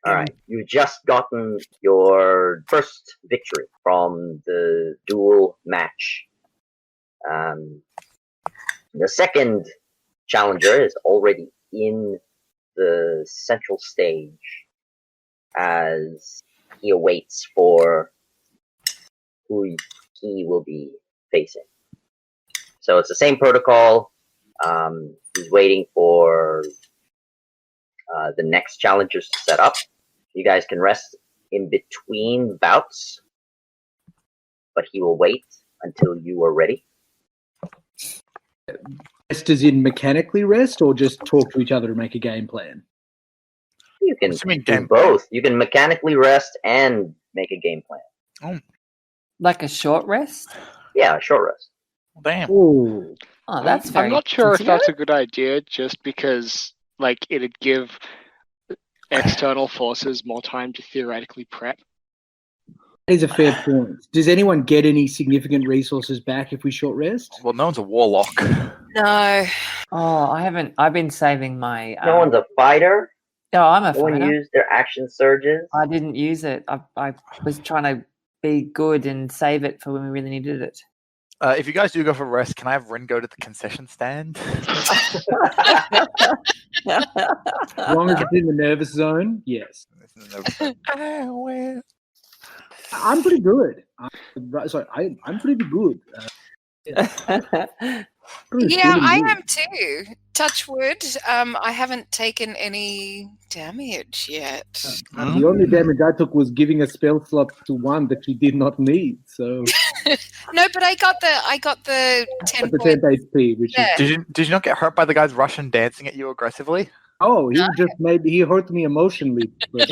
Alright, you've just gotten your first victory from the duel match. The second challenger is already in the central stage as he awaits for who he will be facing. So it's the same protocol. He's waiting for the next challengers to set up. You guys can rest in between bouts, but he will wait until you are ready. Rest as in mechanically rest, or just talk to each other to make a game plan? You can do both. You can mechanically rest and make a game plan. Oh. Like a short rest? Yeah, a short rest. Damn. Oh, That's very I'm not sure if considerate. that's a good idea, just because it'd give external forces more time to theoretically prep. that is a fair point. Does anyone get any significant resources back if we short rest? Well, no one's a warlock. No. Oh, I haven't. I've been saving my. No one's a fighter. Oh, I'm a No one fighter. used their action surges. I didn't use it. I was trying to be good and save it for when we really needed it. If you guys do go for rest, can I have Rin go to the concession stand? As long as it's in the nervous zone, yes. I'm pretty good. I'm pretty good. Yeah, I am too. Touch wood. I haven't taken any damage yet. The only damage I took was giving a spell slot to one that she did not need. So No, but I got the 10 the points. 10 HP, which Yeah. is Did you not get hurt by the guys Russian dancing at you aggressively? he hurt me emotionally. But,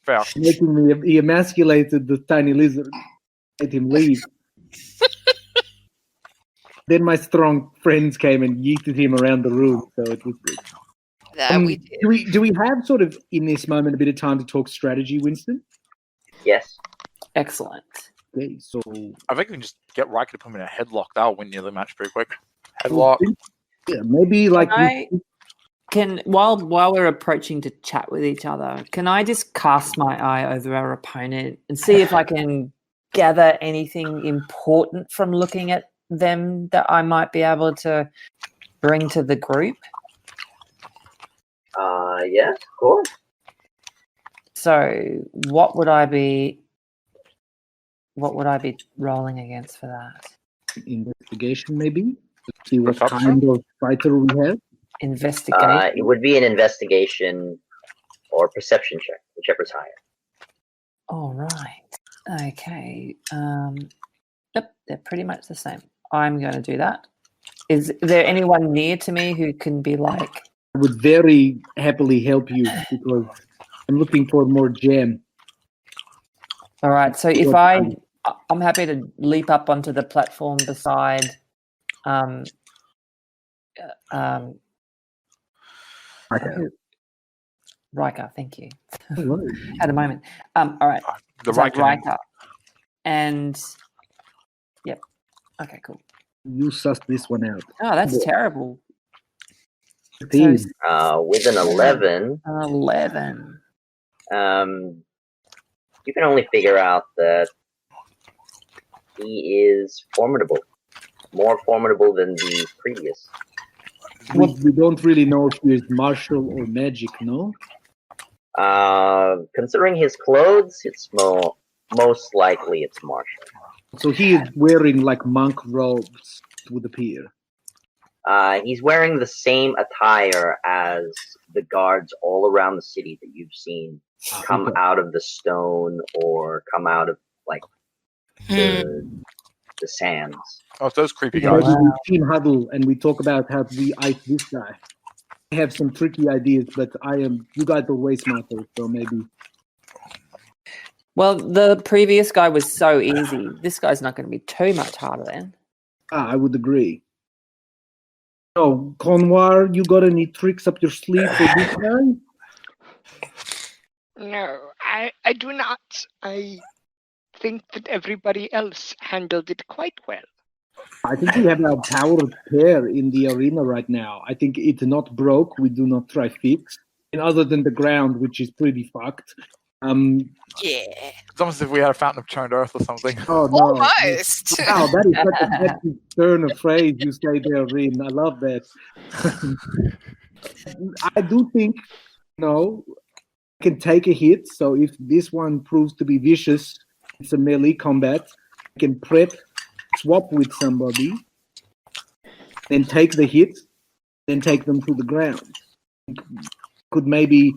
Fair. he emasculated the tiny lizard, made him leave. Then my strong friends came and yeeted him around the room, so it was good. That we did. Do we have sort of in this moment a bit of time to talk strategy, Winston? Yes. Excellent. Okay, so I think we can just get Riker to put him in a headlock. That'll win you the match pretty quick. Headlock. yeah, maybe like While we're approaching to chat with each other, can I just cast my eye over our opponent and see if I can gather anything important from looking at them that I might be able to bring to the group? Yes, of course. So what would I be rolling against for that? investigation, maybe? Let's see what Perception? kind of fighter we have. Investigate. It would be an investigation or perception check, whichever's higher. All right. Okay. Yep, they're pretty much the same. I'm going to do that. Is there anyone near to me who can be like? I would very happily help you because I'm looking for more gem. All right. So if I'm happy to leap up onto the platform beside. Riker, thank you. At a moment. All right. The So Riker. Riker. And yep. Okay, cool. You suss this one out. Oh, that's terrible. 15. With an 11, 11. you can only figure out that he is formidable. More formidable than the previous. We don't really know if he is martial or magic, no? Considering his clothes, it's most likely it's martial. So he is wearing like monk robes, it would appear. He's wearing the same attire as the guards all around the city that you've seen come out of the stone or come out of like the sands. Oh, it's those creepy Maybe guys. we team huddle and we talk about how we ice this guy. I have some tricky ideas, but you guys are way smarter, so maybe. Well, the previous guy was so easy. This guy's not going to be too much harder then. I would agree. So, Conwar, you got any tricks up your sleeve for this guy? No, I do not. I think that everybody else handled it quite well. I think we have our power pair in the arena right now. I think it's not broke. We do not try fix. and other than the ground, which is pretty fucked. Yeah. It's almost as if we had a fountain of churned earth or something. Oh no! Almost. Wow, that is such a catchy turn of phrase you say there, Rin. I love that. I do think, I can take a hit. So if this one proves to be vicious, it's a melee combat. I can prep, swap with somebody, then take the hit, then take them to the ground. Could maybe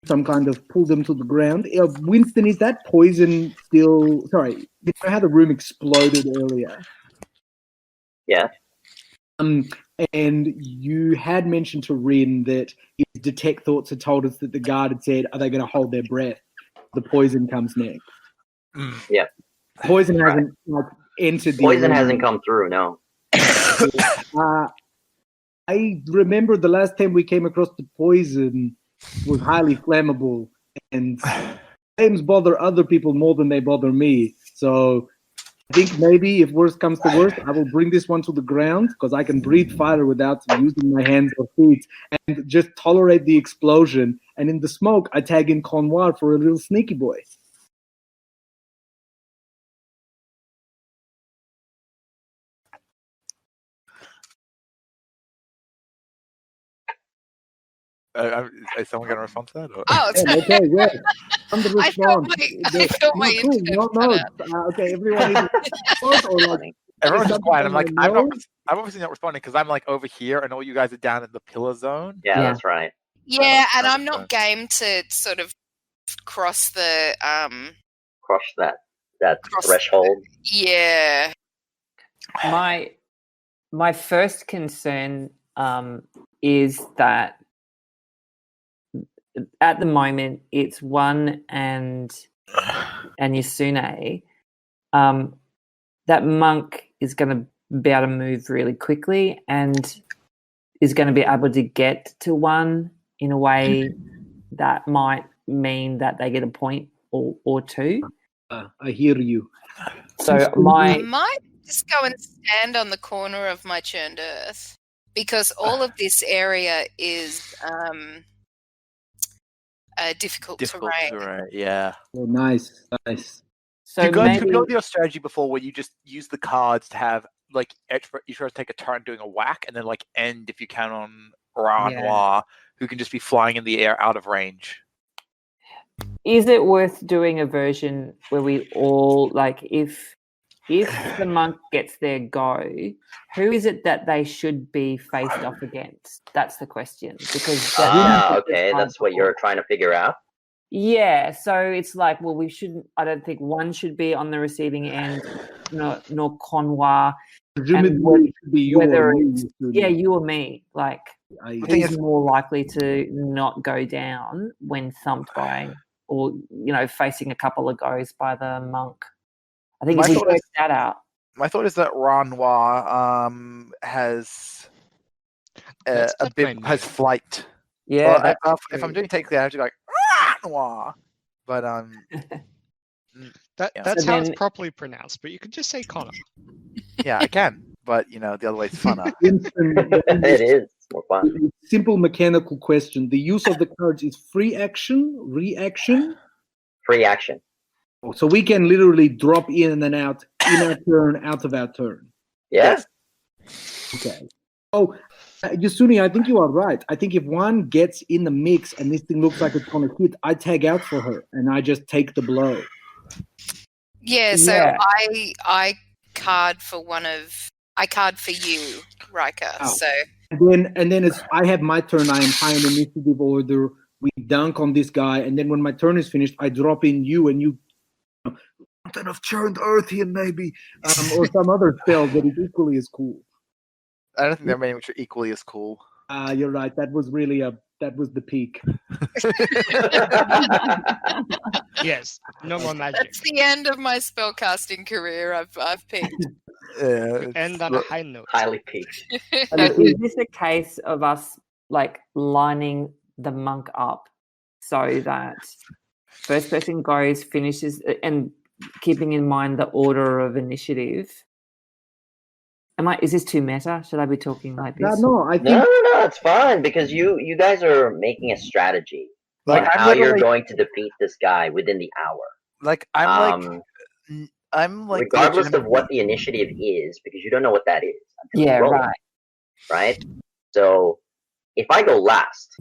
some kind of pull them to the ground. Winston, is that poison still... Sorry, you know how the room exploded earlier? Yeah. And you had mentioned to Rin that his detect thoughts had told us that the guard had said, are they going to hold their breath? The poison comes next. Yeah. Poison hasn't entered the Poison arena. hasn't come through, no. I remember the last time we came across the poison was highly flammable, and flames bother other people more than they bother me. So I think maybe if worst comes to worst, I will bring this one to the ground because I can breathe fire without using my hands or feet and just tolerate the explosion. And in the smoke, I tag in Connoir for a little sneaky boy. Is someone going to respond to that? Or? Oh, Okay, yeah. I'm the I thought response. my, I thought my internet cut out. Okay, everyone is or like Everyone's just quiet. I'm like, I'm No? obviously not responding because I'm like over here and all you guys are down in the pillar zone. Yeah, Yeah. that's right. Yeah, and I'm not game to sort of cross the Crush that Cross- threshold. yeah. My first concern is that at the moment it's One and Yasune. That monk is going to be able to move really quickly and is going to be able to get to One in a way that might mean that they get a point or two. I hear you. So I my might just go and stand on the corner of my churned earth because all of this area is difficult terrain. terrain, yeah. Oh, nice. so you guys maybe build your strategy before where you just use the cards to have like you try to take a turn doing a whack and then like end if you can on Noir, who can just be flying in the air out of range. is it worth doing a version where we all like if the monk gets their go, who is it that they should be faced off against? That's the question. Because Okay, that's what you're trying to figure out. Yeah, so it's like, well, we shouldn't. I don't think one should be on the receiving end, nor Connoir. Presumably, it should be you whether or me. it's you or me, like who's more likely to not go down when thumped by, or facing a couple of goes by the monk. I think if we work that out. My thought is that Noir has a bit has flight. Yeah, well, if I'm doing take the energy like Noir, but that's how it's properly pronounced. But you could just say Connor. Yeah, I can, but the other way is funner. It is more fun. Simple mechanical question: the use of the cards is free action, reaction, free action. So we can literally drop in and out in our turn, out of our turn. Yes. Okay. Oh, Yasune, I think you are right. I think if one gets in the mix and this thing looks like it's going to hit, I tag out for her and I just take the blow. Yeah, so I card for you, Riker. Oh. So and then it's I have my turn. I am high in initiative order. We dunk on this guy, and then when my turn is finished, I drop in you, and you Fountain of Churned Earth here, maybe, or some other spell that is equally as cool. I don't think there are many which are equally as cool. You're right. That was really that was the peak. Yes, no more magic. That's the end of my spellcasting career. I've peaked. End on a high note. Highly peaked. So is this a case of us like lining the monk up so that first person goes, finishes, and keeping in mind the order of initiative? Is this too meta? Should I be talking like this? No, I think No, it's fine because you guys are making a strategy Like, on I'm how you're literally- going to defeat this guy within the hour. Like I'm like regardless of what the initiative is, because you don't know what that is. Until you roll it, right? So if I go last,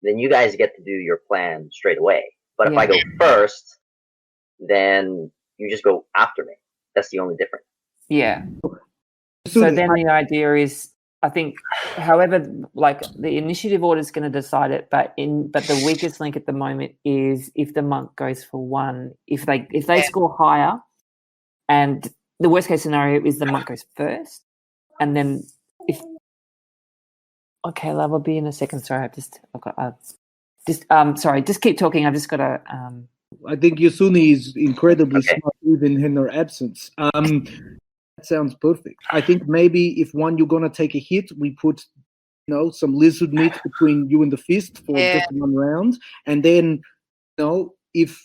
then you guys get to do your plan straight away. But if I go first, then you just go after me. That's the only difference. Yeah. So then the idea is, I think, however, like the initiative order is going to decide it, but the weakest link at the moment is if the monk goes for 1. If they score higher, and the worst case scenario is the monk goes first, and then that will be in a second. Sorry, just keep talking. I've just got to. I think Yasuni is incredibly smart even in her absence. That sounds perfect. I think maybe if you're gonna take a hit, we put some lizard meat between you and the fist for just 1 round, and then if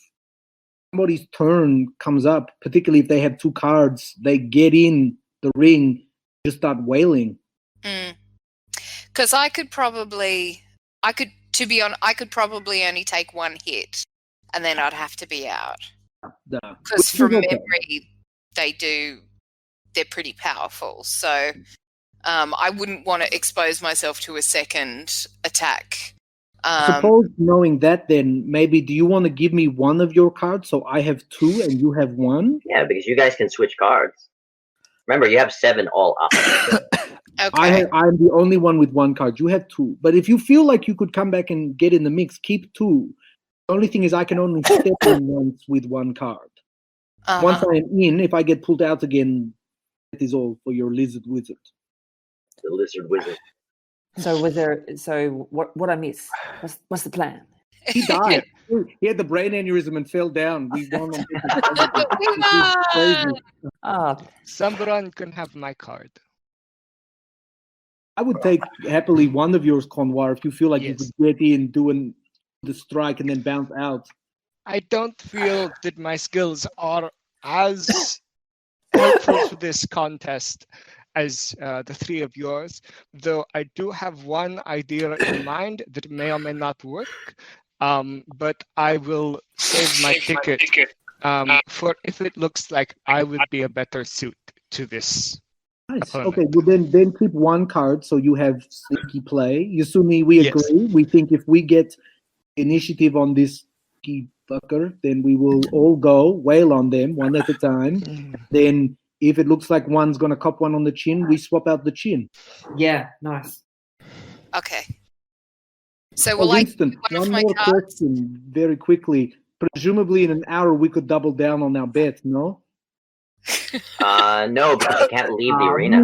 somebody's turn comes up, particularly if they have 2 cards, they get in the ring, just start wailing. Because I could probably only take 1 hit, and then I'd have to be out. Because from memory, they're pretty powerful. So I wouldn't want to expose myself to a second attack. Suppose knowing that, then maybe do you want to give me 1 of your cards so I have 2 and you have 1? Yeah, because you guys can switch cards. Remember, you have 7 all up. Okay. I'm the only one with 1 card. You have 2. But if you feel like you could come back and get in the mix, keep 2. The only thing is I can only step in once with 1 card. Once I am in, if I get pulled out again, that is all for your lizard wizard. The lizard wizard. So what I missed? What's the plan? He died. He had the brain aneurysm and fell down. We won on purpose. Someone can have my card. I would take happily 1 of yours, Conwar, if you feel like you could get in doing the strike and then bounce out. I don't feel that my skills are as helpful for this contest as the 3 of yours, though I do have 1 idea in mind that may or may not work, but I will save my ticket for if it looks like I would be a better suit to this. Nice. opponent. Okay, well then keep 1 card so you have sneaky play. Yasumi, we agree. We think if we get initiative on this sneaky fucker, then we will all go wail on them 1 at a time. Then if it looks like one's going to cop 1 on the chin, we swap out the chin. Yeah, nice. Okay. So will Winston, I pick 1 my more cards? question very quickly. Presumably in an hour we could double down on our bet, no? No, because you can't leave the arena.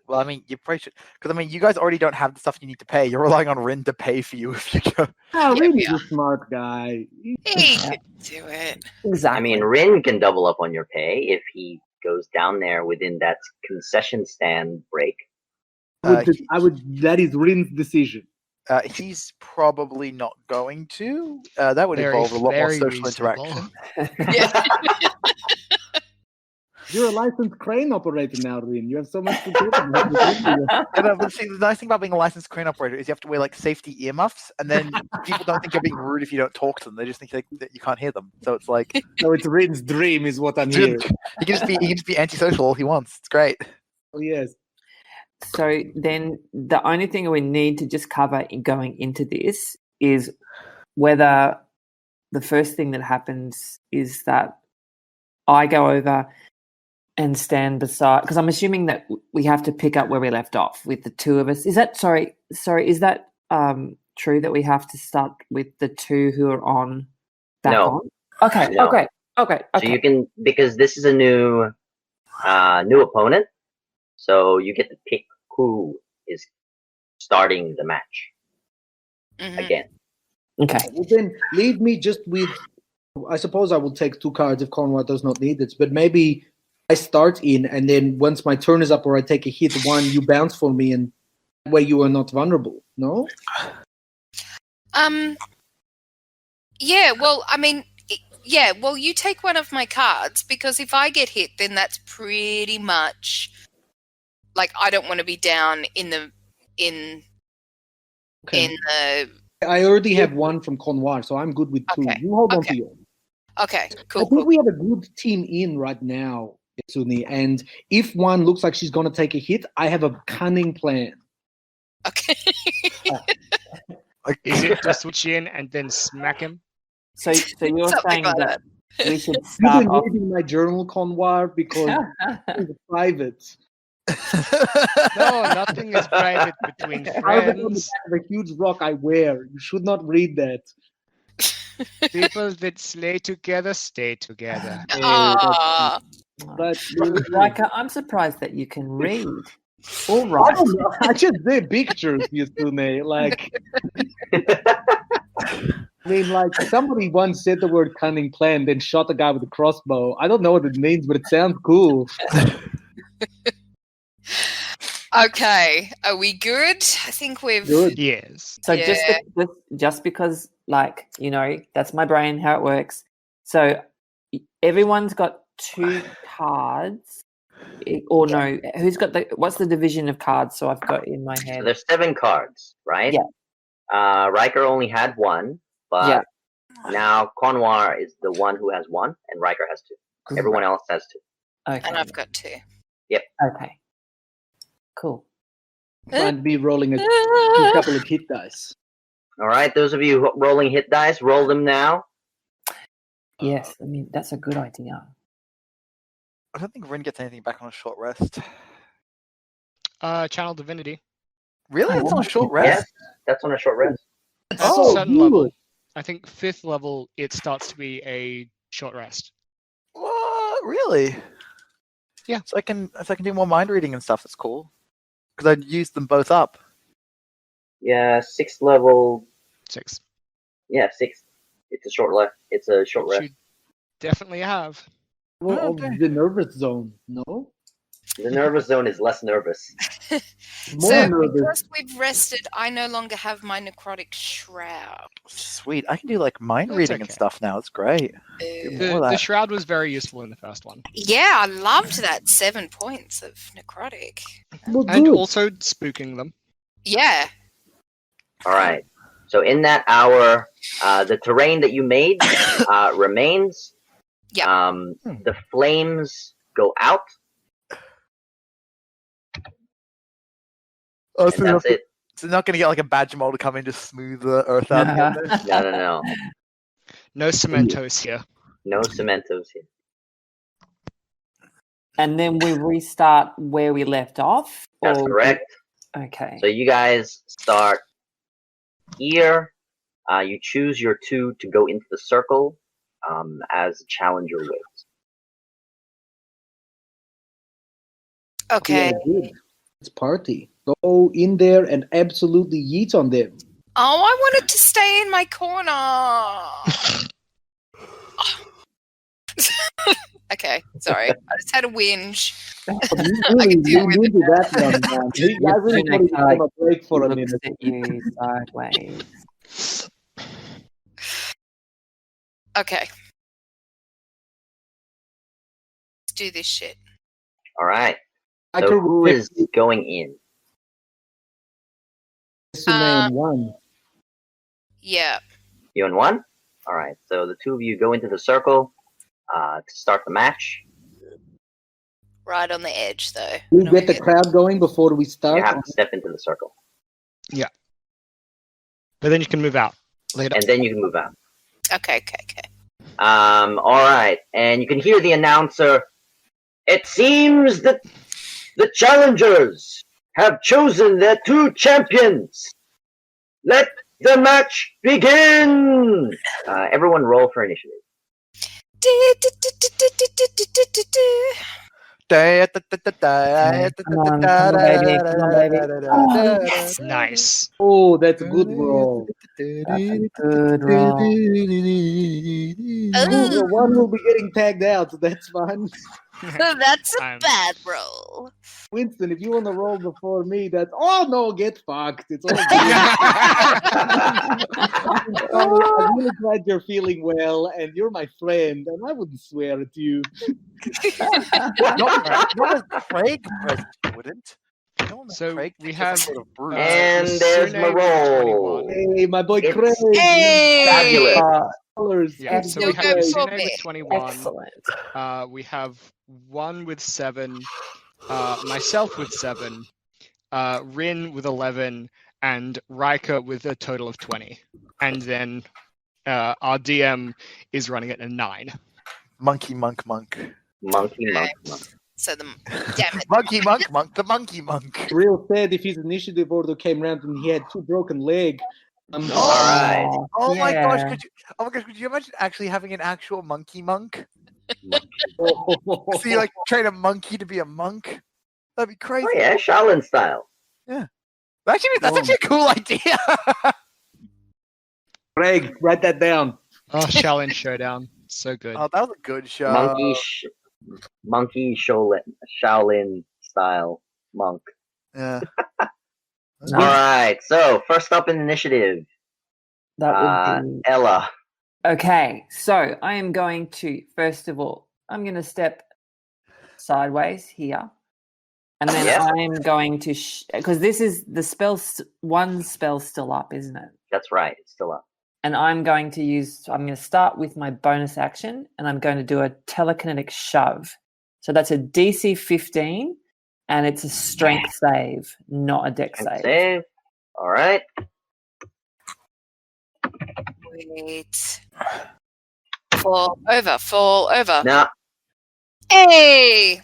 Well, I mean, you probably should, because I mean, you guys already don't have the stuff you need to pay. You're relying on Rin to pay for you if you go. Rin's a smart guy. He could do it. Exactly. I mean, Rin can double up on your pay if he goes down there within that concession stand break. That is Rin's decision. He's probably not going to. That would involve a lot more social interaction. You're a licensed crane operator now, Rin. You have so much to do. But see, the nice thing about being a licensed crane operator is you have to wear like safety earmuffs, and then people don't think you're being rude if you don't talk to them. They just think that you can't hear them. So it's like, so it's Rin's dream, is what I'm hearing. He can just be antisocial all he wants. It's great. Oh yes. So then the only thing we need to just cover in going into this is whether the first thing that happens is that I go over and stand beside, because I'm assuming that we have to pick up where we left off with the 2 of us. Is that is that true that we have to start with the 2 who are on back on? Okay, no. Okay. So you can, because this is a new opponent, so you get to pick who is starting the match again. Okay. Well, then leave me just with, I suppose I will take 2 cards if Conrad does not need it, but maybe I start in, and then once my turn is up or I take a hit, 1, you bounce for me, and that way you are not vulnerable, no? Yeah, well, I mean, Yeah, well, you take one of my cards because if I get hit, then that's pretty much like I don't want to be down in the I already have one from Conwar, so I'm good with 2. Okay, You hold on okay. to yours. Okay, I cool. think we have a good team in right now, Yasuni. And if one looks like she's going to take a hit, I have a cunning plan. Okay. Is it to switch in and then smack him? So you're Something saying like that we should You've start been off. reading my journal, Conwar, because it's private. No, nothing is private between Private on the friends. back of a huge rock I wear. You should not read that. People that slay together stay together. Ah, But Riker, I'm surprised that you can read. All I right. don't know. I just did pictures, Yasune. Like, I mean, like somebody once said the word cunning plan, then shot a guy with a crossbow. I don't know what it means, but it sounds cool. okay. Are we good? I think we've. Good. Yes. So Yeah. just because, like, you know, that's my brain, how it works. So everyone's got 2 cards. Or no, who's got what's the division of cards? So I've got in my So head. there's 7 cards, right? Yeah. Riker only had 1, but Yeah. now Conwar is the one who has 1, and Riker has 2. Everyone else has 2. Okay. And I've got 2. Okay. Cool. Trying to be rolling a couple of hit dice. All right, those of you rolling hit dice, roll them now. Yes, I mean that's a good idea. I don't think Rin gets anything back on a short rest. Channel Divinity. Really? It's on a short Yes, rest? that's on a short rest. At Oh, a certain good. level. I think 5th level, it starts to be a short rest. What? Really? Yeah. So I can do more mind reading and stuff. That's cool. Because I'd used them both up. Yeah, 6th level. 6. Yeah, 6th. It's a short rest. It's a short Which rest. you definitely have. Well, Oh, of okay. the nervous zone, no? The nervous zone is less nervous. More So nervous. because we've rested, I no longer have my necrotic shroud. Sweet. I can do like mind That's reading and okay. stuff now. It's great. Ooh. More The of that. shroud was very useful in the first one. Yeah, I loved that 7 points of necrotic. Well, And good. also spooking them. Yeah. All right. So in that hour, the terrain that you made remains. Yeah. The flames go out, Oh, and that's it. So they're not going to get like a badge mold to come in and just smooth the earth out. No. No cementos here. No cementos here. And then we restart where we left off. That's or- correct. Okay. So you guys start here. You choose your 2 to go into the circle as a challenger waits. Okay. Yeah, good. It's party. Go in there and absolutely yeet on them. Oh, I wanted to stay in my corner. Okay, sorry. I just had a whinge. You really deal with leaned into that one, man. I really Yasune, wanted to like, take a break for a Looks minute. at you sideways. Okay. Let's do this shit. All right. I So could who is going in? Yasune in 1. Yeah. You and 1? All right. So the 2 of you go into the circle to start the match. Right on the edge, though. We No, get the we crowd going before we start. You have to step into the circle, But then you can move out later. and then you can move out. Okay. All right, and you can hear the announcer. It seems that the challengers have chosen their 2 champions. Let the match begin. Everyone, roll for initiative. Nice. Oh, that's a good roll. Good roll. Oh, one will be getting tagged out, so that's fine. That's a I'm- bad roll. Winston, if you want to roll before me, that's... Oh, no, get fucked. It's all good. I'm really glad you're feeling well, and you're my friend, and I wouldn't swear at you. Not as Craig wouldn't. So Craig we thinks have it's a sort of brute. And there's my Sune with roll. 21. Hey, my boy It's Craig. Hey! Fabulous. Colors. Yeah, Good so Still we boy, have go Craig. Sune for me. with 21. Excellent. We have 1 with 7. Myself with 7. Rin with 11. And Riker with a total of 20. And then our DM is running at a 9. Monkey, monk. Monkey. So damn it. Monkey, monk. The monkey, monk. Real sad if his initiative order came around and he had 2 broken legs. All right. Oh my gosh! yeah. Could you imagine actually having an actual monkey monk? Oh, So you like train a monkey to be a monk? That'd be crazy. Oh yeah, Shaolin style. That's actually a cool idea. Craig, write that down. Oh, Shaolin Showdown. So good. Oh, that was a good show. Monkey Shaolin style monk. Yeah. All right. So first up in initiative, That would be Ella. okay. So I am going to first of all, I'm going to step sideways here, and then Yeah. I'm going to because this is the spell. One spell's still up, isn't it? That's right. It's still up. And I'm going to start with my bonus action, and I'm going to do a telekinetic shove. So that's a DC 15, and it's a strength save, not a dex save. All right. Wait. Fall over. Now, Hey!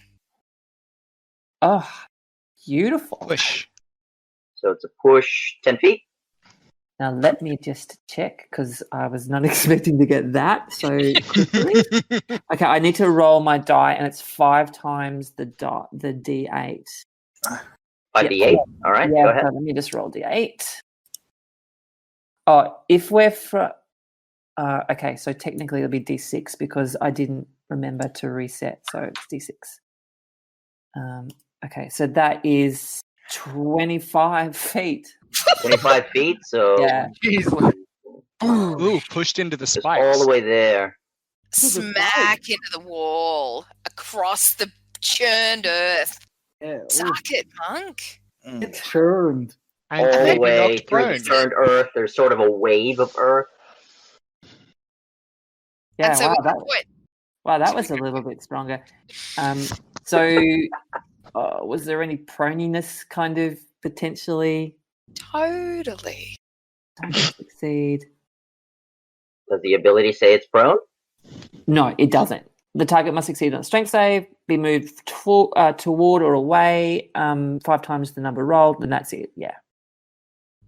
Oh, beautiful. Push. so it's a push 10 feet. Now let me just check because I was not expecting to get that so quickly. Okay, I need to roll my die, and it's 5 times the D8. 5d8. All right. Yeah, Go ahead. so let me just roll D8. Oh, if we're okay, so technically it'll be D6 because I didn't remember to reset, so it's D6. Okay, so that is 25 feet. 25 feet. So Yeah. Jeez. Ooh, pushed into the just spikes. all the way there. Smack into the wall, across the churned earth. Yeah, Suck it, monk. it churned. And All the maybe way knocked through prone. the turned earth. There's sort of a wave of earth. Yeah, And so wow, we can quit. that was a little bit stronger. So was there any proniness kind of potentially? Totally. Don't succeed. Does the ability say it's prone? No, it doesn't. The target must succeed on a strength save, be moved toward or away 5 times the number rolled, and that's it. Yeah.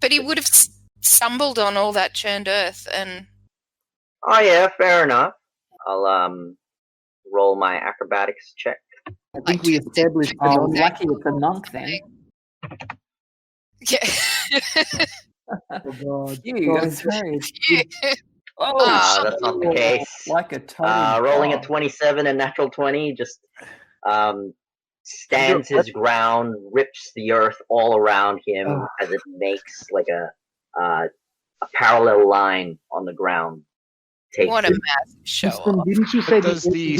But he would have stumbled on all that churned earth and Oh yeah, fair enough. I'll roll my acrobatics check. I think we established that Oh, on lucky it's a monk then. yeah. Oh, God. You, I was worried. Yeah. Oh, That's not the case. like a total. Rolling a dog. 27 and natural 20 just stands his ground, rips the earth all around him Oh. as it makes like a parallel line on the ground. Takes What a it. massive show Winston, off. didn't you say But does the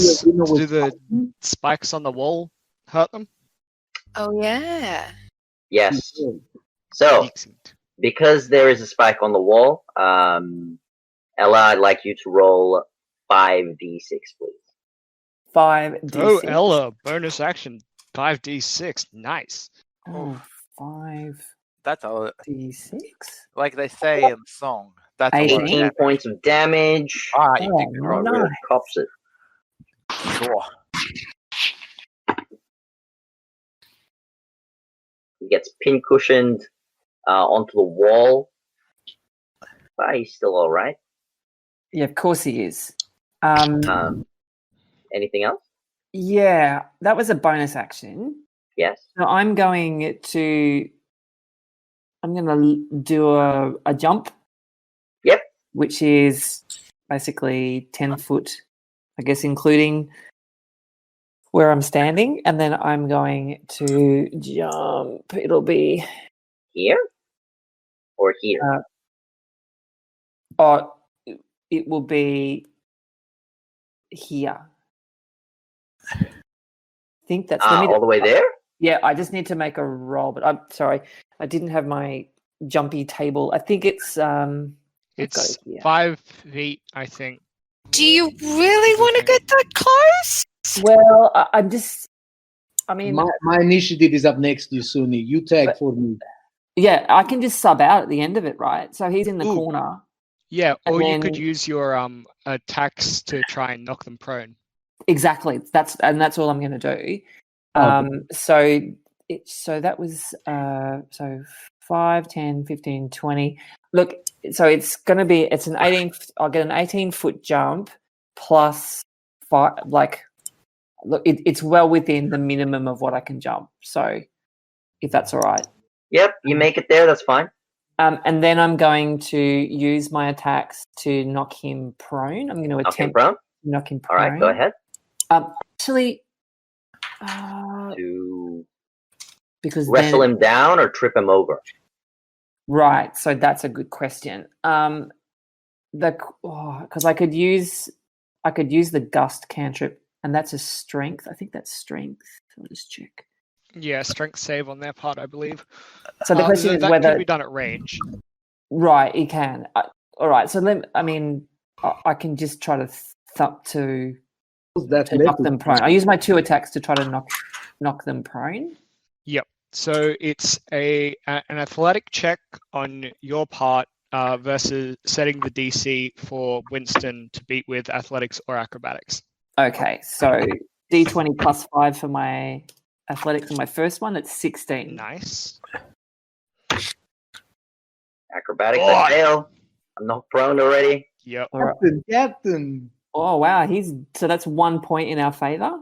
do the spikes on the wall hurt them? Oh yeah. Yes. So, Excellent. because there is a spike on the wall, Ella, I'd like you to roll 5d6, please. 5d6. Oh, Ella, bonus action, 5d6. Nice. Oh, 5d6. That's all. Like they say in the song. That's a lot of 18 damage. points of damage. Ah, you Oh, think Oh, no. really cops it. sure. He gets pincushioned onto the wall. But he's still all right. Yeah, of course he is. Anything else? Yeah, that was a bonus action. Yes. So I'm going to do a jump. Yep. Which is basically 10 foot, I guess, including where I'm standing. And then I'm going to jump. It'll be Here? Or here? Oh, it will be here. I think that's All the way there? Yeah, I just need to make a roll, but I'm sorry, I didn't have my jumpy table. I think it's It's 5 feet, I think. Do you really want to get that close? Well, I mean, my initiative is up next to you, Suni. You tag for me. yeah, I can just sub out at the end of it, right? So he's in the Ooh. corner. Yeah, And or you could then- use your attacks to try and knock them prone. Exactly. That's all I'm going to do. So that was so 5, 10, 15, 20. Look, so it's going to be it's an 18. I'll get an 18-foot jump plus 5. Like, look, it's well within the minimum of what I can jump. So, if that's all right. Yep, you make it there. That's fine. And then I'm going to use my attacks to knock him prone. I'm going to Knock him attempt prone. to knock him All prone. right, go ahead. Actually, To because wrestle then, him down or trip him over. right. So that's a good question. Because I could use the gust cantrip, and that's a strength. I think that's strength. I'll just check. Yeah, strength save on their part, I believe. So the question is that whether could be done at range. right, you can. All right. So I can just try to to knock them prone. I use my 2 attacks to try to knock them prone. Yep. So it's an athletic check on your part versus setting the DC for Winston to beat with athletics or acrobatics. Okay, so D20 plus 5 for my athletics in my first one. That's 16. Nice. Acrobatics, I fail. I'm not prone already. Yep. All right. Captain. Oh wow, so that's 1 point in our favor.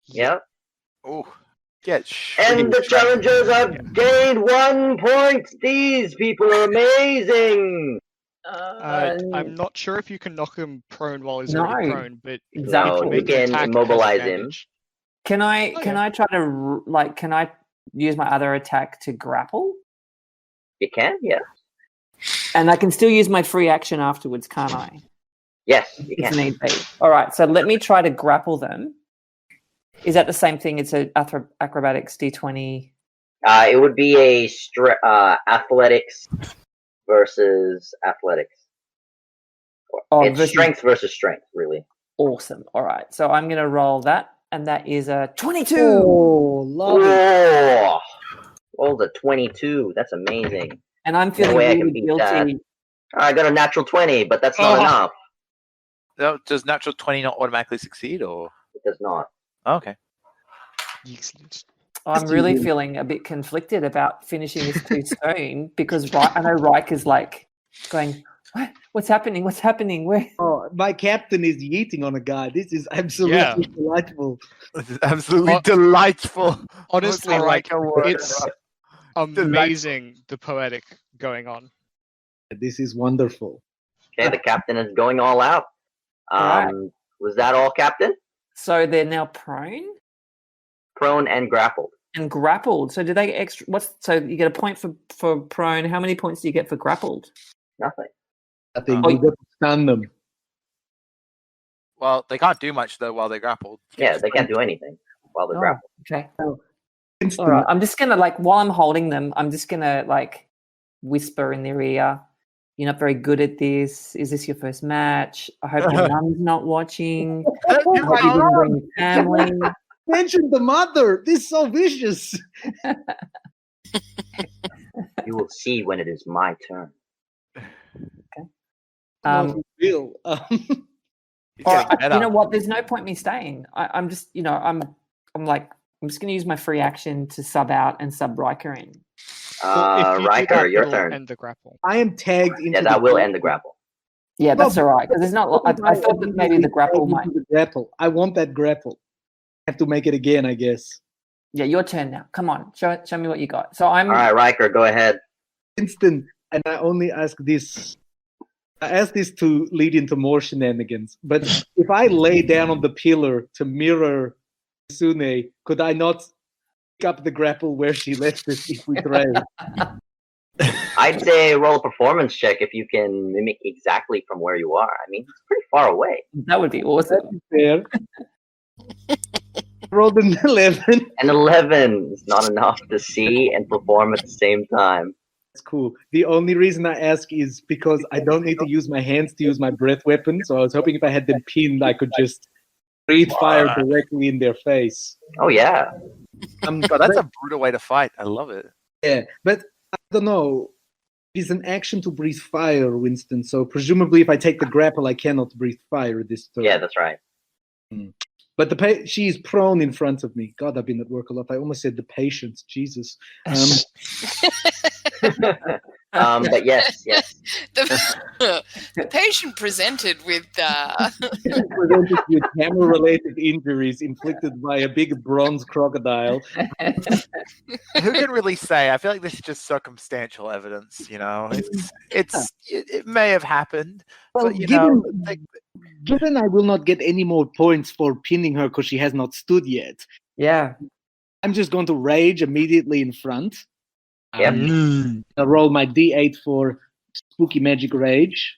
Yep. Oh, yeah. And the challengers have gained 1 point. These people are amazing. I'm not sure if you can knock him prone while he's already No, prone, but exactly. No, make you an can attack, it has immobilize him. advantage. Can I try to can I use my other attack to grapple? You can, yeah. And I can still use my free action afterwards, can't I? Yes, you If can. need be. All right, so let me try to grapple them. Is that the same thing? It's a acrobatics D20. It would be a athletics versus athletics. It's versus- strength versus strength, really. Awesome. All right, so I'm going to roll that, and that is a 22. Oh, love it. Oh, rolled a 22. That's amazing. And I'm feeling way I really can beat that. guilty. I got a natural 20, but that's not enough. No, does natural 20 not automatically succeed, or? It does not. Oh, okay. Excellent. I'm really feeling a bit conflicted about finishing this too soon because I know Reich is like going, what's happening? What's happening? Where? Oh, my captain is yeeting on a guy. This is absolutely delightful. This is absolutely delightful. Honestly, Most like, Reich word it's ever. amazing the poetic going on. This is wonderful. Okay, the captain is going all out. Alright. Was that all, Captain? So they're now prone Prone and grappled. and grappled. So do they get extra? So you get a point for prone. How many points do you get for grappled? Nothing. I think Oh, we got to stun them. Well, they can't do much though while they're grappled. Yeah, they can't do anything while they're Oh, grappled. okay. Winston, All right. I'm just gonna while I'm holding them, I'm just gonna whisper in their ear. You're not very good at this. Is this your first match? I hope your mum's not watching. I hope you didn't bring your family. mention the mother. This is so vicious. You will see when it is my turn. Real. He's getting better. You know what? There's no point me staying. I'm just, I'm just going to use my free action to sub out and sub Riker in. If you do Riker, that, your it'll turn. End the grapple. I am tagged into Yeah, that will end the grapple. Yeah, that's all right. Because it's not. I thought that maybe the grapple might. The grapple. I want that grapple. I have to make it again, I guess. Yeah, your turn now. Come on, show me what you got. So I'm. All right, Riker, go ahead. Instant, and I only ask this. I ask this to lead into more shenanigans. But if I lay down on the pillar to mirror Sune, could I not pick up the grapple where she left it if we try? I'd say roll a performance check if you can mimic exactly from where you are. I mean, it's pretty far away. That would be awesome. Fair. Rolled an 11. An 11 is not enough to see and perform at the same time. That's cool. The only reason I ask is because I don't need to use my hands to use my breath weapon. So I was hoping if I had them pinned, I could just breathe fire directly in their face. Oh yeah. God, that's a brutal way to fight. I love it. Yeah, but I don't know. It's an action to breathe fire, Winston. So presumably, if I take the grapple, I cannot breathe fire this turn. Yeah, that's right. But she is prone in front of me. God, I've been at work a lot. I almost said the patient. Jesus. But yes. The patient presented with Presented with hammer-related injuries inflicted by a big bronze crocodile. Who can really say? I feel like this is just circumstantial evidence. You know, it may have happened, Well, but you know, given I will not get any more points for pinning her because she has not stood yet, Yeah. I'm just going to rage immediately in front. Yep. I'll roll my D8 for spooky magic rage.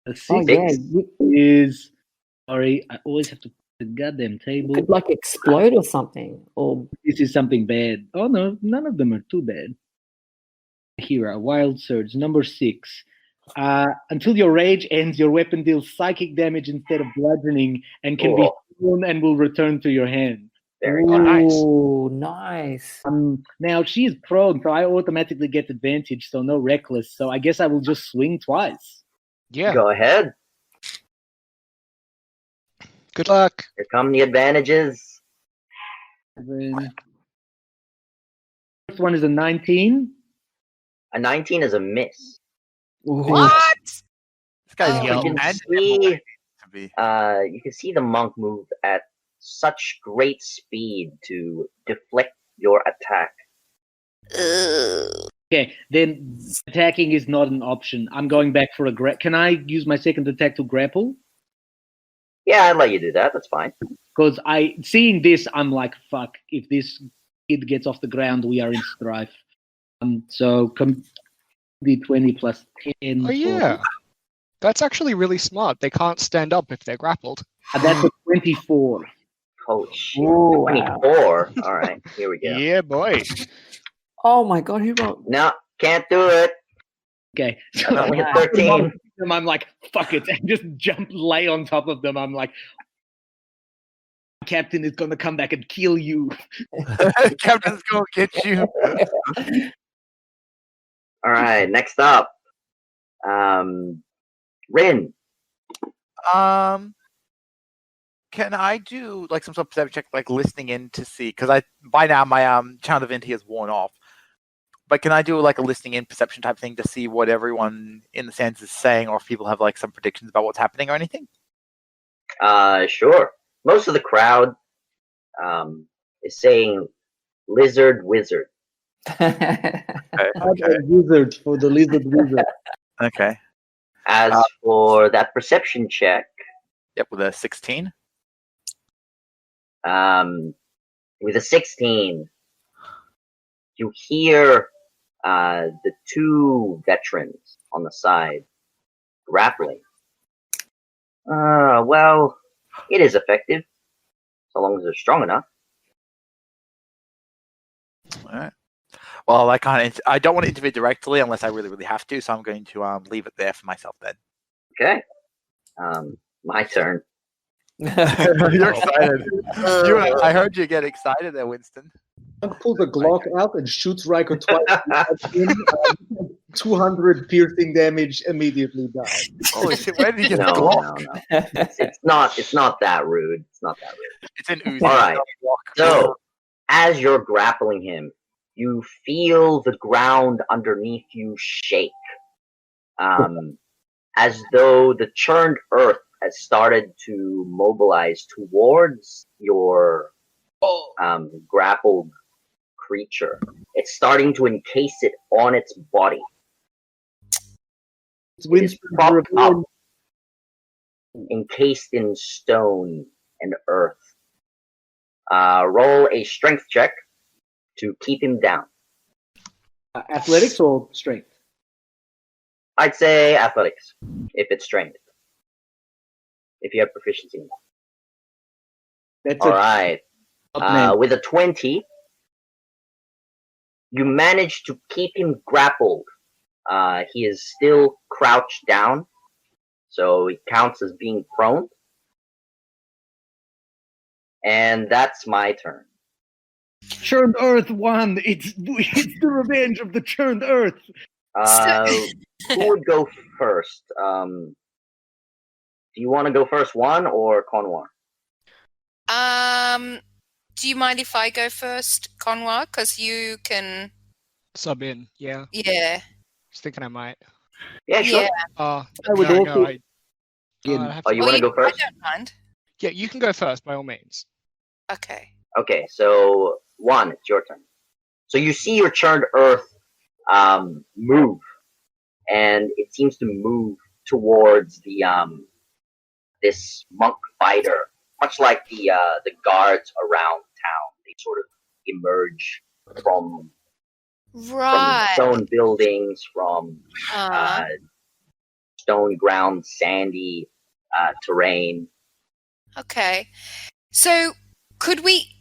A 6 is... Sorry, I always have to put the goddamn table. Could like explode or something. Or This is something bad. Oh no, none of them are too bad. Here, a wild surge, number 6. Until your rage ends, your weapon deals psychic damage instead of bludgeoning and can be thrown and will return to your hand. Very nice. Oh, nice. Now she is prone, so I automatically get advantage, so no reckless. So I guess I will just swing twice. Yeah. Go ahead. Good luck. Here come the advantages. First one is a 19. A 19 is a miss. what? this guy's Oh. You yelling. can you can see the monk move at such great speed to deflect your attack. Okay, then attacking is not an option. I'm going back for a Can I use my second attack to grapple? Yeah, I'd let you do that. That's fine. Because seeing this, I'm like, fuck. If this kid gets off the ground, we are in strife. So D20 plus 10. Oh yeah. That's actually really smart. They can't stand up if they're grappled. That's a 24. Oh shit. Ooh, 24. All right, here we go. Yeah, boy. Oh my god, who rolled? No, can't do it. Okay. I'm only at 13. I'm like, fuck it. And just lay on top of them. I'm like, Captain is going to come back and kill you. Captain's gonna get you. All right, next up. Rin. Can I do like some sort of perception check, like listening in to see? Because by now my channel divinity has worn off. But can I do like a listening in perception type thing to see what everyone in the sands is saying, or if people have like some predictions about what's happening or anything? Sure. Most of the crowd is saying lizard wizard. Okay. Wizard for the lizard wizard. Okay. As for that perception check, Yep, with a 16. with a 16, you hear the two veterans on the side grappling. Well, it is effective, so long as they're strong enough. All right. Well, I don't want to intervene directly unless I really, really have to, so I'm going to leave it there for myself then. Okay. My turn. You're excited. I heard you get excited there, Winston. Monk pulls a Glock out and shoots Riker twice. 200 piercing damage, immediately dies. Holy shit! Where did he get No, the Glock? no. It's not that rude. It's not that rude. It's an Uzi. All right. So, as you're grappling him, you feel the ground underneath you shake, as though the churned earth has started to mobilize towards your grappled creature. It's starting to encase it on its body. It is propped up, encased in stone and earth. Roll a strength check to keep him down. Athletics or strength? I'd say athletics, if it's strength. If you have proficiency in that. That's All right. right. With a 20, you manage to keep him grappled. He is still crouched down, so it counts as being prone. And that's my turn. Churned Earth won. It's the revenge of the Churned Earth. Who would go first? Do you want to go first, Juan or Conwar? Do you mind if I go first, Conwar? Because you can. Sub in, yeah. Yeah. Just thinking I might. Yeah, sure. Yeah. I would also. You want to go first? I don't mind. Yeah, you can go first by all means. Okay. Okay, so Juan, it's your turn. So you see your churned earth move, and it seems to move towards the this monk fighter, much like the guards around town. They sort of emerge from Right. stone buildings, from stone ground, sandy terrain. Okay. So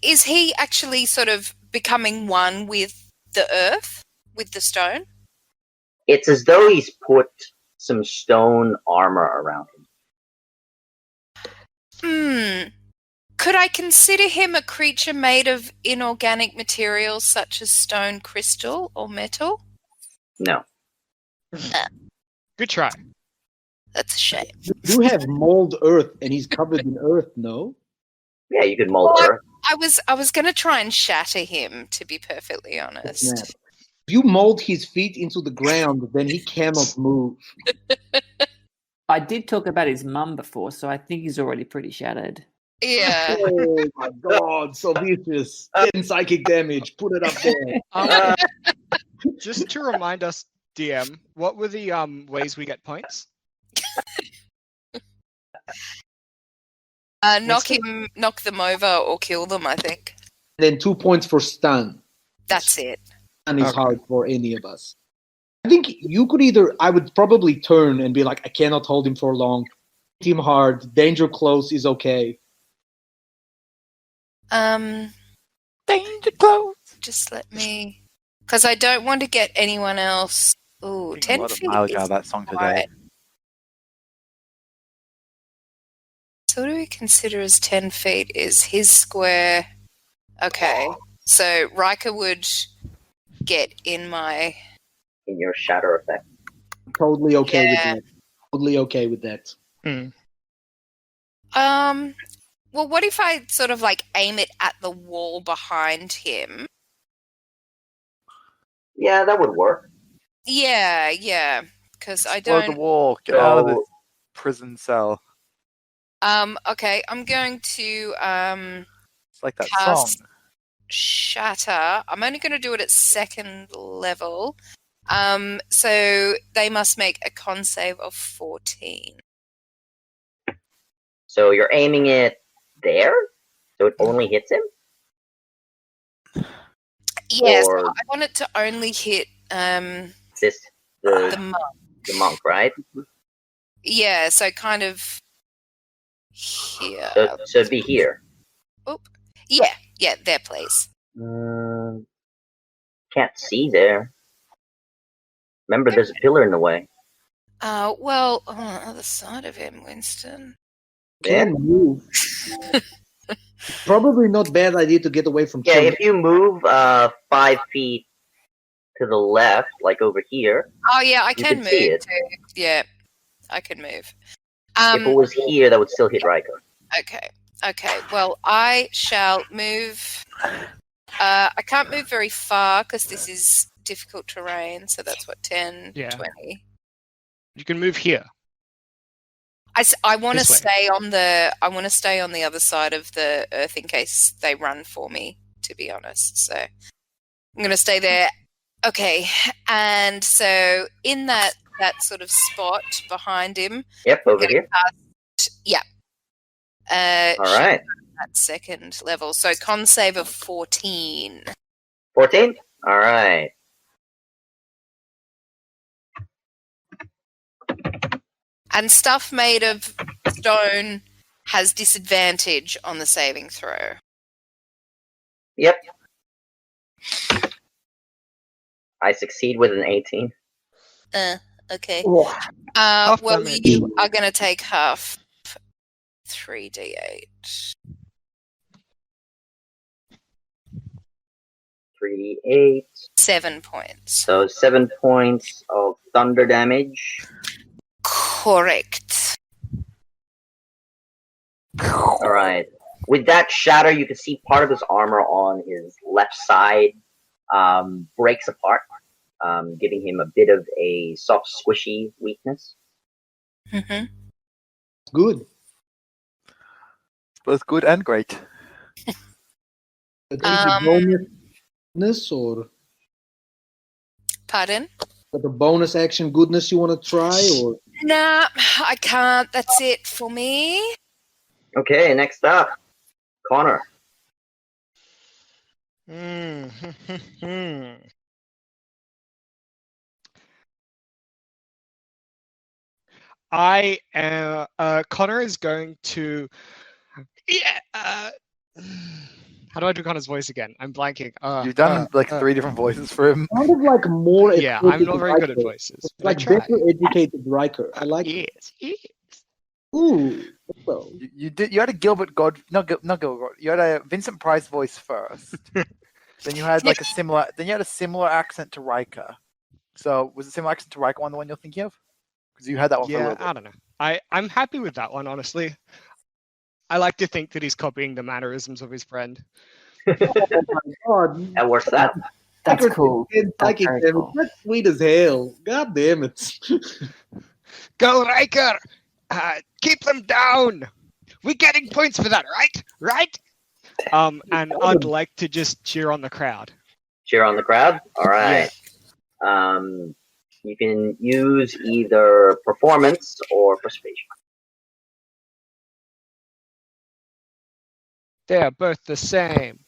is he actually sort of becoming one with the earth, with the stone? It's as though he's put some stone armor around him. Could I consider him a creature made of inorganic materials such as stone, crystal, or metal? No. Good try. That's a shame. You have mold earth, and he's covered in earth. No. Yeah, you could mold earth. I was going to try and shatter him, to be perfectly honest. Yeah. If you mold his feet into the ground, then he cannot move. I did talk about his mum before, so I think he's already pretty shattered. Yeah. Oh my god, so vicious. 10 psychic damage. Put it up there. Just to remind us, DM, what were the ways we get points? Knock them over or kill them, I think. Then 2 points for stun. That's it. Stun is hard for any of us. I think you could I would probably turn and be like, I cannot hold him for long. Hit him hard. Danger close is okay. Danger close. Just let me, because I don't want to get anyone else. Ooh, 10 A lot of feet. mileage out of that song today. Right. So what do we consider as 10 feet? Is his square? Okay, so Riker would get in your shatter effect. Totally okay with that. Totally okay with that. Well, what if I sort of like aim it at the wall behind him? Yeah, that would work. Yeah, because I Explode don't. the wall. Get out of this prison cell. Okay, I'm going to It's like that cast song. Shatter. I'm only going to do it at 2nd level. So they must make a con save of 14. So you're aiming it there? So it only hits him? Yes, Or I want it to only hit the the monk. the monk, right? Yeah, so kind of here. So it'd be here. Yeah, there, please. Can't see there. Remember, there's a pillar in the way. Well, on the other side of him, Winston. There? Can't move. Probably not bad idea to get away from Yeah, children. if you move 5 feet to the left, like over here. Oh yeah, I You can can move see it. too. Yeah, I can move. If it was here, that would still hit Riker. Okay. Well, I shall move. I can't move very far because this is difficult terrain. So that's what 10, Yeah. 20. You can move here. I want to This way. stay on the. I want to stay on the other side of the earth in case they run for me. To be honest, so I'm going to stay there. Okay, and so in that sort of spot behind him. Yep, over here. Yeah. All right. At 2nd level, so con save of 14. 14? All right. And stuff made of stone has disadvantage on the saving throw. Yep. I succeed with an 18. Okay. Oh, Half Well, damage. you are going to take half 3d8. 3d8. 7 points. So 7 points of thunder damage. Correct. Alright. With that shatter, you can see part of his armor on his left side breaks apart, giving him a bit of a soft, squishy weakness. Mm-hmm. Good. Both good and great. But any bonus or Pardon? got a bonus action goodness you want to try or? Nah, I can't. That's it for me. Okay, next up, Connor. I am. Connor is going to. Yeah. How do I do Connor's voice again? I'm blanking. You've done like 3 different voices for him. Kind of like more. Yeah, I'm not educated very good at Riker. voices. It's but I like try. better educated Riker. I like it. Yes. Ooh. Well, You did. You had a Gilbert not Gilbert. You had a Vincent Price voice first. Then you had like a similar. Then you had a similar accent to Riker. So was it similar accent to Riker the one you're thinking of? Because you had that one for a Yeah, little bit. I don't know. I'm happy with that one, honestly. I like to think that he's copying the mannerisms of his friend. oh my God. And what's that? that's Riker cool. and That's psychic very damage. cool. That's sweet as hell. God damn it. Go, Riker! Keep them down! We're getting points for that, right? Right? And I'd like to just cheer on the crowd. Cheer on the crowd? Alright. You can use either performance or persuasion. They're both the same.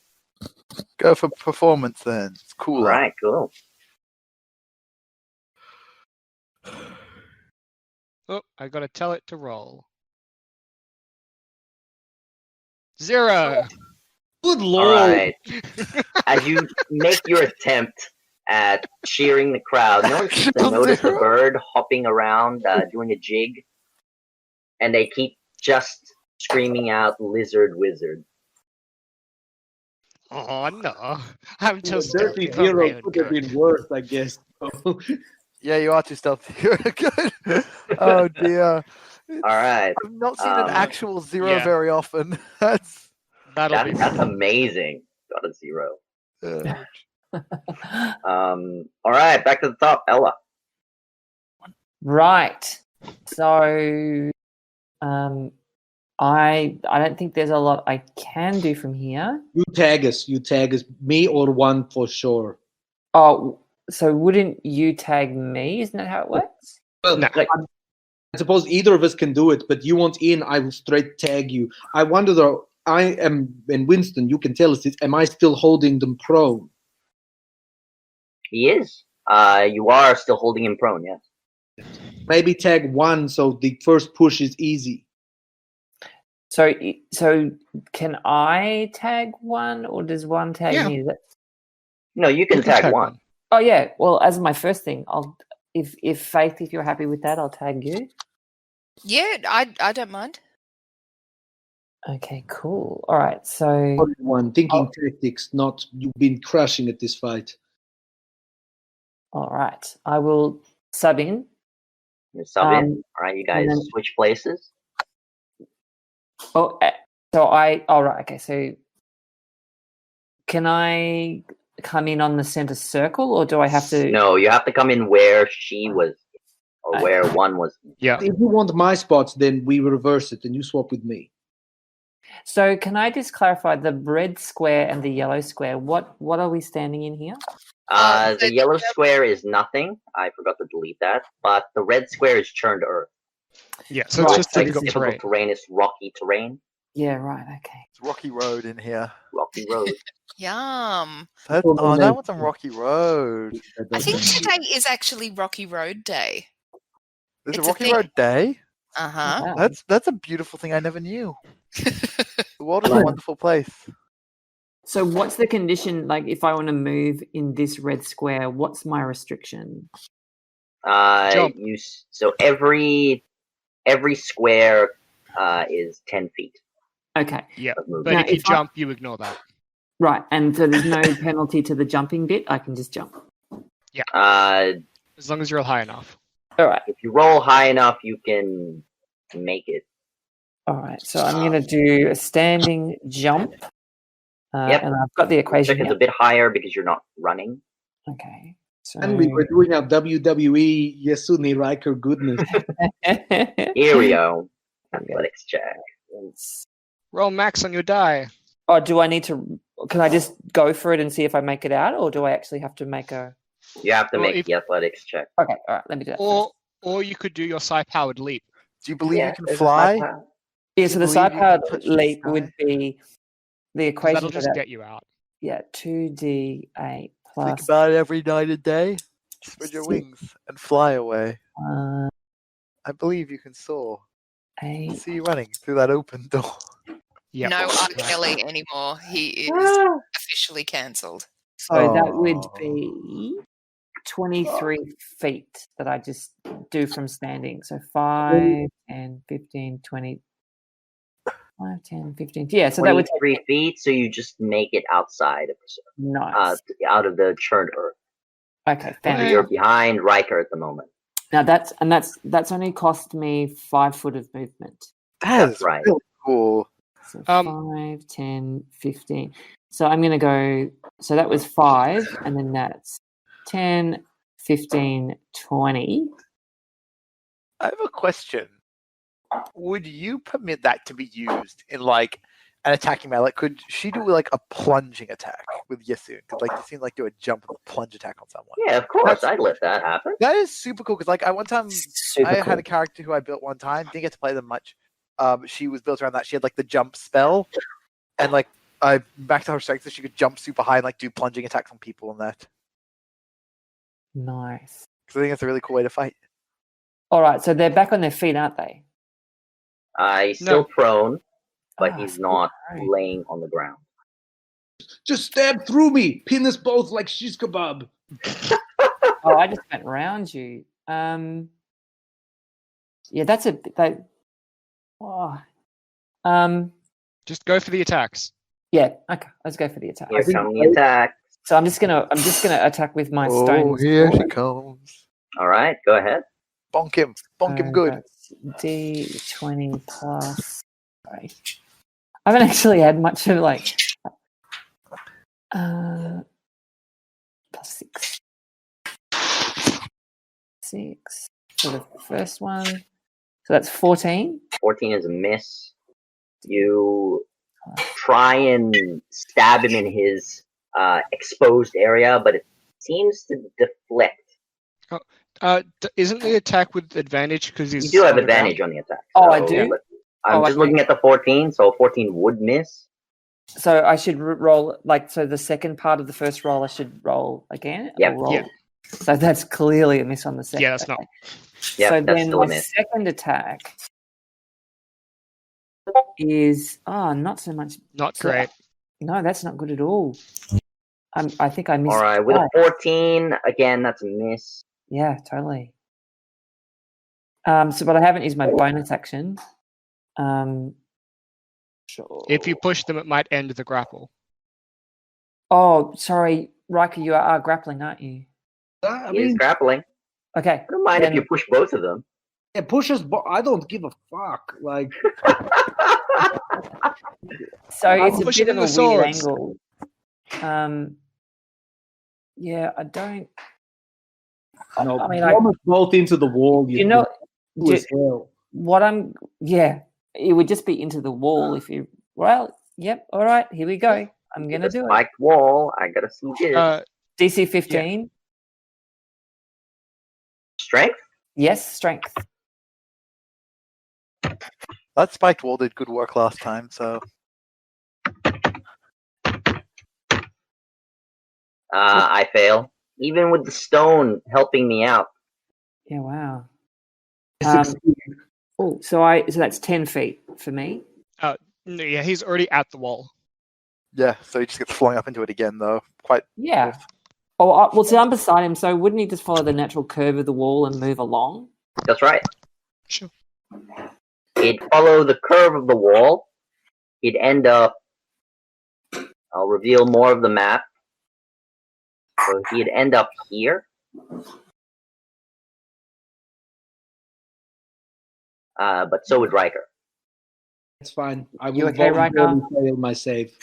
Go for performance then. It's cooler. Alright, cool. Oh, I gotta tell it to roll. 0. Good lord. Alright. As you make your attempt at cheering the crowd, no one notice the bird hopping around, doing a jig, and they keep just screaming out "lizard wizard." Oh no, I'm The just dirty stealthy for my hero own could have good. been worse, I guess. Yeah, you are too stealthy. Good. Oh dear. Alright, I've not seen an actual 0 yeah. very often. That's That'll be that's fun. amazing. Got a 0. uh, Alright, back to the top, Ella. Right. So, I don't think there's a lot I can do from here. You tag us, me or one for sure. Oh, so wouldn't you tag me? Isn't that how it works? Well, No. I suppose either of us can do it, but you want in, I will straight tag you. I wonder though, I am, and Winston, you can tell us this, am I still holding them prone? He is. You are still holding him prone, yes. Maybe tag one so the first push is easy. So can I tag one, or does one tag Yeah. me? No, you can tag one. Oh yeah. Well, as my first thing, I'll if Faith, if you're happy with that, I'll tag you. Yeah, I don't mind. Okay, cool. All right. So One thinking tactics, not you've been crushing at this fight. all right, I will sub in. You sub in. Alright, you guys then- switch places. Oh, so all right. Okay, so can I come in on the center circle, or do I have to? No, you have to come in where she was, or where one was. Yeah. If you want my spots, then we reverse it and you swap with me. So can I just clarify the red square and the yellow square? What are we standing in here? The yellow square is nothing. I forgot to delete that. But the red square is churned earth. Yeah, so it's Right, just so typical Typical terrain. terrain is rocky terrain. Yeah, right. Okay. it's Rocky Road in here. Rocky road. Yum. That one's on Rocky Road. I think today is actually Rocky Road Day. There's It's a a Rocky thing. Road Day? Uh-huh. Wow. That's a beautiful thing I never knew. The world is a wonderful place. So what's the condition, like, if I want to move in this red square, what's my restriction? Jump. So every square is 10 feet Okay, Yeah, of movement. but Now, if you if I- jump, you ignore that. right. And so there's no penalty to the jumping bit. I can just jump. As long as you're high enough. All right. If you roll high enough, you can make it. All right. So I'm going to do a standing jump. Yep. And I've got the equation It's here. a bit higher because you're not running. Okay. So And we were doing our WWE Yasuni Riker goodness. Here we go. Athletics check. Roll max on your die. Oh, do I need to? Can I just go for it and see if I make it out, or do I actually have to make a? You have to Well, make if- the athletics check. Okay. All right. Let me do that. First. Or you could do your psi-powered leap. Do you believe you can there's a fly? high- Yeah. So the believe you can side-powered touch the leap sky? would be the 'Cause equation that'll for just that. get you out. Yeah, 2d8 Think plus. about it every night and day. Spread your wings and fly away. I believe you can soar. 8. See you running through that open door. Yep. No R. Kelly anymore. He is officially cancelled. So that would Oh. be 23 feet that I just do from standing. So 5, 10, 15, 20. 5, 10, 15. Yeah, so that would take 23 feet, so you just make it outside of nice. out of the churned earth. Okay, So fantastic. you're behind Riker at the moment. Now that's only cost me 5 foot of movement. That That's is right. really cool. So 5, 10, 15. So I'm going to go. So that was 5, and then that's 10, 15, 20. I have a question. Would you permit that to be used in like an attacking melee? Like, could she do like a plunging attack with Yasun? Could like Yasun like do a jump and plunge attack on someone? Yeah, of course. I'd let that happen. That is super cool because like I one time Super I cool. had a character who I built one time. Didn't get to play them much. She was built around that. She had like the jump spell, and like I back to her strength, so she could jump super high and like do plunging attacks on people and that. Nice. So I think that's a really cool way to fight. All right, so they're back on their feet, aren't they? He's still No. prone, but Ah, he's not right. laying on the ground. Just stab through me. Pin us both like shish kebab. Oh, I just went round you. Yeah, that's a bit. Oh. Just go for the attacks. Yeah. Okay, let's go for the attack. Here come the attack. So I'm just gonna attack with my stone. Oh, here she sword. comes. All right, go ahead. Bonk him good. That's D20 plus. Sorry. I haven't actually had much of like. Plus 6. 6 for the first one. So that's 14. 14 is a miss. You try and stab him in his exposed area, but it seems to deflect. Isn't the attack with advantage because he's You do have on the ground? advantage on the attack. Oh, I so- do? but I'm Oh, just okay. looking at the 14, so 14 would miss. So I should roll so the second part of the first roll I should roll again. Yep. Or roll. Yeah. So that's clearly a miss on the second. Yeah, that's not. okay. Yep, So that's then still a my miss. second attack is not so much. Not So- great. No, that's not good at all. I think I missed. All right, with a twice. 14, again, that's a miss. Yeah, totally. So but I haven't used my bonus action. Sure. If you push them, it might end the grapple. Oh, sorry, Riker, you are grappling, aren't you? I He is mean, grappling. Okay. I don't mind if then- you push both of them. yeah, push us. I don't give a fuck. Like, So it's a pushing bit of a the weird swords. angle. Yeah, I don't. no, I mean, bomb us both into the wall. you know, cool as hell. what I'm. Yeah, it would just be into the wall if you. Well, yep. All right, here we go. I'm gonna do it. Spiked wall. I gotta see this. DC 15. Strength? Yes, strength. That spiked wall did good work last time, so I fail. Even with the stone helping me out. Yeah. Wow. I Um, succeed. Oh, so that's 10 feet for me. No, yeah, he's already at the wall. Yeah, so he just gets flung up into it again, though. Quite. Yeah. Oh, well, see, I'm beside him, so wouldn't he just follow the natural curve of the wall and move along? That's right. Sure. He'd follow the curve of the wall. He'd end up. I'll reveal more of the map. So he'd end up here. But so would Riker. It's fine. I You will okay, voluntarily Riker? fail my save.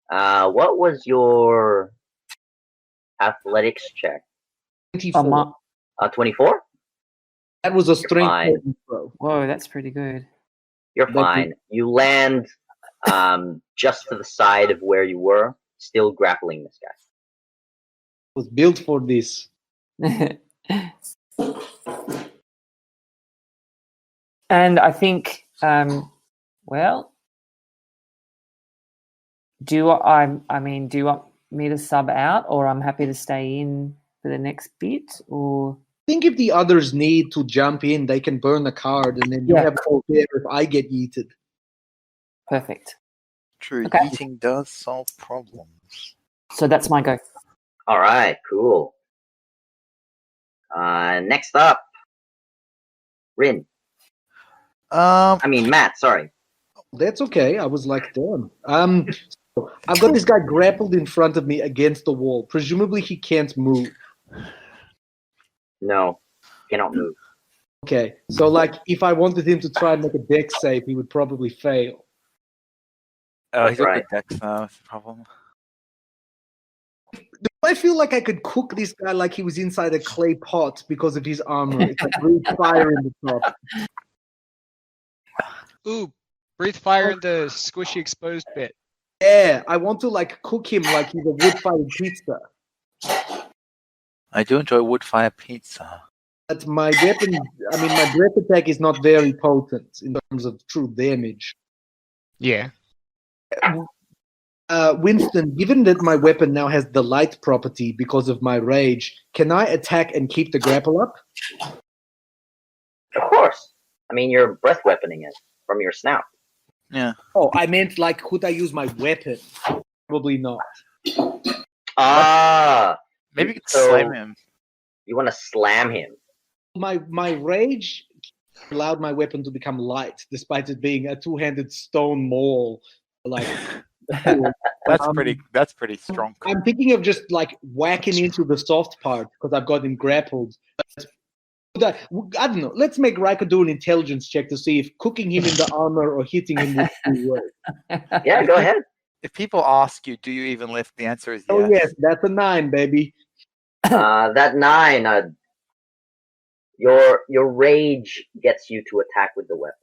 What was your athletics check? 24. 24? That was a strength fine. saving throw. Whoa, that's pretty good. You're Thank you. fine. You land just to the side of where you were, still grappling this guy. Was built for this. And I think, well, do you want me to sub out, or I'm happy to stay in for the next bit, or? I think if the others need to jump in, they can burn the card, and then you Yeah, have cool. there if I get yeeted. Perfect. True, Okay. eating does solve problems. So that's my go. All right, cool. Next up, Rin. Matt. Sorry. That's okay. I was like, damn. So I've got this guy grappled in front of me against the wall. Presumably he can't move. No, cannot move. Okay, so like if I wanted him to try and make a dex save, he would probably fail. Oh, he's right. got good dex now. That's the problem. Do I feel like I could cook this guy like he was inside a clay pot because of his armor? It's like breathe fire in the top. Ooh, breathe fire in the squishy exposed bit. Yeah, I want to like cook him like he's a wood-fired pizza. I do enjoy wood fire pizza. But my weapon, my breath attack is not very potent in terms of true damage. Yeah. Winston, given that my weapon now has the light property because of my rage, can I attack and keep the grapple up? Of course. You're breath weaponing it from your snout. Yeah. Oh, I meant like, could I use my weapon? Probably not. Maybe you could So- slam him. You want to slam him. My rage allowed my weapon to become light, despite it being a two-handed stone maul. Like, That's pretty strong. I'm thinking of just like whacking into the soft part because I've got him grappled. I don't know. Let's make Riker do an intelligence check to see if cooking him in the armor or hitting him would do work. Yeah, go ahead. If people ask you, do you even lift? The answer is yes. Oh yes, that's a 9, baby. That 9. Your rage gets you to attack with the weapon.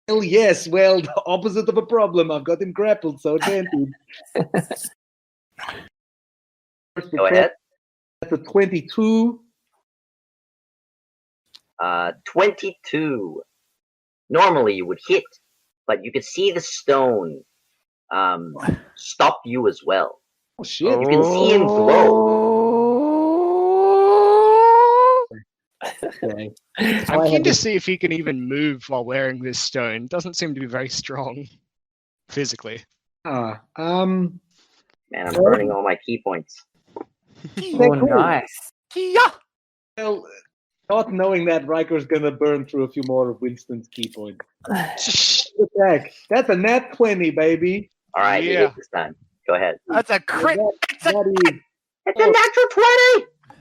Hell yes. Well, the opposite of a problem. I've got him grappled, so advantage. Go ahead. That's a 22. 22. Normally you would hit, but you could see the stone stop you as well. Oh shit! You can see him glow. Okay. I'm keen to see if he can even move while wearing this stone. Doesn't seem to be very strong physically. Man, I'm burning all my key points. Oh, nice. Yeah. Well, not knowing that, Riker's gonna burn through a few more of Winston's key points. Attack. That's a nat 20, baby. All right, you Yeah. hit this time. Go ahead. That's a crit. That is It's a natural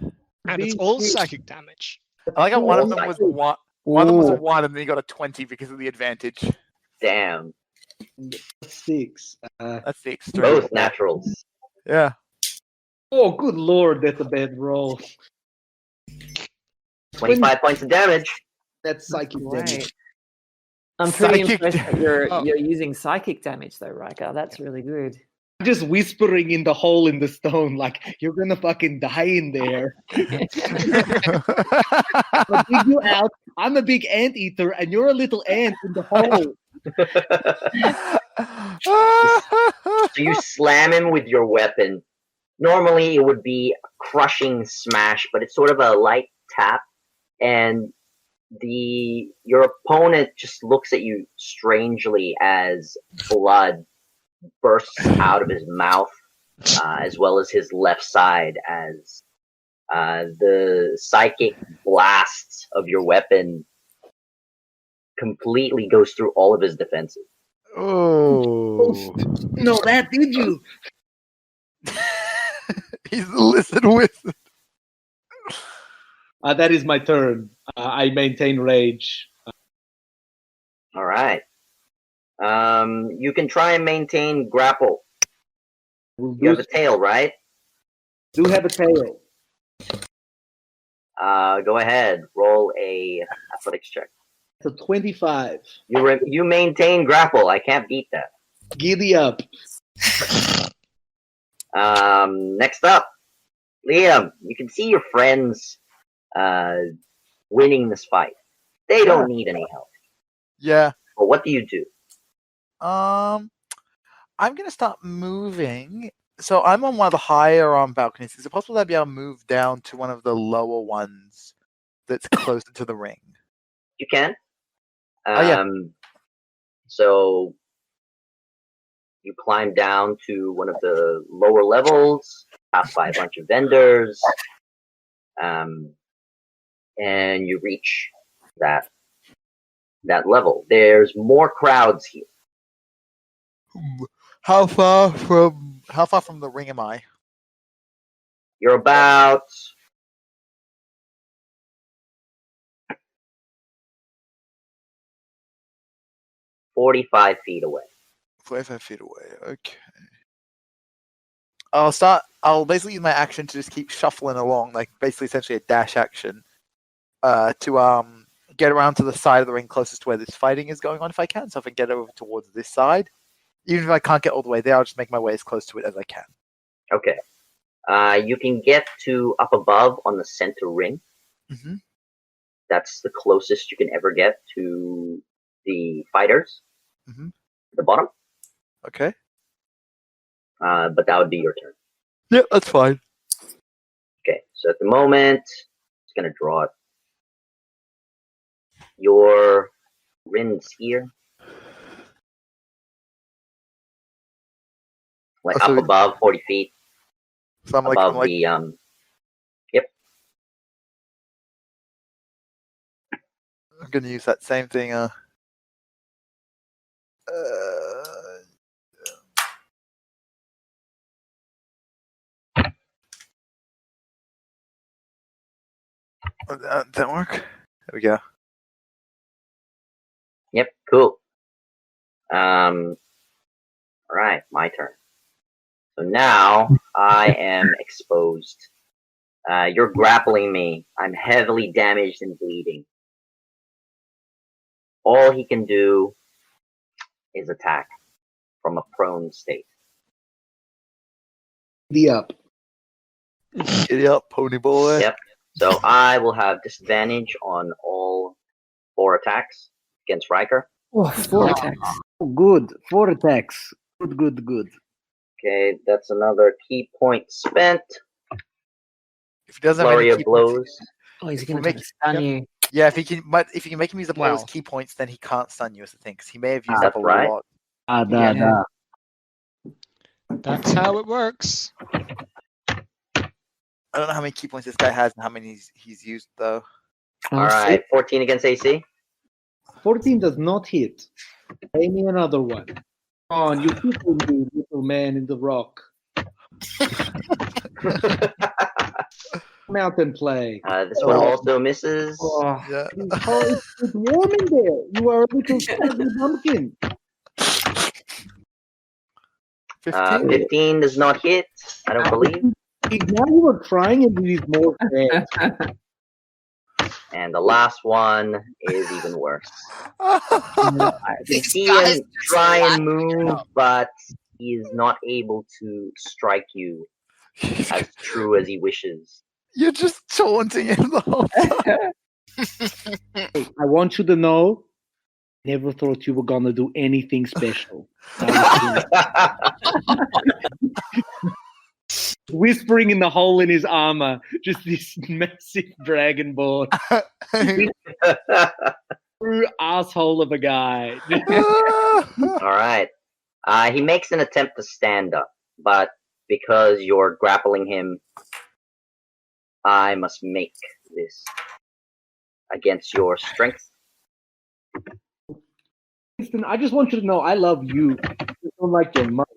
20. And it's all psychic damage. I like how one of them was one. One of them was a Ooh. 1, and then you got a 20 because of the advantage. Damn. 6. That's the extreme. Both naturals. Yeah. Oh, good lord, that's a bad roll. 25 points of damage. That's psychic damage. Great. I'm pretty Psychic impressed that you're Oh. using psychic damage though, Riker. That's really good. I'm just whispering in the hole in the stone, like, you're gonna fucking die in there. I'll dig you out. I'm a big anteater, and you're a little ant in the hole. So you slam him with your weapon. Normally it would be a crushing smash, but it's sort of a light tap, and your opponent just looks at you strangely as blood bursts out of his mouth, as well as his left side, as the psychic blast of your weapon completely goes through all of his defenses. Oh. No, that did you? He's the lizard wizard. That is my turn. I maintain rage. All right. You can try and maintain grapple. You have a tail, right? Do have a tail. Go ahead. Roll a athletics check. It's a 25. You maintain grapple. I can't beat that. Giddy up. Next up, Liam. You can see your friends winning this fight. They don't need any help. Yeah. But what do you do? I'm gonna start moving. So I'm on one of the higher balconies. Is it possible that I'd be able to move down to one of the lower ones that's closer to the ring? You can. Yeah. So you climb down to one of the lower levels, pass by a bunch of vendors, and you reach that level. There's more crowds here. How far from the ring am I? You're about 45 feet away. 45 feet away. Okay. I'll basically use my action to just keep shuffling along, like basically essentially a dash action, to get around to the side of the ring closest to where this fighting is going on if I can. So if I get over towards this side, even if I can't get all the way there, I'll just make my way as close to it as I can. Okay. You can get to up above on the center ring. Mm-hmm. That's the closest you can ever get to the fighters. Mm-hmm. The bottom. Okay. But that would be your turn. Yeah, that's fine. Okay, so at the moment, it's going to draw it. Your Rin's here. Like Oh, so up above 40 feet. So I'm above like, the, yep. I'm gonna use that same thing. That work? There we go. Yep, cool. Alright, my turn. So now I am exposed. You're grappling me. I'm heavily damaged and bleeding. All he can do is attack from a prone state. Giddy up. Giddy up, pony boy. Yep. So I will have disadvantage on all 4 attacks against Riker. Oh, 4 attacks. Oh, good. 4 attacks. Good. Okay, that's another key point spent. If he doesn't have Flurry any of key points, blows. Oh, he's If going we to make- stun you. yeah, if he can make him use up all his Wow. key points, then he can't stun you. Is the thing, because he may have used That's up a right. lot. Yeah. That's how it works. I don't know how many key points this guy has and how many he's used though. Alright, 14 against AC. 14 does not hit. Pay me another one. Come on, you people, me, little man in the rock. Come out and play. This one also misses. Oh, Yeah. Oh, it's warm in there. You are a little fuzzy pumpkin. 15? 15 does not hit, I don't believe. Now you are trying and it is more bad. And the last one is even worse. You These see guys him just try laugh and move, up. but he is not able to strike you as true as he wishes. You're just taunting him the whole time. Hey, I want you to know, never thought you were gonna do anything special. whispering in the hole in his armor. Just this massive dragonborn. True asshole of a guy. Alright. He makes an attempt to stand up, but because you're grappling him, I must make this against your strength. Winston, I just want you to know I love you. I don't like your monk.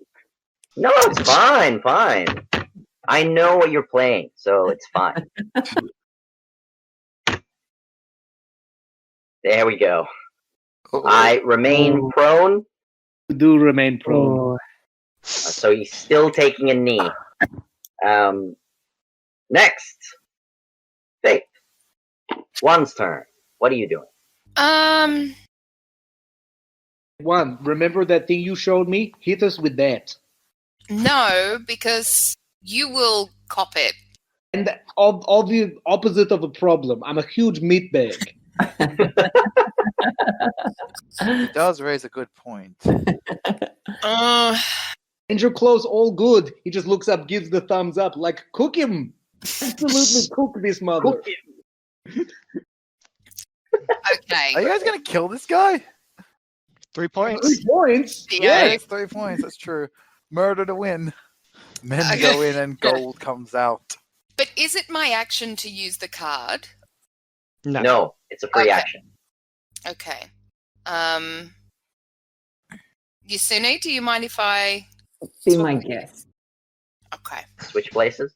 No, it's fine. I know what you're playing, so it's fine. There we go. I remain prone. You do remain prone. So he's still taking a knee. Next. Faith. One's turn. What are you doing? One, remember that thing you showed me? Hit us with that. No, because you will cop it. And all the opposite of a problem. I'm a huge meatbag. It does raise a good point. Danger close, all good. He just looks up, gives the thumbs up, like, cook him. Absolutely cook this mother. Cook him. Okay. Are you guys gonna kill this guy? 3 points. 3 points? Yeah. It's 3 points. That's true. Murder to win. Men go in and gold comes out. But is it my action to use the card? No, it's a free Okay. action. Okay. Yasune, do you mind if I... Be my guest. Okay. Switch places?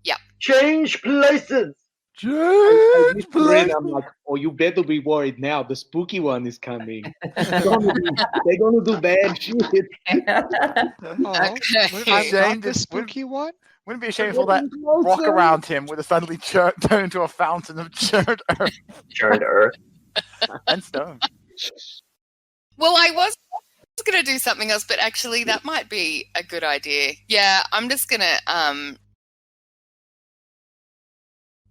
Yeah. Change places! I just read, I'm like, oh, you better be worried now. The spooky one is coming. They're gonna do bad shit. Oh, Okay. I'm Shame not the this- spooky one? Wouldn't it be a shame if all that rock around him would have suddenly turned into a fountain of churned earth Turn to earth. and stone. Well, I was going to do something else, but actually that might be a good idea. Yeah, I'm just going to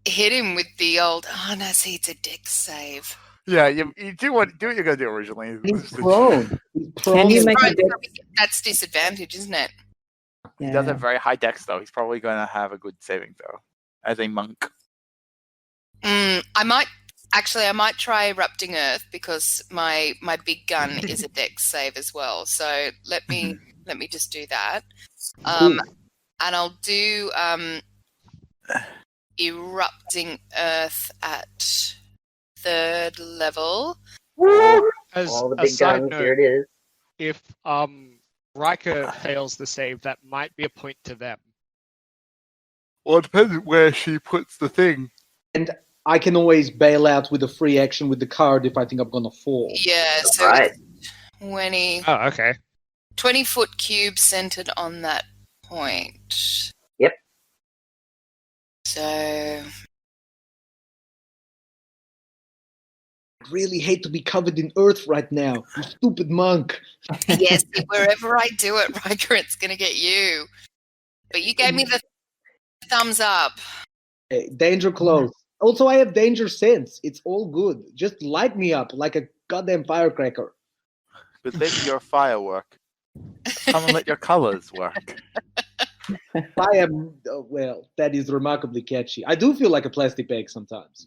hit him with the old... Oh, no, see, it's a dex save. Yeah, you do what you're gonna do originally. He's prone. He's prone. Can you make Right, a dex? that's disadvantage, isn't it? He does have very high dex though. He's probably going to have a good saving throw as a monk. I might try erupting earth because my big gun is a dex save as well. So let me just do that. And I'll do erupting earth at 3rd level. As All the a big side guns, note, here it is. if Riker fails the save, that might be a point to them. Well, it depends where she puts the thing. And I can always bail out with a free action with the card if I think I'm gonna fall. Yeah, so Right. 20 Oh, okay. 20-foot cube centered on that point. Yep. So I really hate to be covered in earth right now. You stupid monk. yes, wherever I do it, Riker, it's gonna get you. But you gave me the thumbs up. Hey, danger close. Also, I have danger sense. It's all good. Just light me up like a goddamn firecracker. But let your firework. Come and let your colors work. I am, well, that is remarkably catchy. I do feel like a plastic bag sometimes.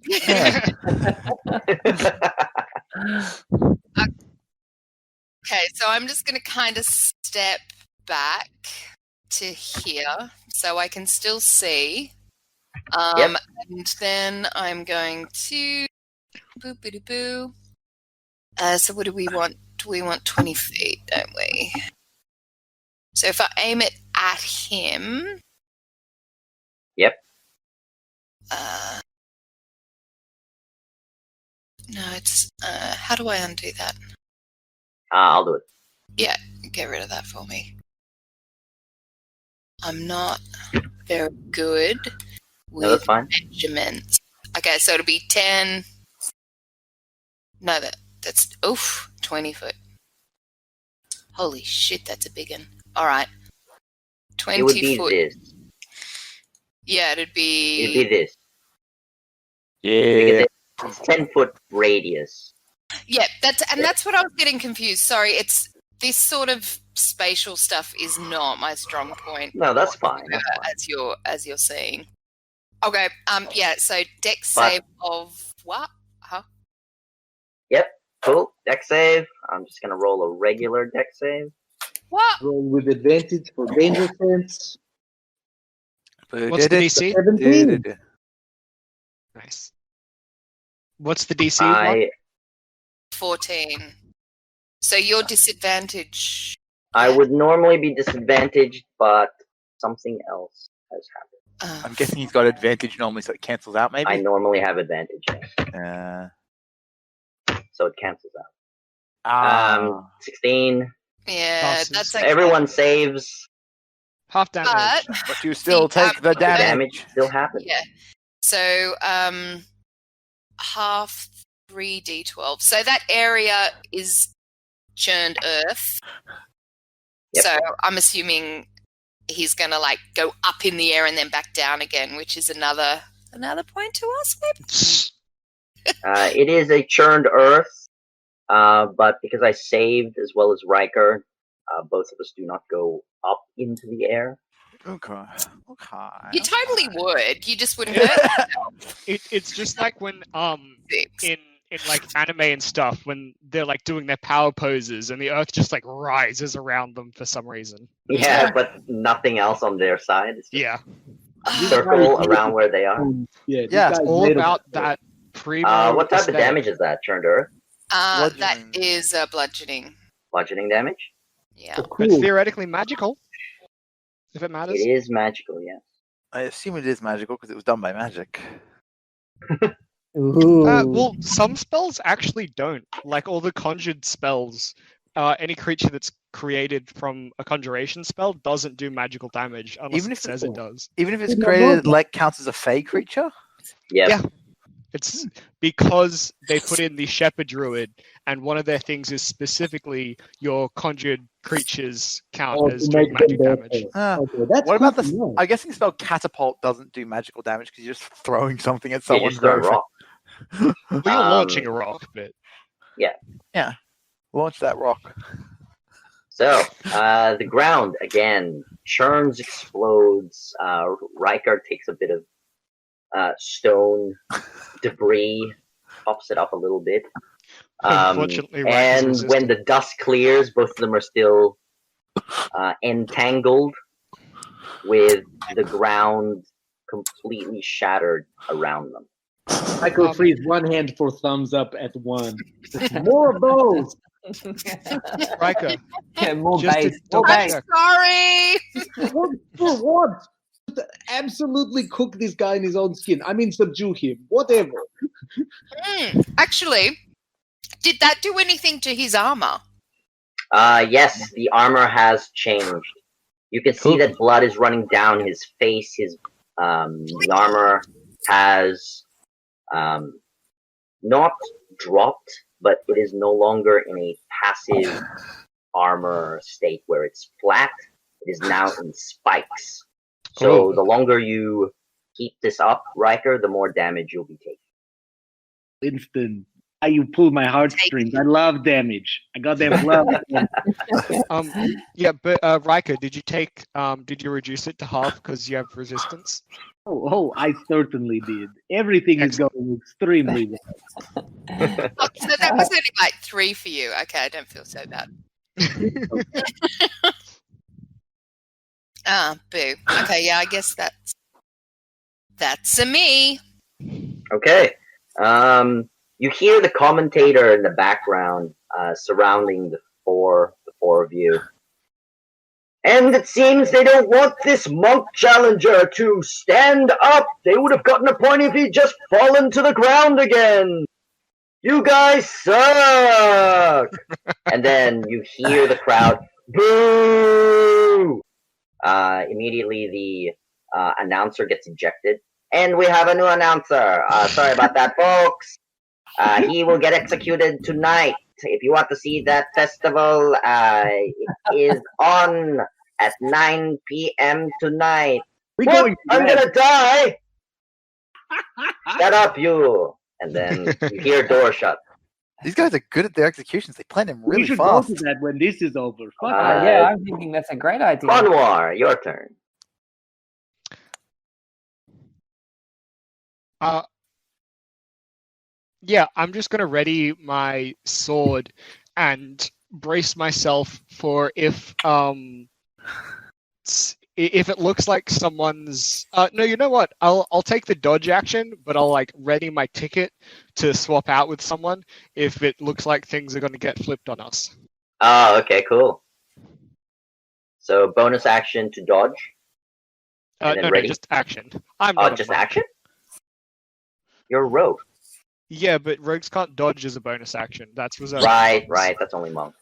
Okay, so I'm just going to kind of step back to here so I can still see. Yep. And then I'm going to boop-a-doo-boo. So what do we want? We want 20 feet, don't we? So if I aim it at him... Yep. No, it's... how do I undo that? I'll do it. Yeah, get rid of that for me. I'm not very good No, that's with fine. measurements. Okay, so it'll be 10... No, that's... Oof, 20 foot. Holy shit, that's a big one. All right. 20 It would be foot. this. Yeah, it'd It'd be... be this. Yeah. Because it's 10-foot radius. Yeah, that's what I was getting confused. Sorry, it's this sort of spatial stuff is not my strong point. No, that's fine. That's fine. As you're seeing. Okay. Yeah. So dex But- save of what? Huh? Yep. Cool. Deck save. I'm just gonna roll a regular deck save. What? Roll with advantage for danger sense. What's the DC? 17. Nice. What's the DC? One? 14. So your disadvantage. I would normally be disadvantaged, but something else has happened. I'm guessing he's got advantage normally, so it cancels out. Maybe. I normally have advantage, so it cancels out. 16. Yeah, Awesome. that's okay. Everyone saves. Half damage. But you still take the damage. Damage still happens. Yeah. So half 3d12. So that area is churned earth. Yep. So I'm assuming he's gonna like go up in the air and then back down again, which is another point to us, maybe? It is a churned earth, but because I saved as well as Riker, both of us do not go up into the air. Okay. You totally would. You just wouldn't hurt yourself. It's just like when Six. in like anime and stuff when they're like doing their power poses and the earth just like rises around them for some reason. Yeah, but nothing else on their side. It's just Yeah. circle around where they are. Yeah, this Yeah, guy's All made of- about that primo. What type of aesthetic. damage is that? Churned earth? That Bludgeoning. is bludgeoning. Bludgeoning damage? Yeah. Oh, But cool. theoretically magical. If it matters. It is magical, yes. I assume it is magical because it was done by magic. Ooh. Well, some spells actually don't. Like all the conjured spells, any creature that's created from a conjuration spell doesn't do magical damage unless Even it if says it does. Even if it's Did not created, know it, like counts as a fey creature. Yep. Yeah. It's because they put in the shepherd druid, and one of their things is specifically your conjured creatures count Oh, as to doing make them magic better. damage. Okay, that's What about good the? to know. I'm guessing spell catapult doesn't do magical damage because you're just throwing something at You someone. just throw a very rock. Well, you're launching a rock, but Launch that rock. So, the ground, again, churns, explodes. Riker takes a bit of stone debris, pops it up a little bit. Unfortunately, Riker's and resistant. when the dust clears, both of them are still entangled with the ground completely shattered around them. Michael freeze one hand for thumbs up at one. More of those. Riker, Yeah, more just to base. More double base. check. Sorry. For what? Absolutely cook this guy in his own skin. I mean, subdue him. Whatever. Actually, did that do anything to his armor? Yes, the armor has changed. You can see that blood is running down his face. The armor has not dropped, but it is no longer in a passive armor state where it's flat. It is now in spikes. So the longer you keep this up, Riker, the more damage you'll be taking. Winston, how you pull my heartstrings. I love damage. I got that blood. Yeah, but Riker, did you reduce it to half because you have resistance? Oh, I certainly did. Everything is going extremely well. Oh, so that was only like 3 for you. Okay, I don't feel so bad. Boo. Okay, yeah, I guess that's a me. Okay. You hear the commentator in the background surrounding the four of you. And it seems they don't want this monk challenger to stand up. They would have gotten a point if he'd just fallen to the ground again. You guys suck. And then you hear the crowd, boo! Immediately the announcer gets ejected. And we have a new announcer. Sorry about that, folks. He will get executed tonight. If you want to see that festival, it is on at 9 p.m. tonight. What? I'm gonna die! Shut up, you! And then you hear a door shut. These guys are good at their executions. They plan them really we should fast. go to that when this is over. Fuck Yeah, I'm thinking that's a great idea. Conwar, your turn. Yeah, I'm just gonna ready my sword and brace myself for if it looks like someone's. No, you know what? I'll take the dodge action, but I'll like ready my ticket to swap out with someone if it looks like things are gonna get flipped on us. Oh, okay, cool. So bonus action to dodge. And then No, ready? just action. I'm not a Just monk. action? You're a rogue. Yeah, but rogues can't dodge as a bonus action. That's reserved. Right, for monks. right. That's only monk.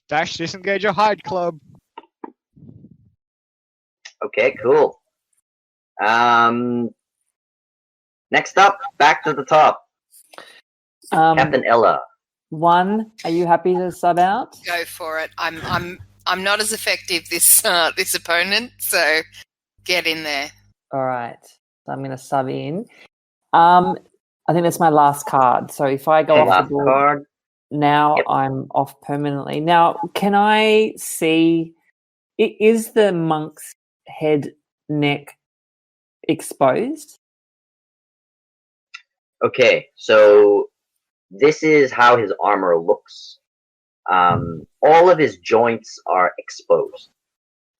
Dash, disengage, or hide club. Okay, cool. Next up, back to the top. Captain Ella. One, are you happy to sub out? Go for it. I'm not as effective this opponent, so get in there. All right. So I'm going to sub in. I think that's my last card. So if I go off Last the board card. now, Yep. I'm off permanently. Now, can I see? Is the monk's head, neck exposed? Okay, so this is how his armor looks. All of his joints are exposed.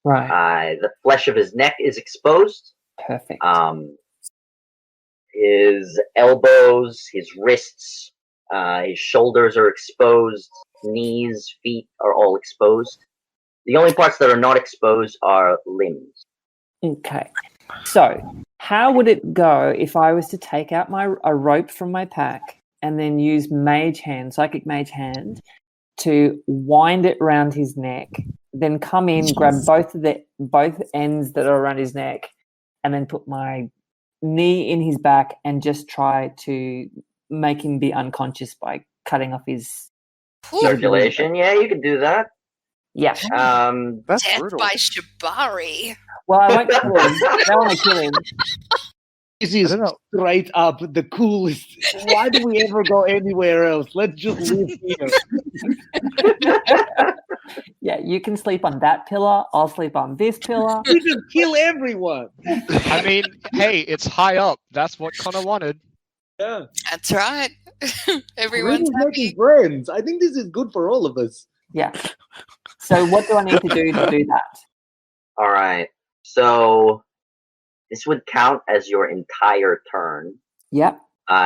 Right. The flesh of his neck is exposed. Perfect. His elbows, his wrists, his shoulders are exposed. Knees, feet are all exposed. The only parts that are not exposed are limbs. Okay. So, how would it go if I was to take out a rope from my pack and then use psychic mage hand, to wind it around his neck, then come in, grab both ends that are around his neck, and then put my knee in his back and just try to make him be unconscious by cutting off his Circulation, yeah, you can do that. Yeah. That's Death brutal. by Shibari. Well, I won't kill him. I don't want to kill him. This is straight up the coolest. Why do we ever go anywhere else? Let's just live here. Yeah, you can sleep on that pillar. I'll sleep on this pillar. We just kill everyone. I mean, hey, it's high up. That's what Connor wanted. Yeah. That's right. Everyone's Really making friends. I think this is good for all of us. Yeah. So what do I need to do that? All right. So this would count as your entire turn. Yep.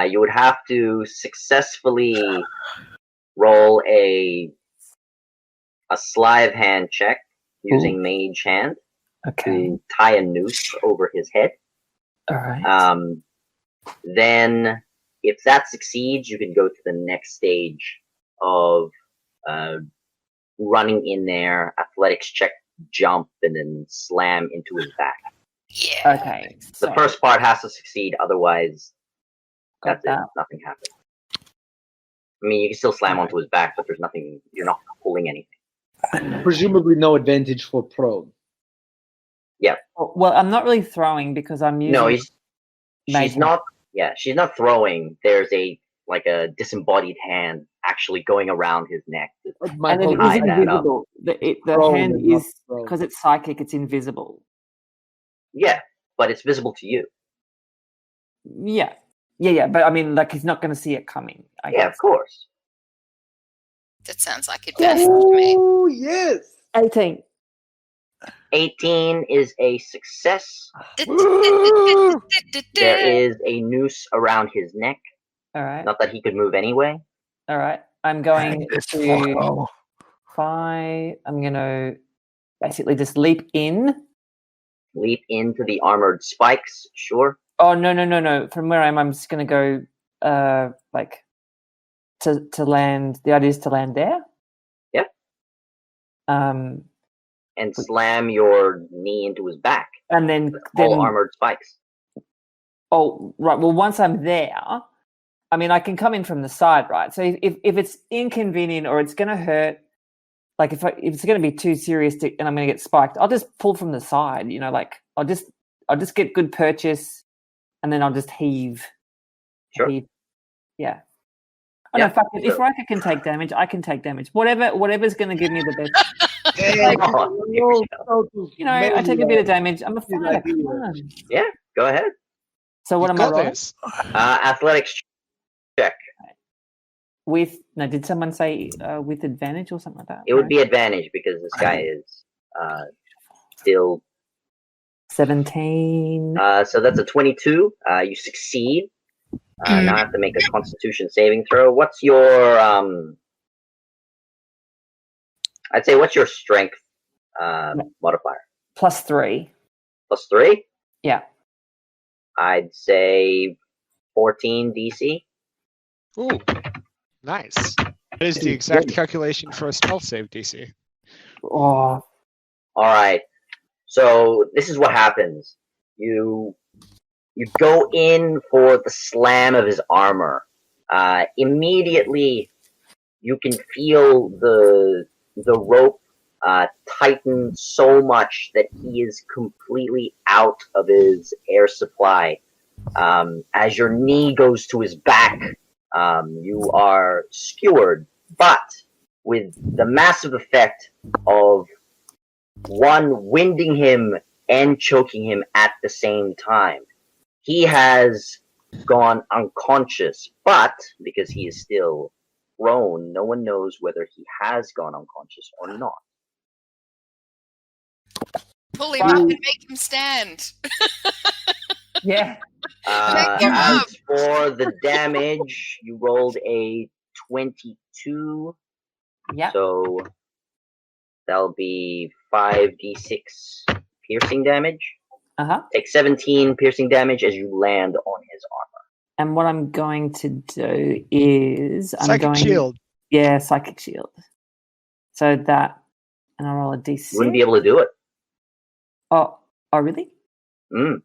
You would have to successfully roll a sleight of hand check using mage hand to tie a noose over his head. All right. Then, if that succeeds, you can go to the next stage of running in there, athletics check, jump, and then slam into his back. Yeah. Okay. The first part has to succeed, otherwise, Got that's it. Nothing happens. I mean, you can still slam onto his back, but there's nothing. You're not pulling anything. Presumably, no advantage for prone. Yeah. Well, I'm not really throwing because I'm using. No, mage she's not. Yeah, she's not throwing. There's a disembodied hand actually going around his neck. And it is invisible. The hand is, because it's psychic, it's invisible. Yeah, but it's visible to you. Yeah. But I mean, like, he's not going to see it coming. I guess. Of course. That sounds like a death to me. Oh, yes. 18. 18 is a success. There is a noose around his neck. All right. Not that he could move anyway. All right. I'm going to 5. I'm going to basically just leap in. Leap into the armored spikes, sure. Oh, no. From where I am, I'm just going to go, to land. The idea is to land there. Yep. And slam your knee into his back. And then all armored spikes. Oh, right. Well, once I'm there, I mean, I can come in from the side, right? So if it's inconvenient or it's going to hurt, like if it's going to be too serious and I'm going to get spiked, I'll just pull from the side. You know, like I'll just get good purchase, and then I'll just heave. Sure. Heave. Yeah. Oh Yeah, no, fuck it. If so- Riker can take damage, I can take damage. Whatever's going to give me the best. Oh, here we go. You know, I take a bit of damage. I'm a fighter. Come on. Go ahead. So what You am I got rolling? this. Athletics check. Did someone say with advantage or something like that? It would be advantage because this guy is still. 17. So that's a 22. You succeed. Now I have to make a Constitution saving throw. What's your I'd say what's your strength modifier? +3. +3? Yeah. I'd say 14 DC. Ooh, nice. That is the exact calculation for a spell save DC. Oh, Alright. So this is what happens. You go in for the slam of his armor. Immediately you can feel the rope tighten so much that he is completely out of his air supply. As your knee goes to his back, you are skewered, but with the massive effect of one winding him and choking him at the same time. He has gone unconscious, but because he is still prone, no one knows whether he has gone unconscious or not. Pull him up and make him stand. yeah. Pick him up. As for the damage, you rolled a 22, Yeah. so that'll be 5d6 piercing damage. Take 17 piercing damage as you land on his armor. And what I'm going to do is Psychic shield. Yeah, psychic shield. So that, and I roll a d6. You wouldn't be able to do it. Oh, really? Mm.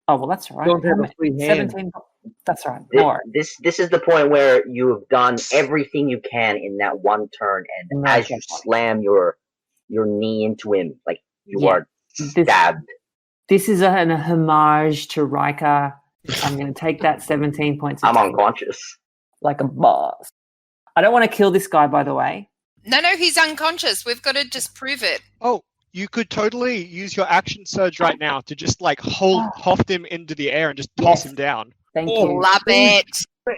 Oh well, that's all right. Don't have a free hand. 17. That's all right. More. This is the point where you have done everything you can in that one turn, and as you slam your knee into him, like you are stabbed. This is a homage to Riker. I'm going to take that 17 points. I'm unconscious. Like a boss. I don't want to kill this guy, by the way. No, he's unconscious. We've got to just prove it. Oh, you could totally use your action surge right now to just like hoft him into the air and just toss him down. Thank you. Love it.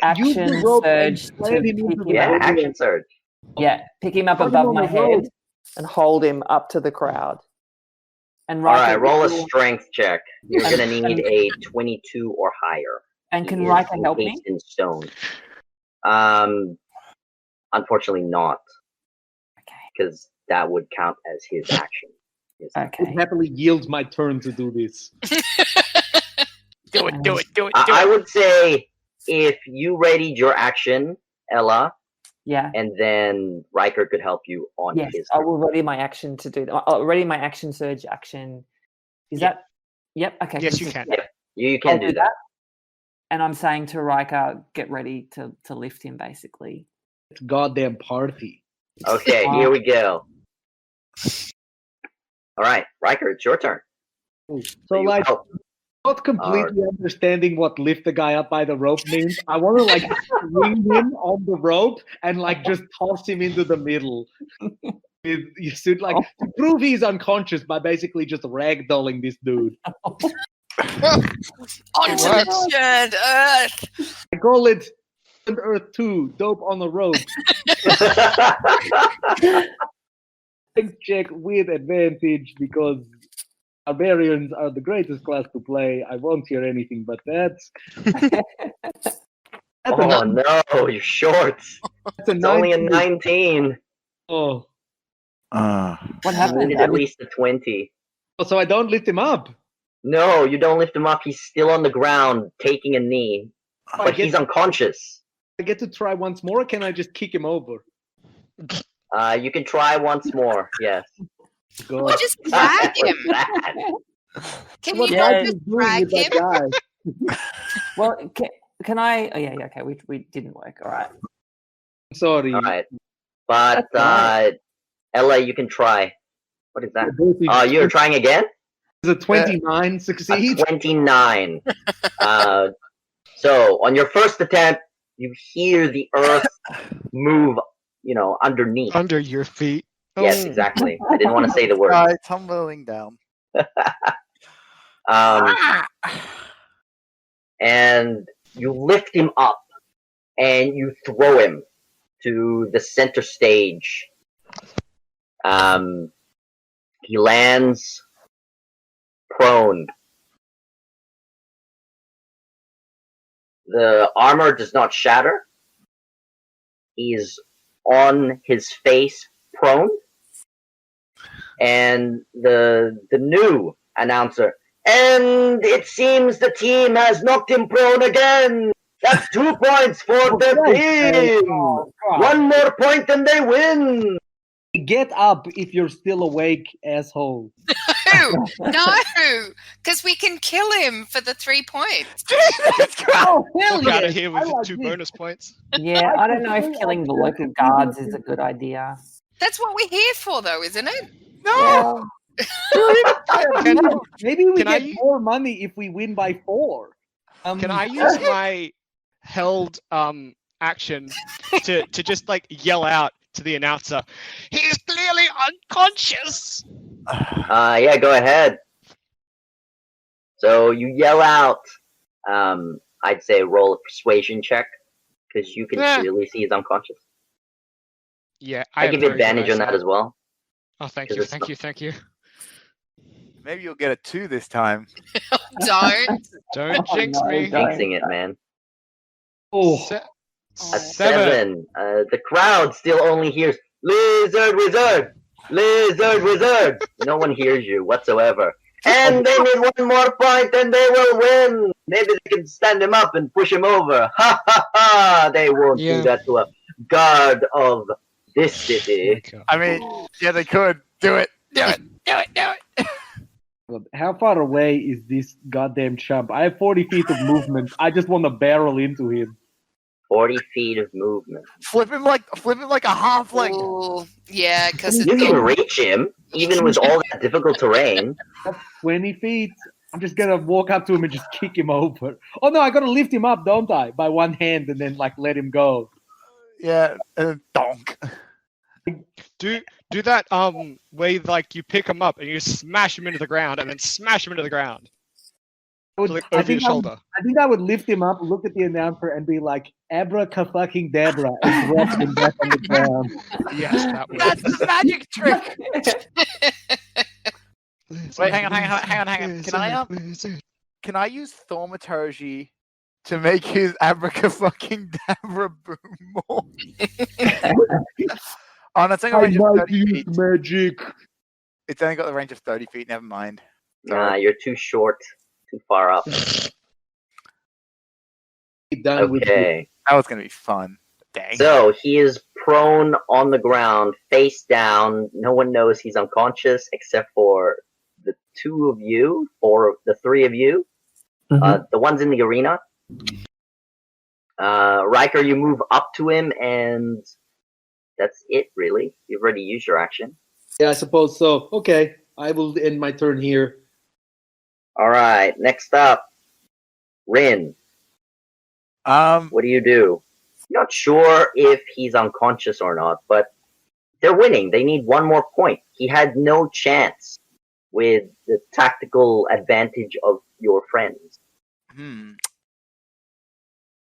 Action surge. Action surge. Yeah, pick him up above my head and hold him up to the crowd. And Alright, roll a strength check. You're going to need a 22 or higher. And can Riker help me? In stone. Unfortunately not. Okay. Because that would count as his action. I happily yield my turn to do this. Do it. I would say if you readied your action, Ella, and then Riker could help you on his turn. I will ready my action to do that. I'll ready my action surge action. Is that? Yep. Okay. Yes, you can. Yeah, you can do that. And I'm saying to Riker, get ready to lift him, basically. It's a goddamn party. Okay, here we go. All right, Riker, it's your turn. So like, not completely understanding what lift the guy up by the rope means. I want to like swing him on the rope and like just toss him into the middle. You should like to prove he's unconscious by basically just ragdolling this dude. Onto the churned earth. I call it Earth 2, dope on the rope. Check with advantage because barbarians are the greatest class to play. I won't hear anything but that. Oh no, you're short. It's only a 19. Oh. What happened? At least a 20. Oh, so I don't lift him up? No, you don't lift him up. He's still on the ground, taking a knee. But he's unconscious. I get to try once more, or can I just kick him over? You can try once more, yes. Or just drag him. Can you not just drag him? Well, can I? Oh, yeah, okay. We didn't work. All right. Sorry. All right. But, Ella, you can try. What is that? You're trying again? Does a 29 succeed? 29. So, on your first attempt, You hear the earth move, underneath. Under your feet. Yes, Oh. exactly. I didn't want to say the word. Tumbling down. And you lift him up, and you throw him to the center stage. He lands prone. The armor does not shatter. He is on his face, prone. And the new announcer, and it seems the team has knocked him prone again. That's 2 points for the team. One more point and they win. Get up if you're still awake, asshole. No, because we can kill him for the 3 points. Oh, hell Walk out yeah. of here with I like 2 this. bonus points. Yeah, I don't know if killing the local guards is a good idea. That's what we're here for, though, isn't it? No! Maybe we Can get I- more money if we win by 4. Can I use my held action to just like yell out to the announcer? He's clearly unconscious. Yeah, go ahead. So you yell out. I'd say roll a persuasion check because you can clearly see he's unconscious. Yeah, I have give you very good advantage on that eyesight. as well. Oh, thank 'Cause you, it's thank not- you, thank you. Maybe you'll get a 2 this time. Don't. Don't Oh, jinx no, me. don't. Jinxing it, man. Oh, Se- A Seven. 7. The crowd still only hears "Lizard Wizard, Lizard Wizard." No one hears you whatsoever. And they need one more point, and they will win. Maybe they can stand him up and push him over. Ha ha ha! They won't Yeah. do that to a guard of this Oh my city. God. I mean, yeah, they could. Do it. Do it. Do it. Do it. God, how far away is this goddamn chump? I have 40 feet of movement. I just want to barrel into him. 40 feet of movement. Flip him like a halfling. Ooh, yeah, because You can reach him, even with all that difficult terrain. That's 20 feet. I'm just going to walk up to him and just kick him over. Oh, no, I got to lift him up, don't I? By one hand and then, let him go. Yeah, donk. Do that way like you pick him up and you smash him into the ground and then smash him into the ground. Like over your shoulder. I think I would lift him up, look at the announcer, and be like, "Abracadabra," and drop him back on the ground. Yes, that would. That's the magic trick. Wait, hang on. Can I use thaumaturgy to make his abracadabra boom more? Oh, no, it's only got a range of 30 feet. magic. It's only got the range of 30 feet. Never mind. Nah, you're too short, too far up. Done with it. Okay. That was gonna be fun. Dang. So he is prone on the ground, face down. No one knows he's unconscious except for the 2 of you, or the 3 of you. The ones in the arena. Riker, you move up to him, and that's it, really. You've already used your action. Yeah, I suppose so. Okay, I will end my turn here. Alright, next up. Rin, what do you do? Not sure if he's unconscious or not, but they're winning. They need one more point. He had no chance with the tactical advantage of your friends.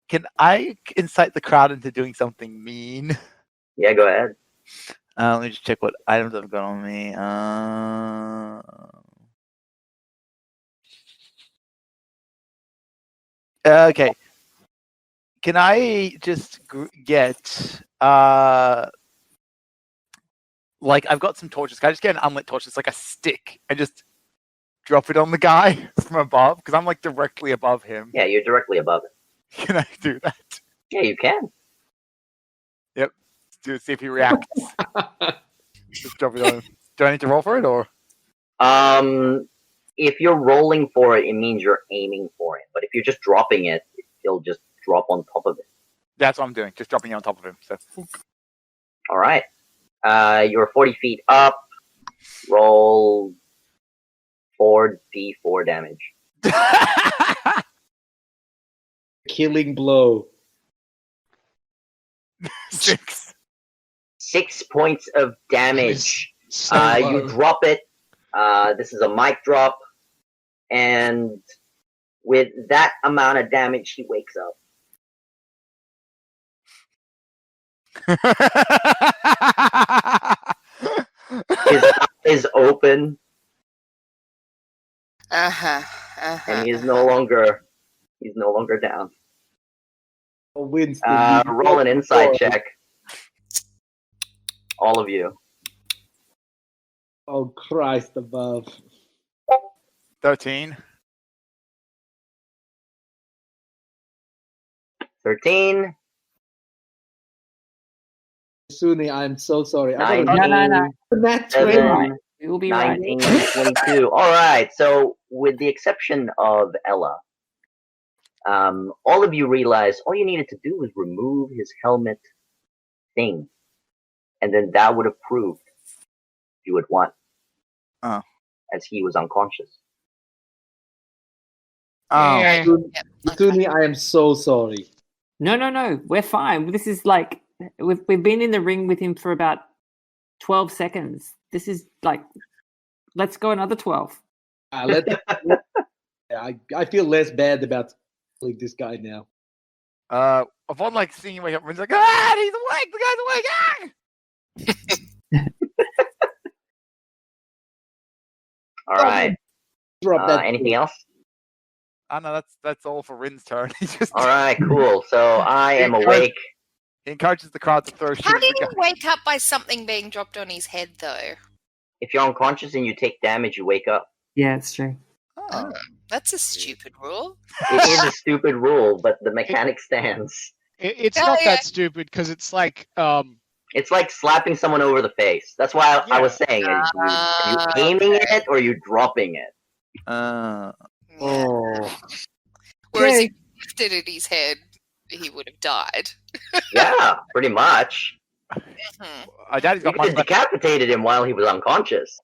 Can I incite the crowd into doing something mean? Yeah, go ahead. Let me just check what items I've got on me. Okay. Can I just get like I've got some torches. Can I just get an unlit torch? It's like a stick, and just drop it on the guy from above? Because I'm like directly above him. Yeah, you're directly above it. Can I do that? Yeah, you can. Yep. Let's see if he reacts. Just drop it on him. Do I need to roll for it or? If you're rolling for it, it means you're aiming for it. But if you're just dropping it, he'll just drop on top of it. That's what I'm doing. Just dropping it on top of him. So. All right. You're 40 feet up. Roll 4d4 damage. Killing blow. 6. 6 points of damage. So You low. drop it. This is a mic drop. And with that amount of damage, he wakes up. His eyes open, and he is no longer down. Winston, Roll an insight check. All of you. Oh Christ above. 13. 13. Suni, I'm so sorry. 19. No. That's We'll be Seven. right. We will be right. 19, 22. All right. So, with the exception of Ella, all of you realize all you needed to do was remove his helmet thing, and then that would have proved you had won. Oh. As he was unconscious. Oh. Yeah. Suni, I am so sorry. No. We're fine. This is like we've been in the ring with him for about 12 seconds. This is like, let's go another 12. I feel less bad about killing this guy now. Upon like seeing him wake up, Rin's like, ah, he's awake. The guy's awake. All right. Drop that. Anything else? Oh no, that's all for Rin's turn. He just All right, cool. So I am awake. He encourages the crowd to throw shit. How at did the he wake up by something being dropped on his head, though? If you're unconscious and you take damage, you wake up. Yeah, it's true. guy. Oh, that's a stupid rule. It is a stupid rule, but the mechanic stands. It's Oh, not yeah. that stupid because it's like It's like slapping someone over the face. That's why I was saying, are you aiming it or are you dropping it? Oh. Yeah. Whereas if he lifted at his head, he would have died. Yeah, pretty much. I doubt he's You got could much have left. decapitated him while he was unconscious.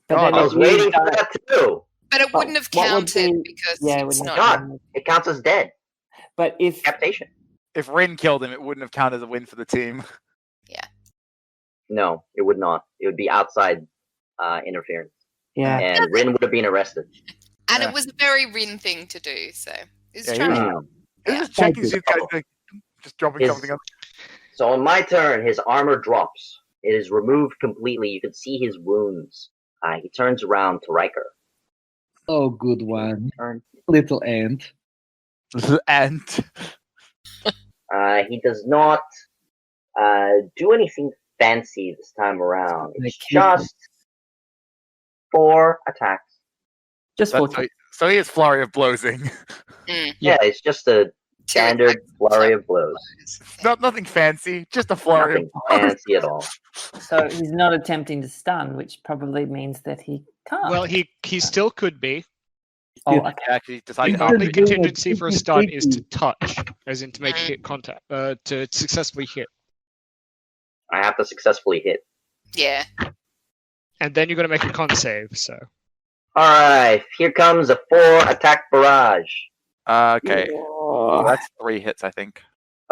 But Oh, then I if was you waiting for don't- that too. But it wouldn't have what would counted be- because yeah, it it's wouldn't not. have God, it counts as dead. But if Decapitation. If Rin killed him, it wouldn't have counted as a win for the team. No, it would not. It would be outside interference. yeah, And Rin would have been arrested. And Yeah. it was a very Rin thing to do, so it's Yeah, he trying was- to. Mm. He was just checking these guys, like, just dropping His- something up. So on my turn, his armor drops. It is removed completely. You can see his wounds. He turns around to Riker. Oh, good one. Turn. Little ant. And He does not do anything fancy this time around. It's just 4 attacks. just that's, for so he has flurry of blowsing. Yeah, it's just a standard flurry of blows. Nothing fancy, just a flurry. Nothing fancy at all. so he's not attempting to stun, which probably means that he can't. well, he still could be. oh, okay. He actually The decided. Yeah. only Doing a contingency for a stun is to sneaky- touch, as in to make hit contact, to successfully hit, I have to successfully hit. Yeah. and then you're gonna make a con save. So Alright, here comes a 4 attack barrage. Okay, well, that's 3 hits, I think.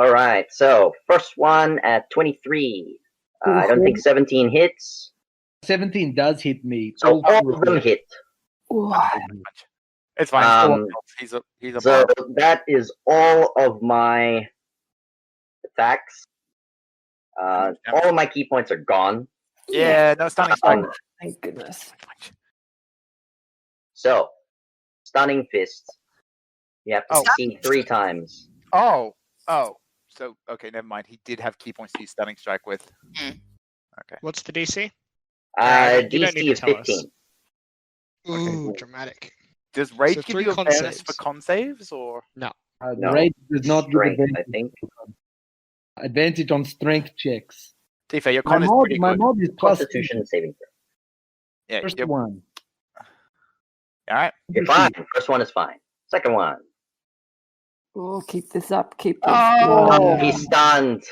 Alright, so first one at 23. I don't think 17 hits. 17 does hit me. So all of them hit. It's fine. Um, He's a So bard. that is all of my attacks. All of my key points are gone. Yeah, no stunning strike. Thank goodness. So, stunning fist. You have to Oh. succeed 3 times. Oh. So okay, never mind. He did have key points to use stunning strike with. Okay. what's the DC? You don't need DC to is tell us. 15. Ooh, dramatic. Does rage So give 3 you a con bonus saves. for con saves or? No. Rage does not give Strength, I advantage, think. advantage on strength checks. To be fair, your My con is mod, pretty my good. mod is plus Constitution saving throw. Yeah, first you're, one. all right. You're fine. First one is fine. Second one. Oh, keep this up. Keep this. Oh! He's stunned.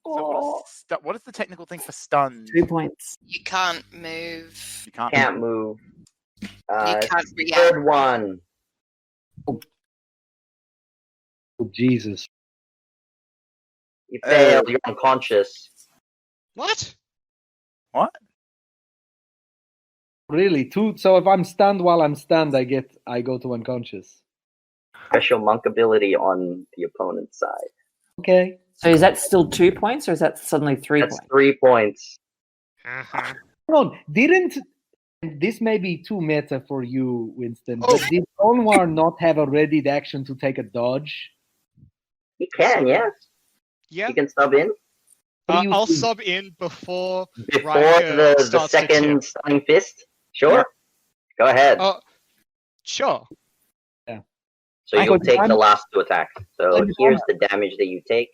So what is the technical thing for stun? 2 points. You can't move. You can't. Can't move. You can't react. Third one. Oh, Jesus. You failed. You're unconscious. What? What? Really? So if I'm stunned while I'm stunned, I go to unconscious. Special monk ability on the opponent's side. Okay. So is that still 2 points, or is that suddenly 3 That's points? 3 points. Uh-huh. No, this may be too meta for you, Winston, Oh. but did Onwar not have a ready action to take a dodge? He can, yes. Yeah. He can sub in. What do you I'll think? sub in before Before Riker the starts to second tip. stunning fist? Sure. Yeah. Go ahead. Oh, sure. So you'll But take I'm- the last 2 attacks. So I'm- here's the damage that you take.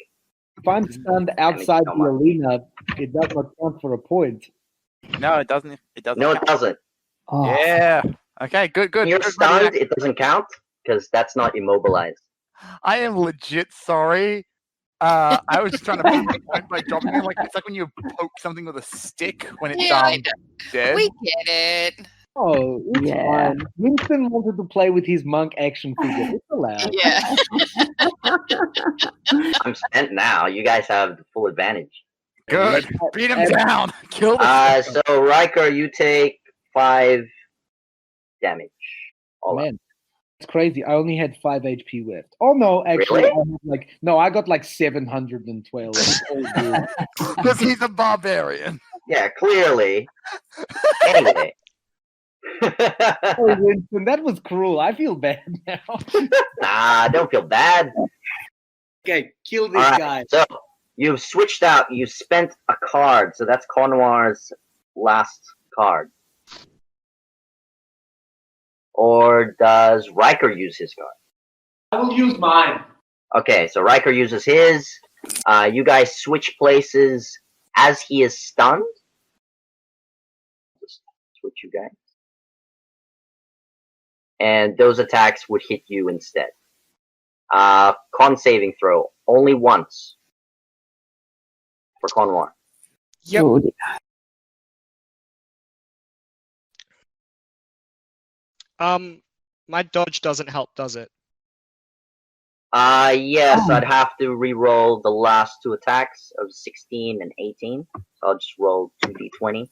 If I'm stunned outside the Damage, arena, it does not count for a point. No, it doesn't. It doesn't. No, it count. doesn't. Oh, Yeah. Okay. Good. When you're good. stunned, it doesn't count because that's not immobilized. I am legit sorry. I was just trying to prove the point by dropping it. Like it's like when you poke something with a stick when it's Yeah, I know. dead. We get it. Oh, it's Yeah. fine. Winston wanted to play with his monk action figure. It's allowed. Yeah. I'm spent now. You guys have the full advantage. Good. Beat him and- down. Kill the. So Riker, you take 5 damage. All up. Man, it's crazy. I only had 5 HP left. Oh no, actually, Really? I got like 712. Oh, dude. Because he's a barbarian. Yeah, clearly. Anyway. Oh, Winston, that was cruel. I feel bad now. Nah, don't feel bad. Okay, kill this All right, guy. so you've switched out. You spent a card, so that's Connoir's last card. Or does Riker use his card? I will use mine. Okay, so Riker uses his. You guys switch places as he is stunned. Just switch you guys. And those attacks would hit you instead. Con saving throw only once for Connoir. Yep. good. My dodge doesn't help, does it? Yes, Oh. I'd have to re-roll the last 2 attacks of 16 and 18. So I'll just roll 2d20,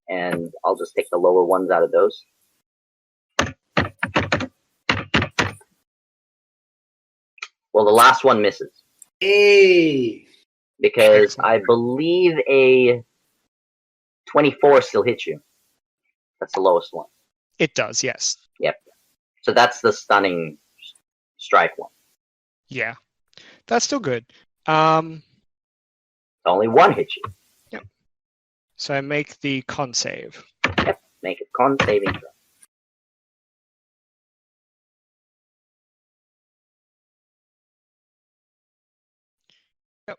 and I'll just take the lower ones out of those. Well, the last one misses. Hey. Because I believe a 24 still hits you. That's the lowest one. It does, yes. So that's the stunning strike one. Yeah. That's still good. Only one hits you. So I make the con save. Make a con saving throw. Yep.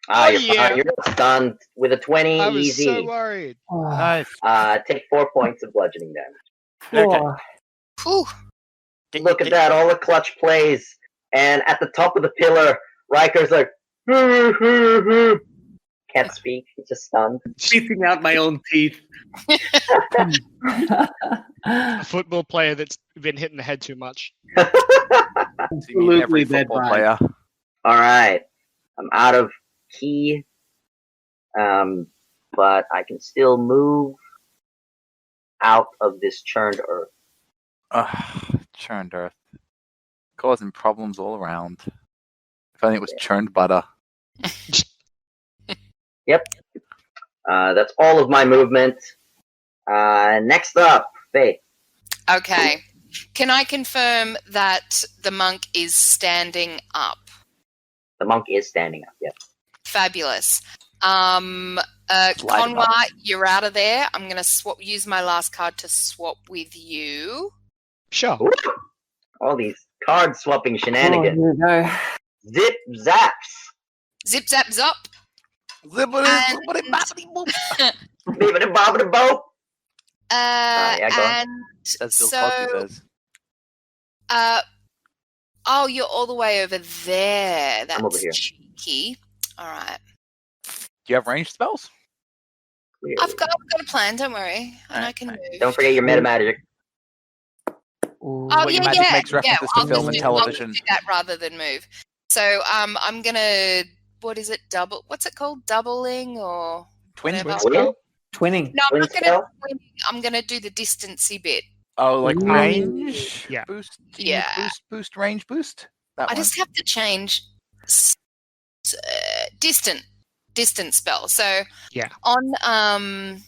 Ah, Oh, you're yeah. fine. You're not stunned with a 20, I was easy. so worried. Oh, Nice. Take 4 points of bludgeoning damage. Okay. oh. Whew. Look at that, all the clutch plays, and at the top of the pillar, Riker's like, can't speak, he's just stunned. Spitting out my own teeth. A football player that's been hit in the head too much. You mean every Absolutely that football vibe. player. All right, I'm out of key, but I can still move out of this churned earth. Churned earth. Causing problems all around. If only it was churned butter. That's all of my movement. Next up, Faith. Okay. Can I confirm that the monk is standing up? The monk is standing up, yes. Fabulous. Slide Conwar, up. you're out of there. I'm going to use my last card to swap with you. Sure. Ooh, all these card swapping Oh, shenanigans. here we go. Zip zaps. Zip, zap, zop. Zippity, And- zippity, boppity, boop. Bibbidi bobbidi boop. yeah, go on. And That's Bill so, Cosby says. oh, you're all the way over there. That's over here. cheeky. All right. Do you have ranged spells? Clearly. I've got a plan, don't worry. And I can Okay. move. Don't forget your meta magic. Ooh. Oh, What yeah, your magic yeah. makes references I'll to film just and do- television. I'll just do that rather than move. So I'm gonna. What is it? What's it called? Doubling or Twin whatever? spell? Twinning. No, I'm Twin not gonna. spell? I'm gonna do the distancy bit. Oh, like Ooh. range Yeah. boost, Yeah. boost, range boost. That I one. just have to change distant spell. So Yeah. on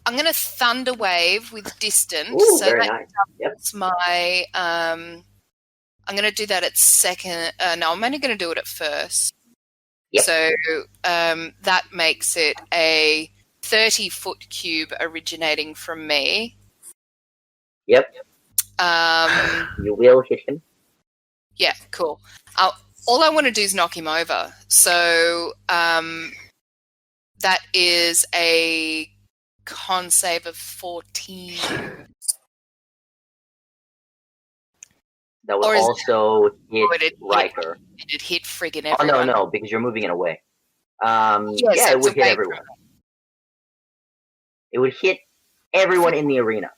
I'm gonna thunder wave with distance. Ooh, so very that nice. Yep. doubles my I'm gonna do that at second. No, I'm only gonna do it at first. Yep. So that makes it a 30-foot cube originating from me. Yep. Um, You will hit him. yeah, cool. All I want to do is knock him over. So that is a con save of 14. That would Or is- also hit it- Riker. It hit friggin' Oh, everyone. no, because you're moving it away. Yes, Yeah, it it's would hit away everyone. from- It would hit everyone in the arena.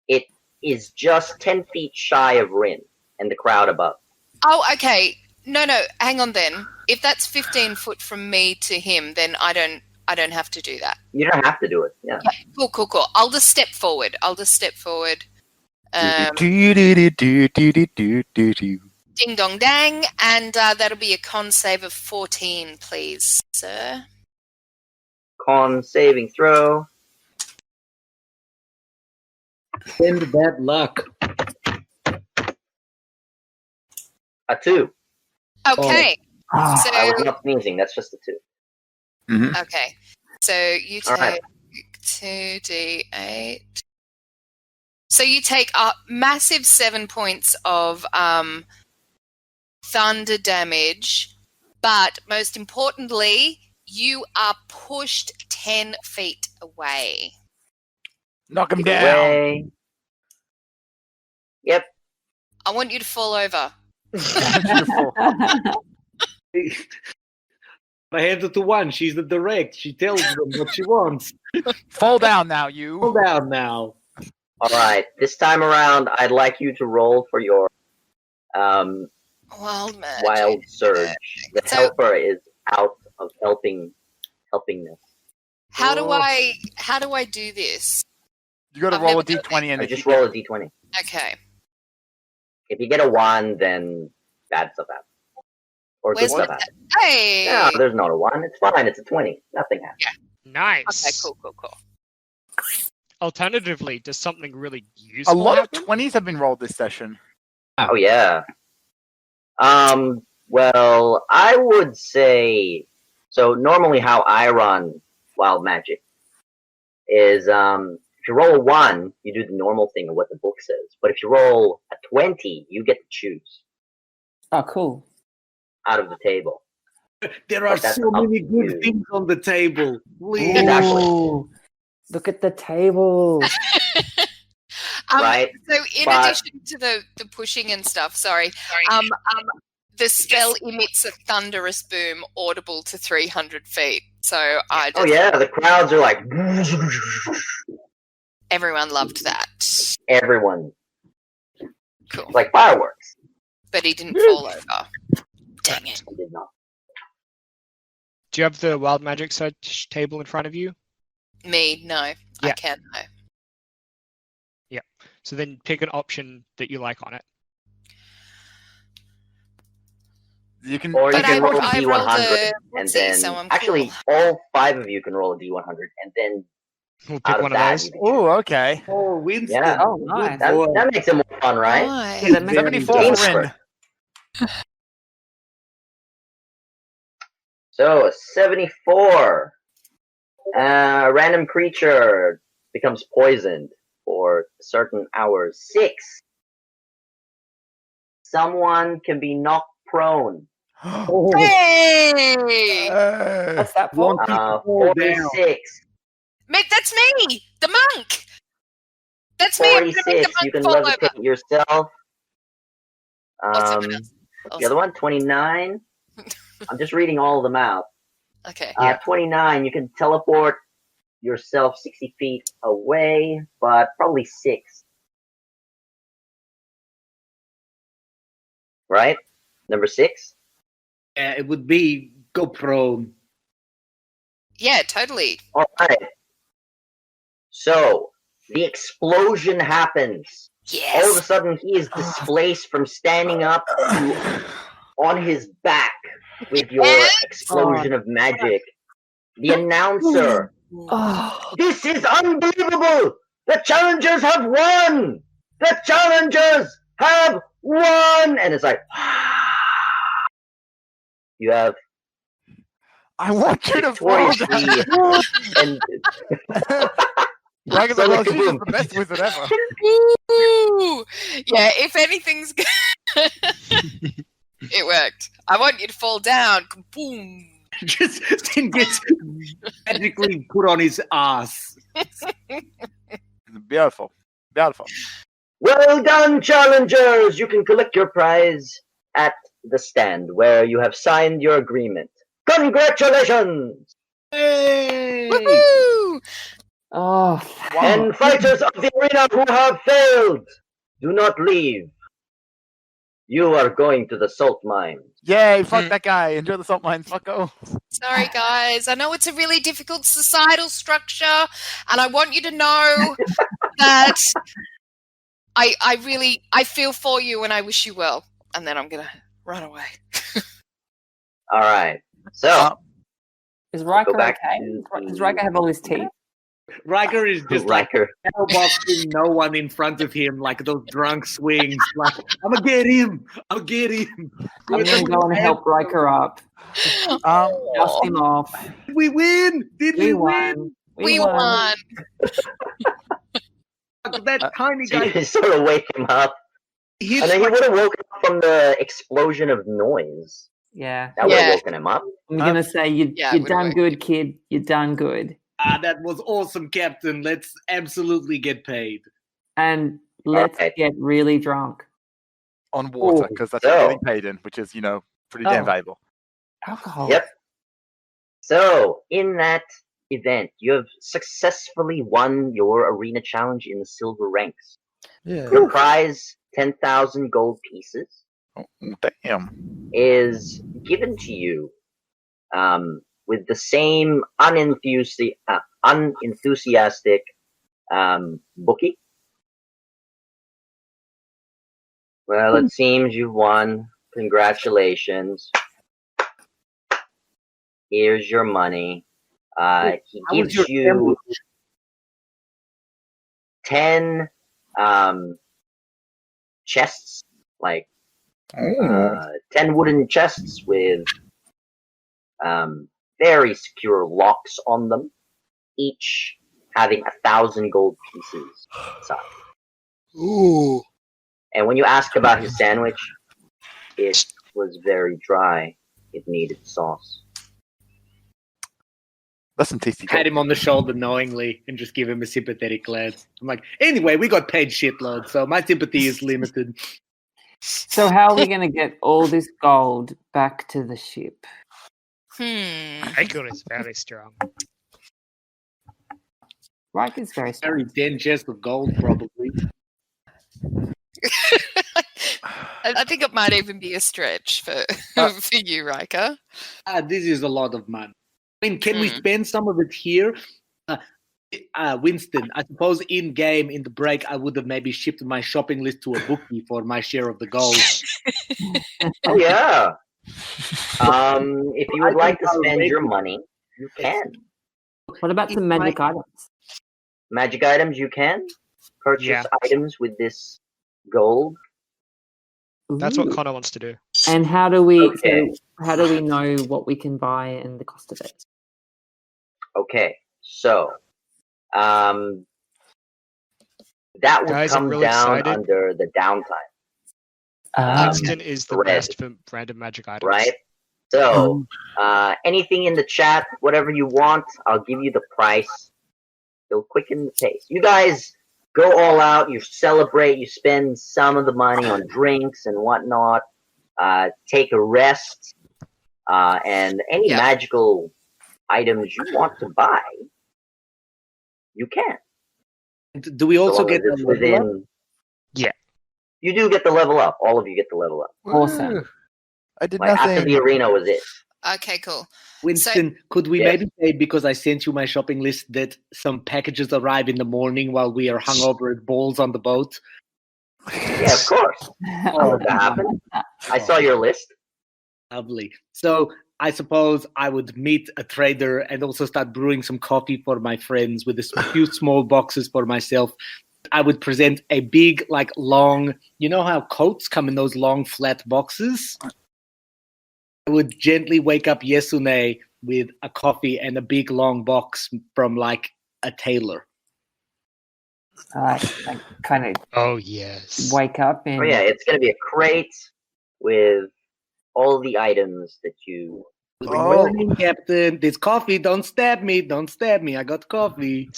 It is just 10 feet shy of Rin and the crowd above. Oh, okay. No, hang on then. If that's 15 foot from me to him, then I don't have to do that. You don't have to do it. Yeah. Cool. I'll just step forward. Ding dong dang, and that'll be a con save of 14, please, sir. Con saving throw. Send that luck. A 2. Okay, so I was not sneezing. That's just a 2. okay, so you All take right. 2d8. So you take a massive 7 points of thunder damage, but most importantly, you are pushed 10 feet away. Knock him Keep down. away. Yep. I want you to fall over. Beautiful. I hand it to one. She's the direct. She tells them what she wants. Fall down now, you. Hold down now. All right. This time around, I'd like you to roll for your Wild magic. wild surge. The So- helper is out of helpingness. How do I do this? You got to I've roll a never done d20 and I if just you roll get- a d20. Okay. If you get a 1, then bad stuff happens. Or good Where's stuff the- happens. Hey. No, there's not a 1. It's fine. It's a 20. Nothing happens. Nice. Okay, cool. Alternatively, does something really A useful lot of happen? 20s have been rolled this session. Oh, yeah. Well, I would say... So, normally how I run Wild Magic is, if you roll a 1, you do the normal thing of what the book says. But if you roll a 20, you get to choose Oh, cool. out of the table. There are But that's so up many to good you. things on the table. Please. Exactly. Ooh, look at the table. Right? So in But- addition to the pushing and stuff, the spell emits a thunderous boom audible to 300 feet. So I just, Oh, yeah, the crowds are like... everyone loved that. Everyone. Cool. It's like fireworks. But he didn't fall over. Dang it. I did not. Do you have the wild magic search table in front of you? Me, no. I Yeah. can't, no. So then pick an option that you like on it. You can. Or you But can roll a I rolled D100, a and whoopsie, then... so I'm Actually, cool. all 5 of you can roll a D100, and then We'll out pick of one of that, those. you can choose. Oh, okay. Oh, Winston. Yeah. Oh, nice. That, Boy. that makes it more fun, right? Why? Yeah, that makes Very 74 game for Rin. So, 74. Random creature becomes poisoned for certain hours. 6. Someone can be knocked prone. Oh, Hey! What's that for? One- Fall down. 46. Mate, that's me! The monk! That's me! I'm gonna make the 46. You monk can fall over. levitate yourself. What's someone else? The other one, 29. I'm just reading all of them out. Okay. 29, you can teleport yourself 60 feet away, but probably 6. right? Number 6. It would be go prone. Yeah, totally. All right. So the explosion happens. All of a Yes. sudden, he is displaced from standing up to on his back with your explosion of magic. The announcer. Oh, This is unbelievable! The challengers have won! The challengers have won! And it's like, you have I want you to fall victoriously down. and Like, So well, the she's just kaboom. the best wizard ever. Ooh. Yeah, if anything's it worked. I want you to fall down. Boom. Just then gets magically put on his ass. Beautiful. Beautiful. well done, challengers! You can collect your prize at the stand where you have signed your agreement. Congratulations! Hey! Woohoo! oh, And fighters of the arena who have failed, do not leave. You are going to the salt mine. Yay, fuck that guy. Enjoy the salt mines. Fuck oh. Sorry, guys. I know it's a really difficult societal structure, and I want you to know that I feel for you and I wish you well. And then I'm gonna run away. All right. So, is Riker Go back okay? to- Does Riker have all his teeth? Riker is just like Riker. boxing no one in front of him, like those drunk swings. Like, I'm gonna get him. I'll get him. I'm gonna go and help Riker up. Dust him off. Did we win? Did we win? won. We won. That tiny So guy. you sort of wake him up, hits and then he like- would have woken up from the explosion of noise. Yeah. That would Yeah. have woken him up. I'm gonna say you Yeah, you it would've done worked. good, kid. You done good. that was awesome, Captain. Let's absolutely get paid. And let's Okay. get really drunk. On water, Oh. because that's So- what you're getting paid in, which is, pretty damn Oh. valuable. Alcohol. Yep. So, in that event, you have successfully won your arena challenge in the silver ranks. Yeah. Your prize, 10,000 gold pieces, Damn. is given to you with the same unenthusiastic bookie. Well, it seems you've won. Congratulations. Here's your money. He How was gives your you family? 10 chests, like 10 wooden chests with very secure locks on them, each having 1,000 gold pieces inside. Ooh. And when you ask about his sandwich, it was very dry. It needed sauce. That's some tasty Pat gold. him on the shoulder knowingly and just give him a sympathetic glance. I'm like, anyway, we got paid shitload, so my sympathy is limited. So how are we gonna get all this gold back to the ship? Riker is very strong. Riker's very strong. Very 10 chests of gold, probably. I think it might even be a stretch for for you, Riker. This is a lot of money. I mean, can we Hmm. spend some of it here? Winston, I suppose in game, in the break, I would have maybe shipped my shopping list to a bookie for my share of the gold. Oh, yeah. If you would like to spend your money, you can. What about some magic items? Magic items, you can. Purchase Yeah. items with this gold. That's what Ooh. Connor wants to do. And how do we Okay. how do we know what we can buy and the cost of it? Okay, so that would Guys, I'm come really down excited. under the downtime, Winston is the red. best for random magic items. right? So anything in the chat, whatever you want, I'll give you the price. It'll quicken the pace. You guys go all out. You celebrate. You spend some of the money on drinks and whatnot. Take a rest, and any Yeah. magical items you want to buy, you can. Do we So also long get as it's a level up? within. Yeah. You do get the level up. All of you get the level up. Awesome. Woo. I did Like after nothing. the arena was it. Okay, cool. Winston, could we Yes. maybe say, because I sent you my shopping list, that some packages arrive in the morning while we are hungover at balls on the boat? Yeah, of course. I'll let that happen. I saw your list. Lovely. So I suppose I would meet a trader and also start brewing some coffee for my friends with a few small boxes for myself. I would present a big, like, long, you know how coats come in those long, flat boxes? I would gently wake up Yesune with a coffee and a big, long box from, like, a tailor. I kind of Oh yes. wake up and Oh yeah, it's gonna be a crate with all the items that you. Good Oh. morning, Captain. This coffee. Don't stab me. Don't stab me. I got coffee.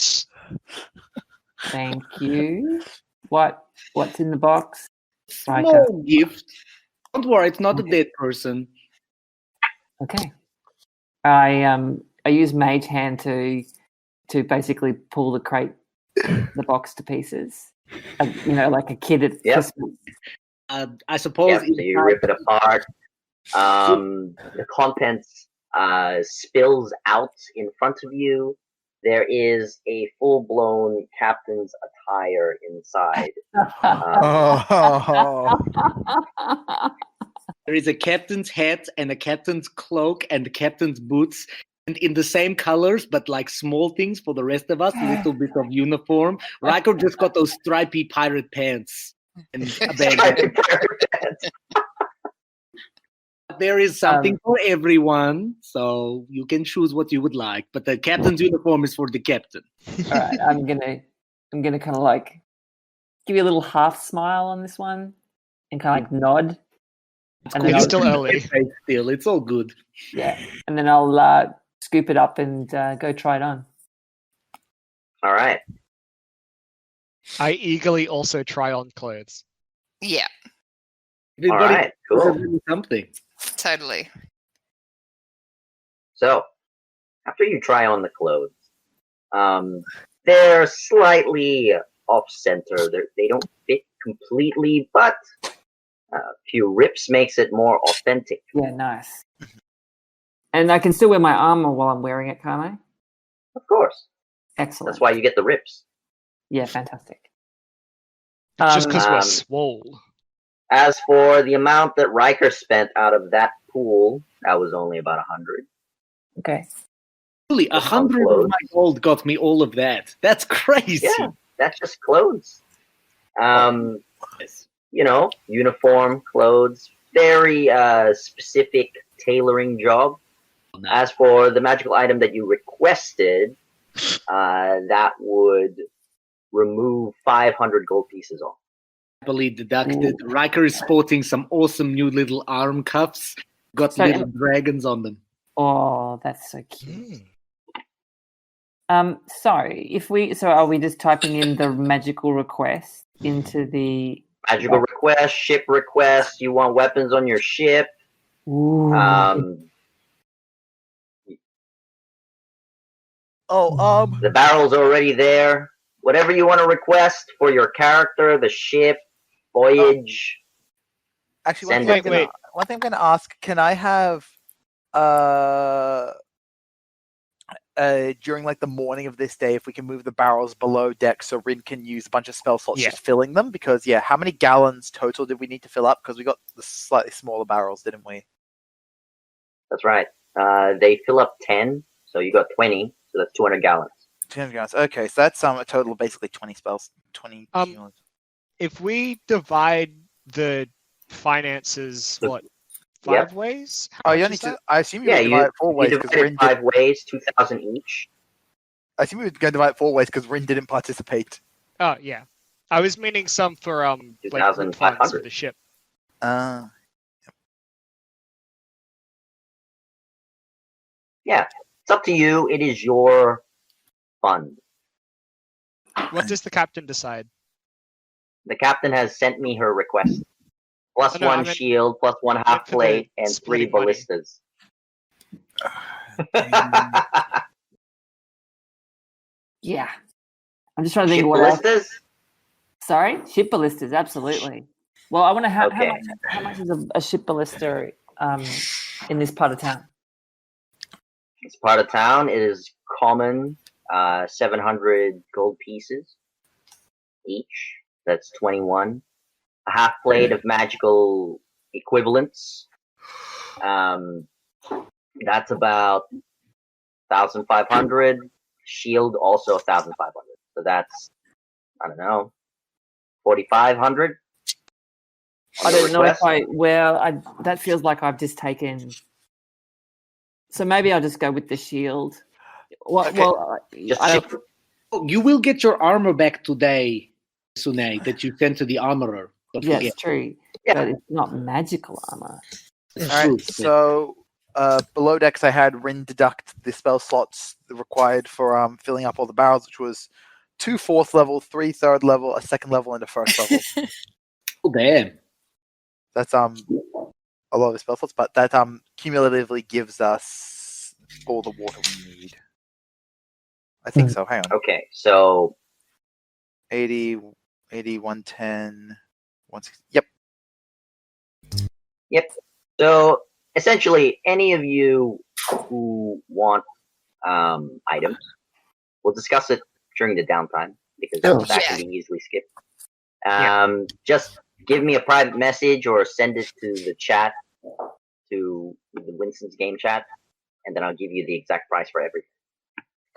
thank you. What's in the box? Small gift. Don't worry, it's not a dead person. Okay. I use Mage Hand to basically pull the box to pieces. Like a kid at Yep. Christmas. I suppose. Yeah, so you rip it apart. The contents spills out in front of you. There is a full-blown captain's attire inside. Oh. There is a captain's hat and a captain's cloak and the captain's boots, and in the same colors, but like small things for the rest of us, a little bit of uniform. Riker just got those stripy pirate pants. And a bag. There is something for everyone, so you can choose what you would like. But the captain's uniform is for the captain. All right, I'm gonna kind of like give you a little half smile on this one, and kind of like nod. And then It's I'll- still early. Still, it's all good. Yeah, and then I'll scoop it up and go try it on. All right. I eagerly also try on clothes. Yeah, All Everybody right. Cool. does something. totally. So, after you try on the clothes, they're slightly off center. They don't fit completely, but a few rips makes it more authentic. Yeah, nice. And I can still wear my armor while I'm wearing it, can't I? Of course. Excellent. That's why you get the rips. Yeah, fantastic. Just because we're Um, swole. As for the amount that Riker spent out of that pool, that was only about 100. Okay. Really, 100 of my gold got me all of that. That's crazy. Yeah, that's just clothes. Uniform, clothes, very specific tailoring job. As for the magical item that you requested, that would remove 500 gold pieces off. Happily deducted. Riker is sporting some awesome new little arm cuffs. Got So- little dragons on them. Oh, that's so cute. Mm. So are we just typing in the magical request into the Magical request, ship request, you want weapons on your ship. Ooh. The barrel's already there. Whatever you want to request for your character, the ship, voyage. Actually, Send one it. thing I'm going to ask: can I have during like the morning of this day, if we can move the barrels below deck, so Rin can use a bunch of spell slots Yeah. just filling them? Because how many gallons total did we need to fill up? Because we got the slightly smaller barrels, didn't we? That's right. They fill up 10, so you got 20, so that's 200 gallons. 200 gallons. Okay, so that's a total of basically 20 spells. 20 gallons. If we divide the finances, what, Yep. 5 ways? Oh, How you much only is to. that? I assume you Yeah, would divide it 4 ways You because divide Rin it did. 5 ways, 2,000 each. I assume we would go divide it 4 ways because Rin didn't participate. Oh, yeah. I was meaning some for like root 2,500. funds for the ship. Yeah, it's up to you. It is your fund. What does the captain decide? The captain has sent me her request. Plus Oh, no, I one meant- shield, plus one half for the plate, and 3 splitting money. ballistas. Yeah. I'm just trying to think Ship of what else. ballistas? Sorry? Ship ballistas, absolutely. Well, I want to Okay. how much is a ship ballista in this part of town? This part of town is common, 700 gold pieces each. That's 21. A half plate of magical equivalents. That's about 1,500. Shield also 1,500. So that's, I don't know, 4,500. I don't know if that feels like I've just taken. So maybe I'll just go with the shield. You will get your armor back today, Sune, that you sent to the armorer. Don't Yes, forget. true. Yeah. But it's not magical armor. It's All true. right, so below decks I had Rin deduct the spell slots required for filling up all the barrels, which was 2 4th level, 3 3rd level, a 2nd level, and a 1st level. Oh, damn. That's a lot of the spell slots, but that cumulatively gives us all the water we need. I think so. Hang on. Okay, so 80, 110, 160. Yep. Yep. So essentially, any of you who want items, we'll discuss it during the downtime because that can be easily skipped. Just give me a private message or send it to the chat, to the Winston's game chat, and then I'll give you the exact price for everything.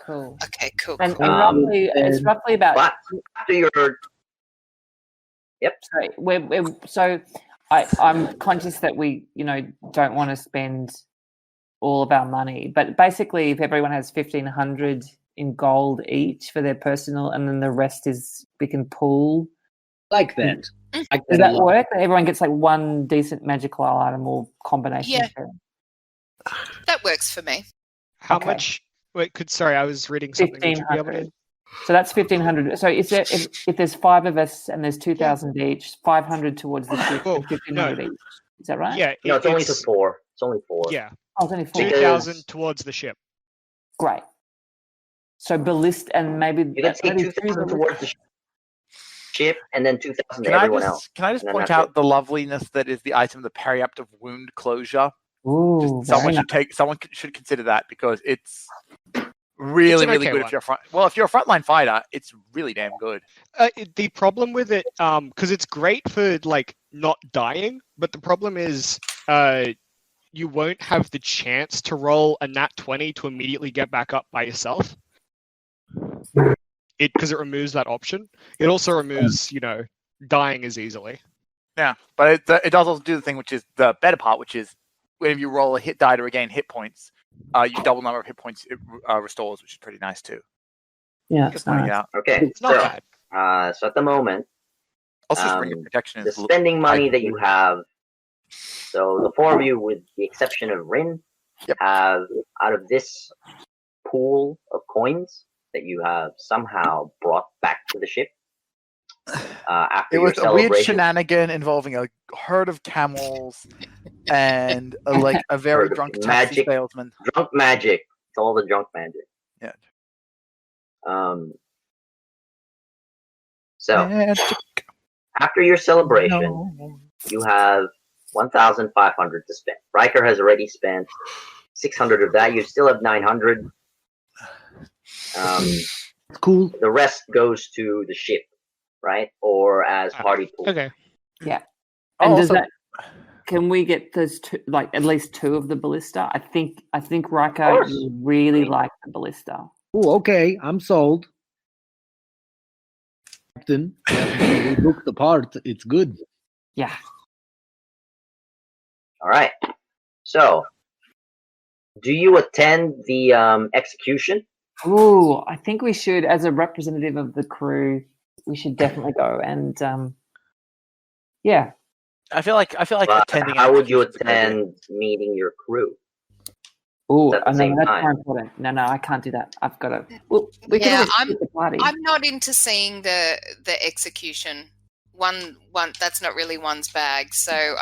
Cool. Okay, cool. And cool. it's roughly about. But after your Sorry, I'm conscious that we, don't want to spend all of our money, but basically, if everyone has 1,500 in gold each for their personal, and then the rest is we can pool. Like that. Does that work? Everyone gets like one decent magical item or combination. Yeah. That works for me. How much? Wait, sorry, I was reading something. 1,500. So that's 1,500. So if there's 5 of us and there's 2,000 each, 500 towards the ship, and 1,500 each. Is that right? Yeah. No, it's only for 4. It's only 4. Yeah. Oh, it's only 4. 2,000 towards the ship. Great. So ballista and maybe You can take 2,000 towards the ship and then 2,000 to everyone else. Can I just And then point that's out the loveliness that is the item, the periaptive wound closure? Ooh, Someone should consider that because it's really okay good one. if you're a frontline fighter. It's really damn good. The problem with it, because it's great for like not dying, but the problem is, you won't have the chance to roll a nat 20 to immediately get back up by yourself. Because it removes that option. It also removes, dying as easily. Yeah, but it does also do the thing which is the better part, which is when you roll a hit die to regain hit points, you double number of hit points it restores, which is pretty nice too. Yeah, Just pointing it out. Okay, It's not bad. so at the moment, Also, ring of protection the is spending money that you have. So the 4 of you, with the exception of Rin, have out of this pool of coins that you have somehow brought back to the ship. After It was your a weird celebration. shenanigan involving a herd of camels and a very Herd of drunk taxi magic. salesman. Drunk magic. It's all the drunk magic. Yeah. So after your celebration, you have 1,500 to spend. Riker has already spent 600 of that. You still have 900. Cool. The rest goes to the ship, right? Or as party pool. Okay. Yeah. And Also, can we get those two, like at least 2 of the ballista? I think Riker, course. you really like the ballista. Oh, okay. I'm sold. Captain, we looked the part. It's good. Yeah. All right. So, do you attend the execution? Ooh, I think we should, as a representative of the crew, we should definitely go. And yeah. I feel like But attending. how would you execution is a good idea. attend meeting your crew? Oh, At the no, same that's time. more important. No, I can't do that. I've got to. Well, we can Yeah, always skip the party. I'm not into seeing the execution. One that's not really one's bag. So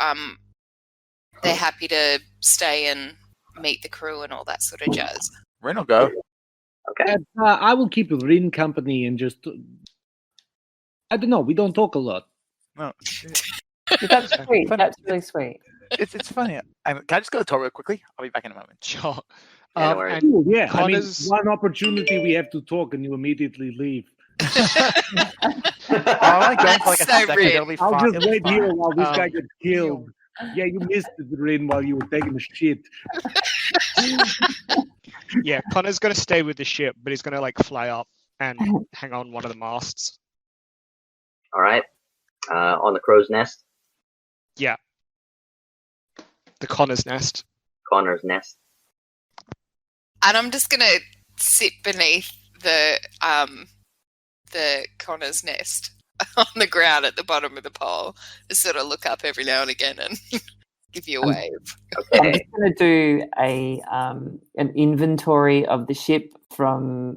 they're happy to stay and meet the crew and all that sort of jazz. Rin will go. Okay. I will keep Rin company and just. I don't know. We don't talk a lot. No. That's sweet. Funny. That's really sweet. It's funny. Can I just go to the toilet real quickly? I'll be back in a moment. Sure. Yeah, no worries. And Cool, yeah, Connor's- one opportunity we have to talk, and you immediately leave. I'm going for like a That's so second. rude. It'll be I'll fine. just wait here while this guy Um, gets killed. Yeah, you missed it, Rin, while you were taking a shit. yeah, Connor's gonna stay with the ship, but he's gonna like fly up and hang on one of the masts. All right. On the crow's nest, The Connor's nest. Connor's nest. And I'm just gonna sit beneath the Connor's nest on the ground at the bottom of the pole, just sort of look up every now and again and give you a wave. I'm Okay. just going to do an inventory of the ship from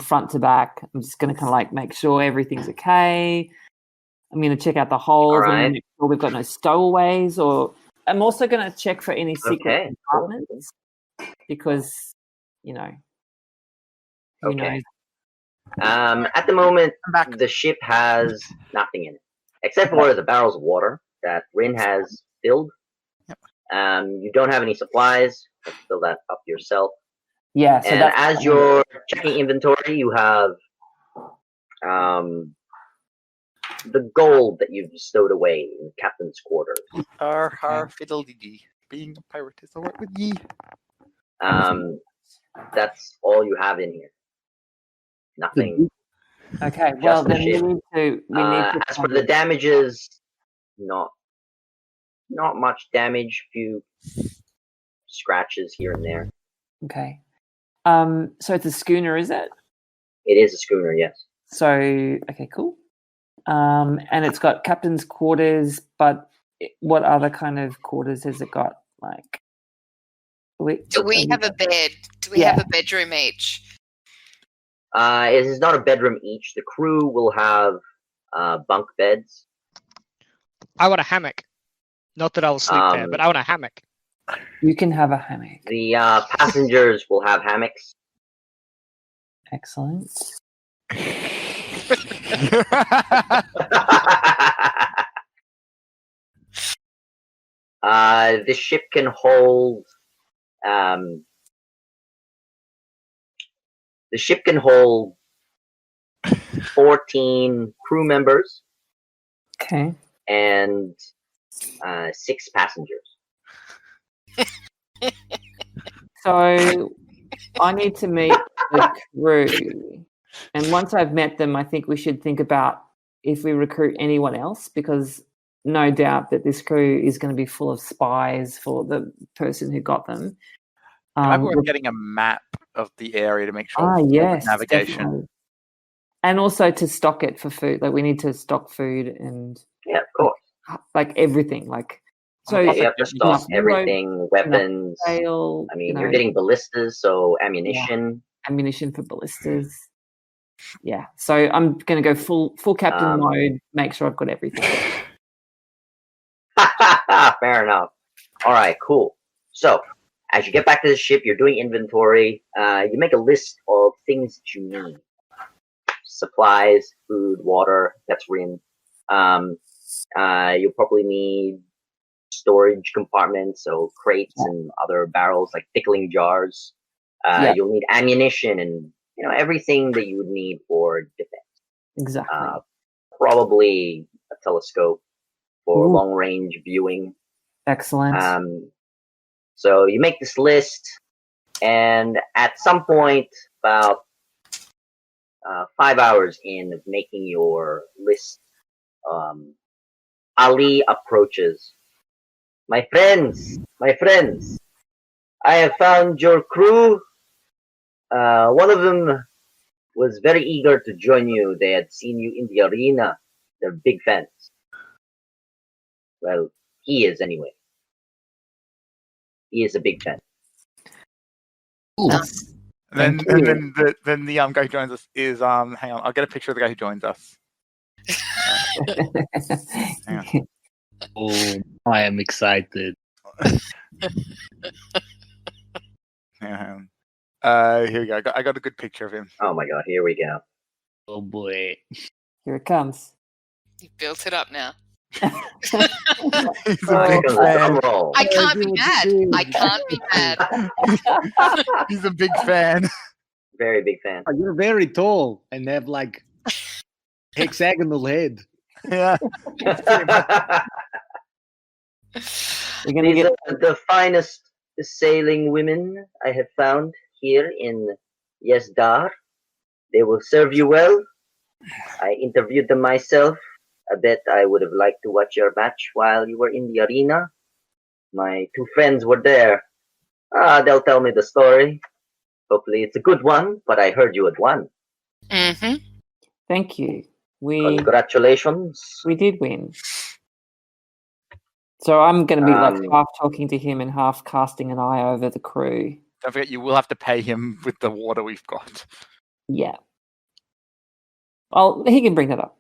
front to back. I'm just going to kind of like make sure everything's okay. I'm going to check out the holes and Alright. make sure we've got no stowaways. Or I'm also going to check for any secret Okay. compartments because who Okay. knows? At the moment, I'm back. the ship has nothing in it except for the barrels of water that Rin has filled. Yep. You don't have any supplies. You have to fill that up yourself. Yeah. So And that's as you're checking inventory, you have the gold that you've stowed away in the captain's quarters. Har fiddle-dee-dee. Being a pirate is alright with ye. That's all you have in here. Nothing. okay. Well, the then ship. we need to. As for the damages, not much damage. Few scratches here and there. Okay. So it's a schooner, is it? It is a schooner, yes. So okay, cool. And it's got captain's quarters, but what other kind of quarters has it got? Like, Do we have a bed? Do we have a bedroom each? It is not a bedroom each. The crew will have bunk beds. I want a hammock. Not that I'll sleep there, but I want a hammock. You can have a hammock. The passengers will have hammocks. Excellent. The ship can hold. The ship can hold 14 crew members Okay. and 6 passengers. So I need to meet the crew. And once I've met them, I think we should think about if we recruit anyone else, because no doubt that this crew is going to be full of spies for the person who got them. Maybe we're getting a map of the area to make sure. Yes, navigation. definitely. And also to stock it for food. Like we need to stock food and Yeah, of course. like everything. Like so, You have to stock enough everything, weapons. sail, I mean, you're getting ballistas, so ammunition. ammunition for ballistas. Yeah, so I'm going to go full captain mode. Make sure I've got everything. Fair enough. All right, cool. So, as you get back to the ship, you're doing inventory. You make a list of things that you need: supplies, food, water. That's Rin. You'll probably need storage compartments, so crates and other barrels like pickling jars. You'll need ammunition and everything that you would need for defense. Exactly. Probably a telescope for Ooh. long range viewing. Excellent. So you make this list, and at some point, about 5 hours in of making your list, Ali approaches. My friends, I have found your crew. One of them was very eager to join you. They had seen you in the arena. They're big fans. Well, he is anyway. He is a big fan. Then Thank then the guy who joins us is hang on, I'll get a picture of the guy who joins us. Hang Oh, I am excited. Hang on. Here we go. I got a good picture of him. Oh my god, here we go. Oh boy. Here it comes. You've built it up now. He's a big Drum fan. roll. I can't be do what mad. you do. I can't be mad. He's a big fan. Very big fan. Oh, you're very tall and have like hexagonal head. Yeah. You're gonna These get are the finest sailing women I have found here in Yezdar. They will serve you well. I interviewed them myself. I bet I would have liked to watch your match while you were in the arena. My two friends were there. They'll tell me the story. Hopefully it's a good one, but I heard you had won. Mm-hmm. thank you. We Congratulations. did win. So I'm going to be like Um, half talking to him and half casting an eye over the crew. Don't forget, you will have to pay him with the water we've got. Yeah. Well, he can bring that up.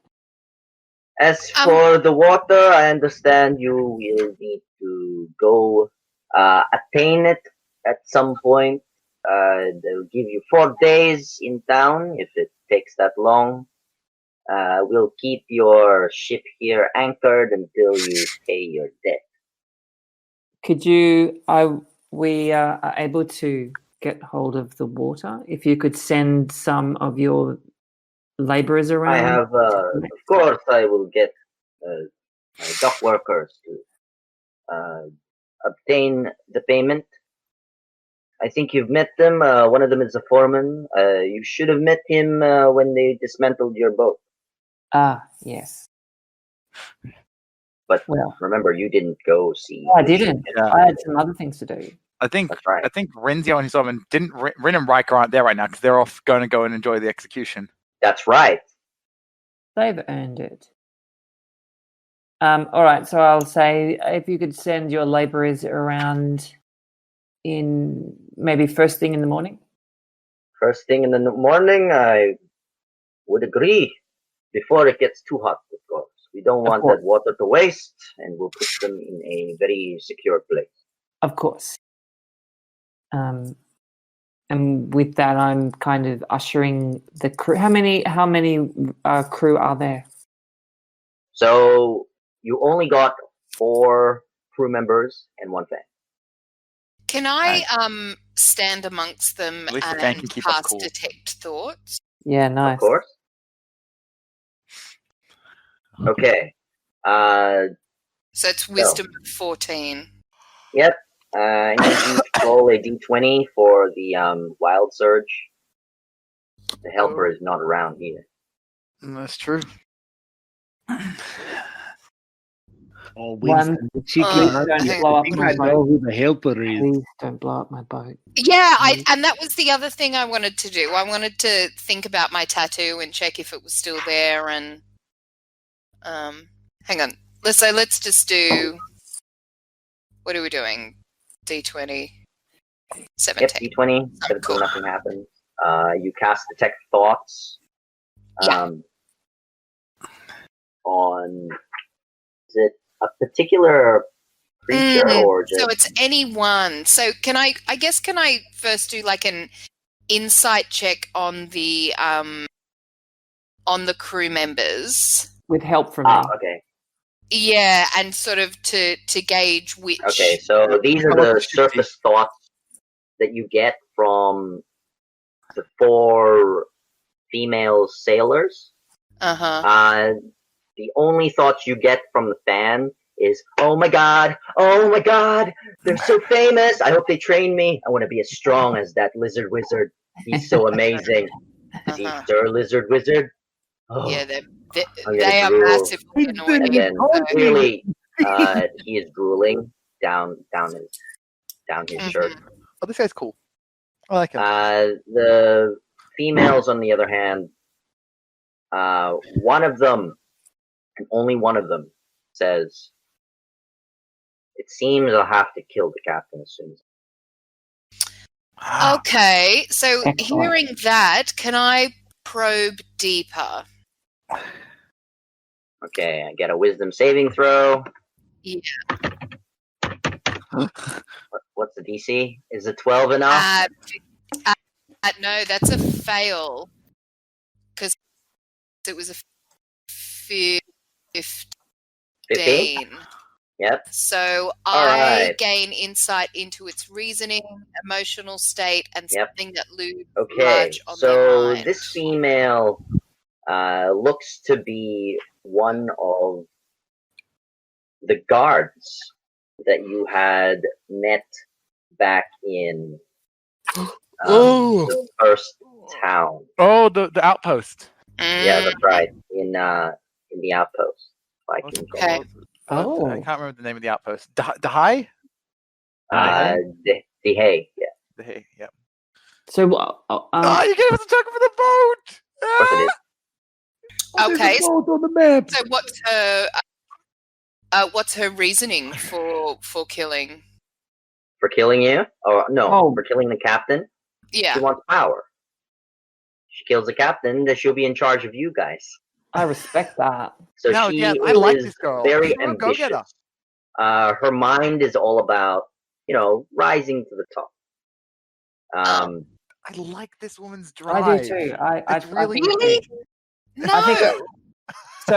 As for the water, I understand you will need to go attain it at some point. They'll give you 4 days in town if it takes that long. We'll keep your ship here anchored until you pay your debt. Could we are able to get hold of the water? If you could send some of your laborers around. I have, of course, I will get my dock workers to obtain the payment. I think you've met them. One of them is a foreman. You should have met him when they dismantled your boat. Ah, yes. But Well, remember, you didn't go see. I didn't. Yeah. I had some other things to do. I think That's right. Renzio and his woman didn't. Rin and Riker aren't there right now because they're off going to go and enjoy the execution. That's right. They've earned it. All right, so I'll say if you could send your laborers around in maybe first thing in the morning. First thing in the morning, I would agree. Before it gets too hot, of course. We don't want course. that water to waste, and we'll put them in a very secure place. Of course. And with that, I'm kind of ushering the crew. How many crew are there? So you only got 4 crew members and 1 fan. Can I stand amongst them At least the fan and can keep us cast cool. detect thoughts? Yeah, nice. Of course. Okay. So it's wisdom of 14. Yep. I need you to roll a d20 for the wild surge. The helper is not around either. That's true. Oh, One. Winston, the cheeky Please monkey. don't blow I up think my I know who the helper is. Please don't blow up my boat. Yeah, and that was the other thing I wanted to do. I wanted to think about my tattoo and check if it was still there. And hang on, let's just do. What are we doing? D20, 17. Yep, d20. Oh, cool. Nothing happens. You cast detect thoughts. Yeah. On, is it a particular creature or just? So it's anyone. So can I first do like an insight check on the crew members? With help from me. Okay. Yeah, and sort of to gauge which. Okay, so these are the surface thoughts that you get from the 4 female sailors. Uh-huh. The only thoughts you get from the fan is, oh my god, they're so famous. I hope they train me. I want to be as strong as that lizard wizard. He's so amazing. Is he Sir Lizard Wizard? Oh, Yeah, they gonna are drool. massive. And then clearly, he is drooling down his shirt. Oh, this guy's cool. I like him. The females, on the other hand, one of them, and only one of them, says, "It seems I'll have to kill the captain as soon as." Okay, so Excellent. hearing that, can I probe deeper? Okay, I get a wisdom saving throw. Yeah. What's the DC? Is it 12 enough? No, that's a fail. Because it was a 15. 15. Yep. So All I right. gain insight into its reasoning, emotional state, and Yep. something that looms Okay. large on their So mind. this female looks to be one of the guards that you had met back in the first town. Oh, the outpost. Yeah, Mm, that's right. In the outpost. Okay. Oh. I can't remember the name of the outpost. Dahai? The hay. Yeah, Dahai, yeah. So, Oh, you gave us a token for the boat! of course it is. Okay. There's a boat on the map. So what's her reasoning for killing? For killing you? Or no, Oh. for killing the captain. Yeah. She wants power. She kills the captain, then she'll be in charge of you guys. I respect that. So No, she yeah, I like is this girl. very Sure, go get ambitious. her. Her mind is all about, rising to the top. I like this woman's drive. I do too. It's really Really? good. No. I think so.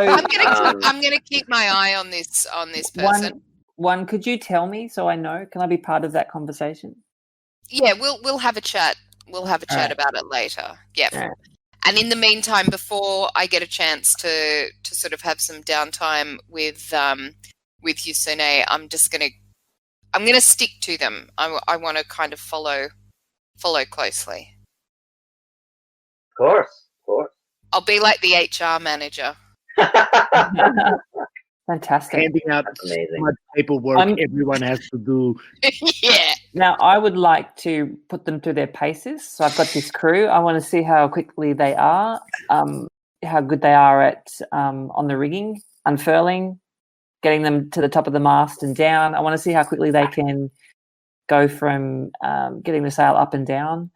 I'm gonna keep my eye on this person. One, could you tell me so I know? Can I be part of that conversation? Yeah, we'll have a chat. We'll have a chat Alright. about it later. Yep. Alright. And in the meantime, before I get a chance to sort of have some downtime with Yusune, I'm gonna stick to them. I want to kind of follow closely. Of course. I'll be like the HR manager. Fantastic. Handing out That's so amazing. much paperwork everyone has to do. Yeah. Now, I would like to put them through their paces. So I've got this crew. I want to see how quickly they are, how good they are at on the rigging, unfurling, getting them to the top of the mast and down. I want to see how quickly they can go from getting the sail up and down.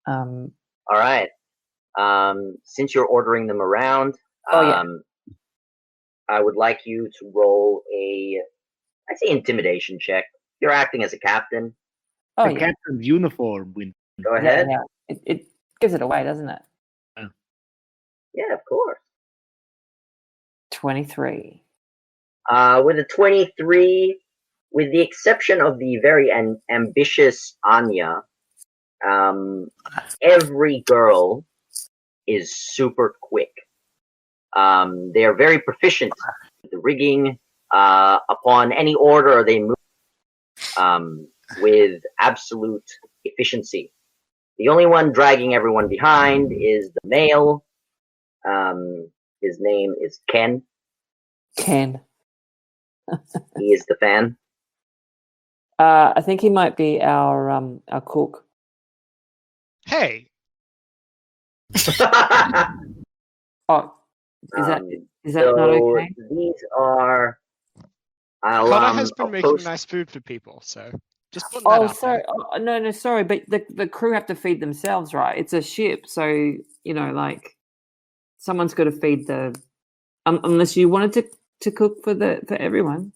All right. Since you're ordering them around, I would like you to roll I'd say intimidation check. You're acting as a captain. Oh, The yeah. captain's uniform. Go ahead. Yeah. It gives it away, doesn't it? Yeah, of course. 23. With a 23, with the exception of the very ambitious Anya, every girl is super quick. They are very proficient with the rigging. Upon any order, they move with absolute efficiency. The only one dragging everyone behind is the male. His name is Ken. Ken. He is the fan. I think he might be our cook. Hey, Oh, is that so not okay? these are. Connor has been I'll making post- nice food for people, so just putting that Oh, out sorry. there. Oh, no, sorry. But the crew have to feed themselves, right? It's a ship, so like someone's got to feed the. Unless you wanted to cook for everyone.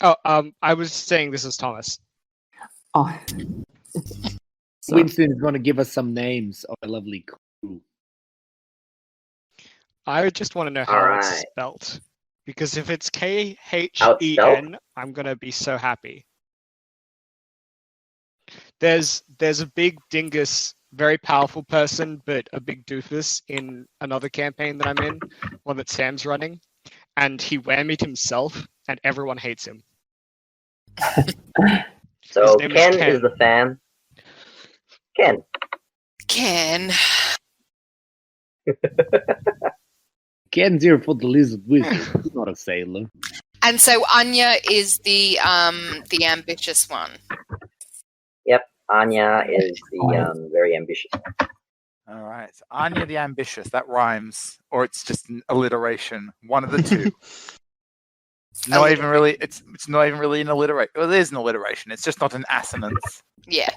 Oh, I was saying this is Thomas. Oh. So- Winston is going to give us some names of a lovely crew. I just want to know how it's Alright. spelt. Because if it's Khen, I'm going to be so happy. There's a big dingus, very powerful person, but a big doofus in another campaign that I'm in, one that Sam's running, and he whammied himself, and everyone hates him. So His name is Ken Ken. is the fan. Ken. Ken's here for the lizard wizard. He's not a sailor. And so Anya is the ambitious one. Yep, Anya is the very ambitious. All right. So Anya the Ambitious. That rhymes. Or it's just an alliteration. One of the two. Not even really. It's not even really an alliteration. Well, it is an alliteration. It's just not an assonance. Yeah.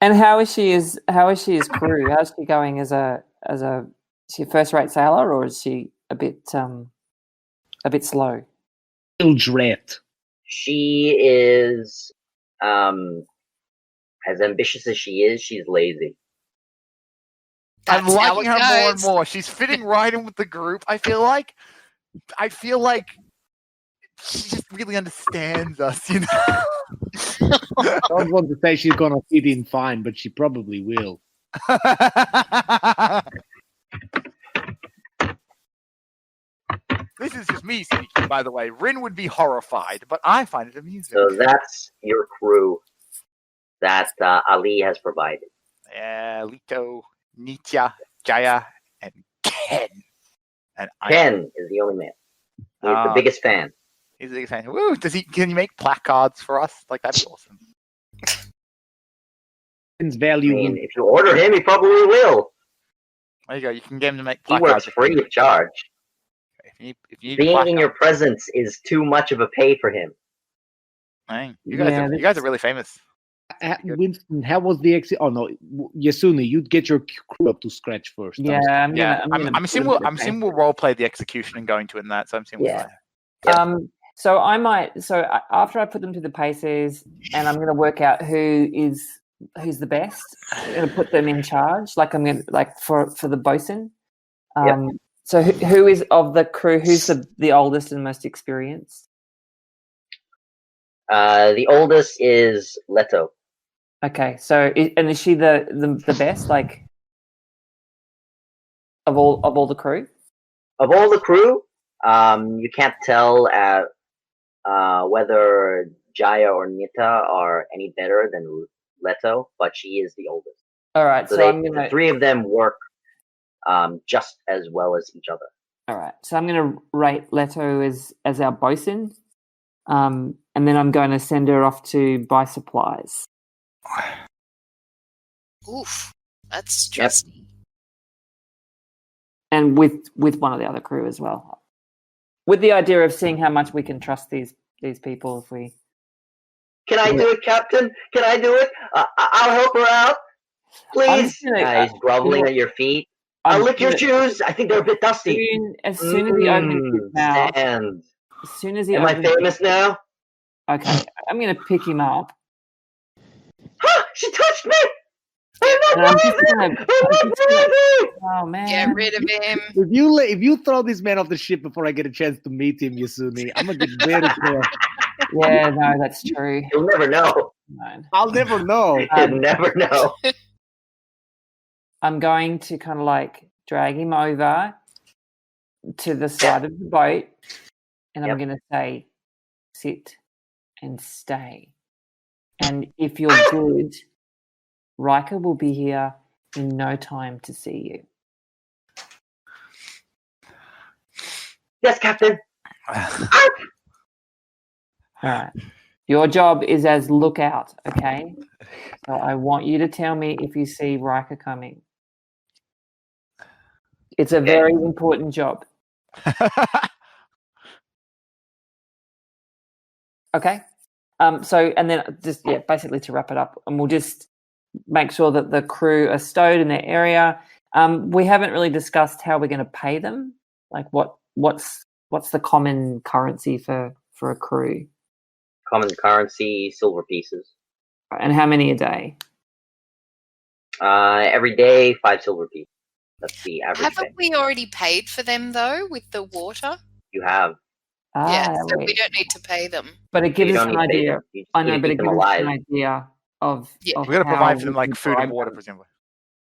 And how is she as crew? How's she going as a is she a first rate sailor, or is she a bit slow? Ildret. She is as ambitious as she is, she's lazy. I'm That's how liking it her more and goes. more. She's fitting right in with the group, I feel like. I feel like she just really understands us, you know. I don't want to say she's gonna fit in fine, but she probably will. This is just me speaking, by the way. Rin would be horrified, but I find it amusing. So that's your crew that Ali has provided. Yeah, Lito, Nitya, Jaya, and Ken. And Ken is the only man. He's the biggest fan. He's the biggest fan. Woo! Can you make placards for us? Like, that'd be awesome. Ken's value. I mean, if you order him, he probably will. There you go. You can get him to make He placards. works free of charge. If you need Being in placards, your presence is too much of a pay for him. dang, you guys are really famous. Winston, how was the exit? Oh no, Yasuni, you'd get your crew up to scratch first. Yeah, I'm assuming we'll role play the execution and go into it in that. So I'm assuming. Yeah. Yeah. So I might. So after I put them to the paces, and I'm going to work out who's the best. I'm going to put them in charge. Like I'm going to for the bosun. So who is of the crew? Who's the oldest and most experienced? The oldest is Leto. Okay, so is she the best? Like of all the crew? Of all the crew, you can't tell whether Jaya or Nita are any better than Leto, but she is the oldest. All right, So the three of them work just as well as each other. All right, so I'm going to rate Leto as our bosun, and then I'm going to send her off to buy supplies. Oof, that's stressing. And with one of the other crew as well, with the idea of seeing how much we can trust these people if we. Can I do it, Captain? Can I do it? I'll help her out. Please. He's groveling at your feet. I'll lick your shoes. I think they're a bit dusty. As soon as he opens his mouth. Sand. As soon as he Am I famous now? Okay, I'm going to pick him up. She touched me! I'm not breathing! Oh man! Get rid of him. If you throw this man off the ship before I get a chance to meet him, Yasuni, I'm gonna get very careful. Yeah, no, that's true. You'll never know. No. I'll never know. You'll never know. I'm going to kind of drag him over to the side of the boat, and I'm going to say, "Sit and stay." And if you're good, Riker will be here in no time to see you. Yes, Captain. All right. Your job is as lookout, okay? So I want you to tell me if you see Riker coming. It's a very important job. Okay. So, and then basically to wrap it up, and we'll just make sure that the crew are stowed in their area. We haven't really discussed how we're going to pay them. Like what's the common currency for a crew? Common currency, silver pieces. And how many a day? Every day, 5 silver pieces. That's the average. Haven't we already paid for them though with the water? You have. So we don't need to pay them. But it gives us an idea. I know, but it gives us an idea of. We're going to provide for them food and water, presumably.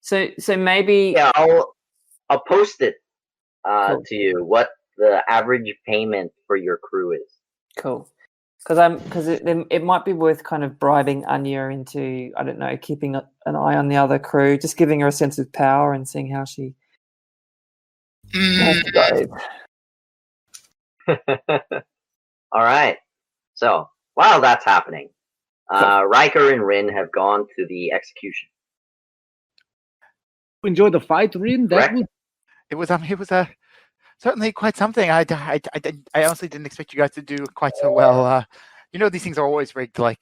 So maybe. Yeah, I'll post it to you what the average payment for your crew is. Cool. Because it might be worth kind of bribing Anya into, I don't know, keeping an eye on the other crew, just giving her a sense of power and seeing how she goes. All right. So while that's happening, Riker and Rin have gone to the execution. Enjoy the fight, Rin. It was certainly quite something. I honestly didn't expect you guys to do quite so well. These things are always rigged to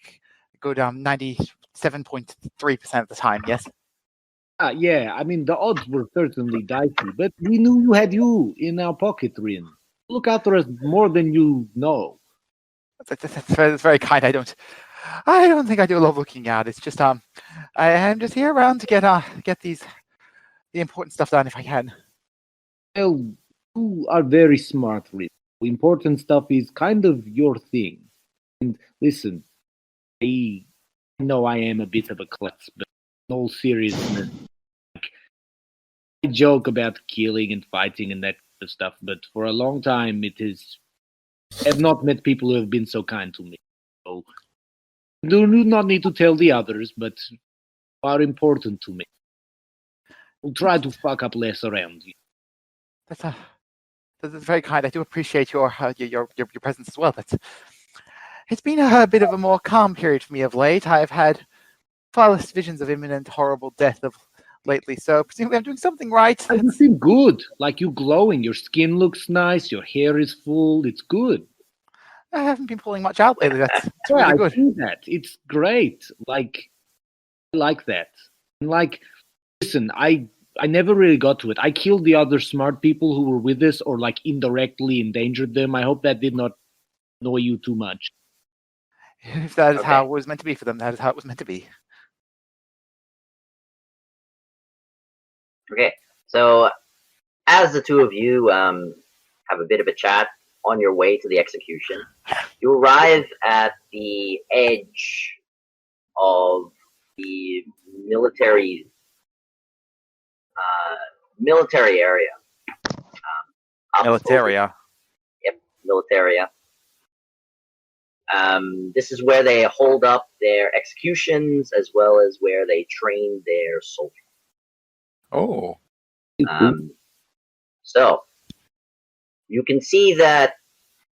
go down 97.3% of the time. Yes. Yeah. I mean, the odds were certainly dicey, but we knew you had you in our pocket, Rin. Look after us more than you know. That's very kind. I don't think I do a lot of looking out. It's just I am just here around to get the important stuff done if I can. Well, You are very smart, Rick. Important stuff is kind of your thing. And listen, I know I am a bit of a klutz, but in all seriousness, I joke about killing and fighting and that kind of stuff, but for a long time I have not met people who have been so kind to me. So do not need to tell the others, but you are important to me. We'll try to fuck up less around you. That's very kind. I do appreciate your presence as well. It's been a bit of a more calm period for me of late. I've had far less visions of imminent horrible death of lately, so presumably I'm doing something right. You seem good. Like you glowing. Your skin looks nice. Your hair is full. It's good. I haven't been pulling much out lately. That's Yeah, really I good. see that. It's great. Like, I like that. And like, listen, I never really got to it. I killed the other smart people who were with us, or like indirectly endangered them. I hope that did not annoy you too much. If that is Okay. how it was meant to be for them, that is how it was meant to be. Okay, so as the two of you have a bit of a chat on your way to the execution, you arrive at the edge of the military area. Militaria. Yep, militaria. This is where they hold up their executions as well as where they train their soldiers. Oh. So you can see that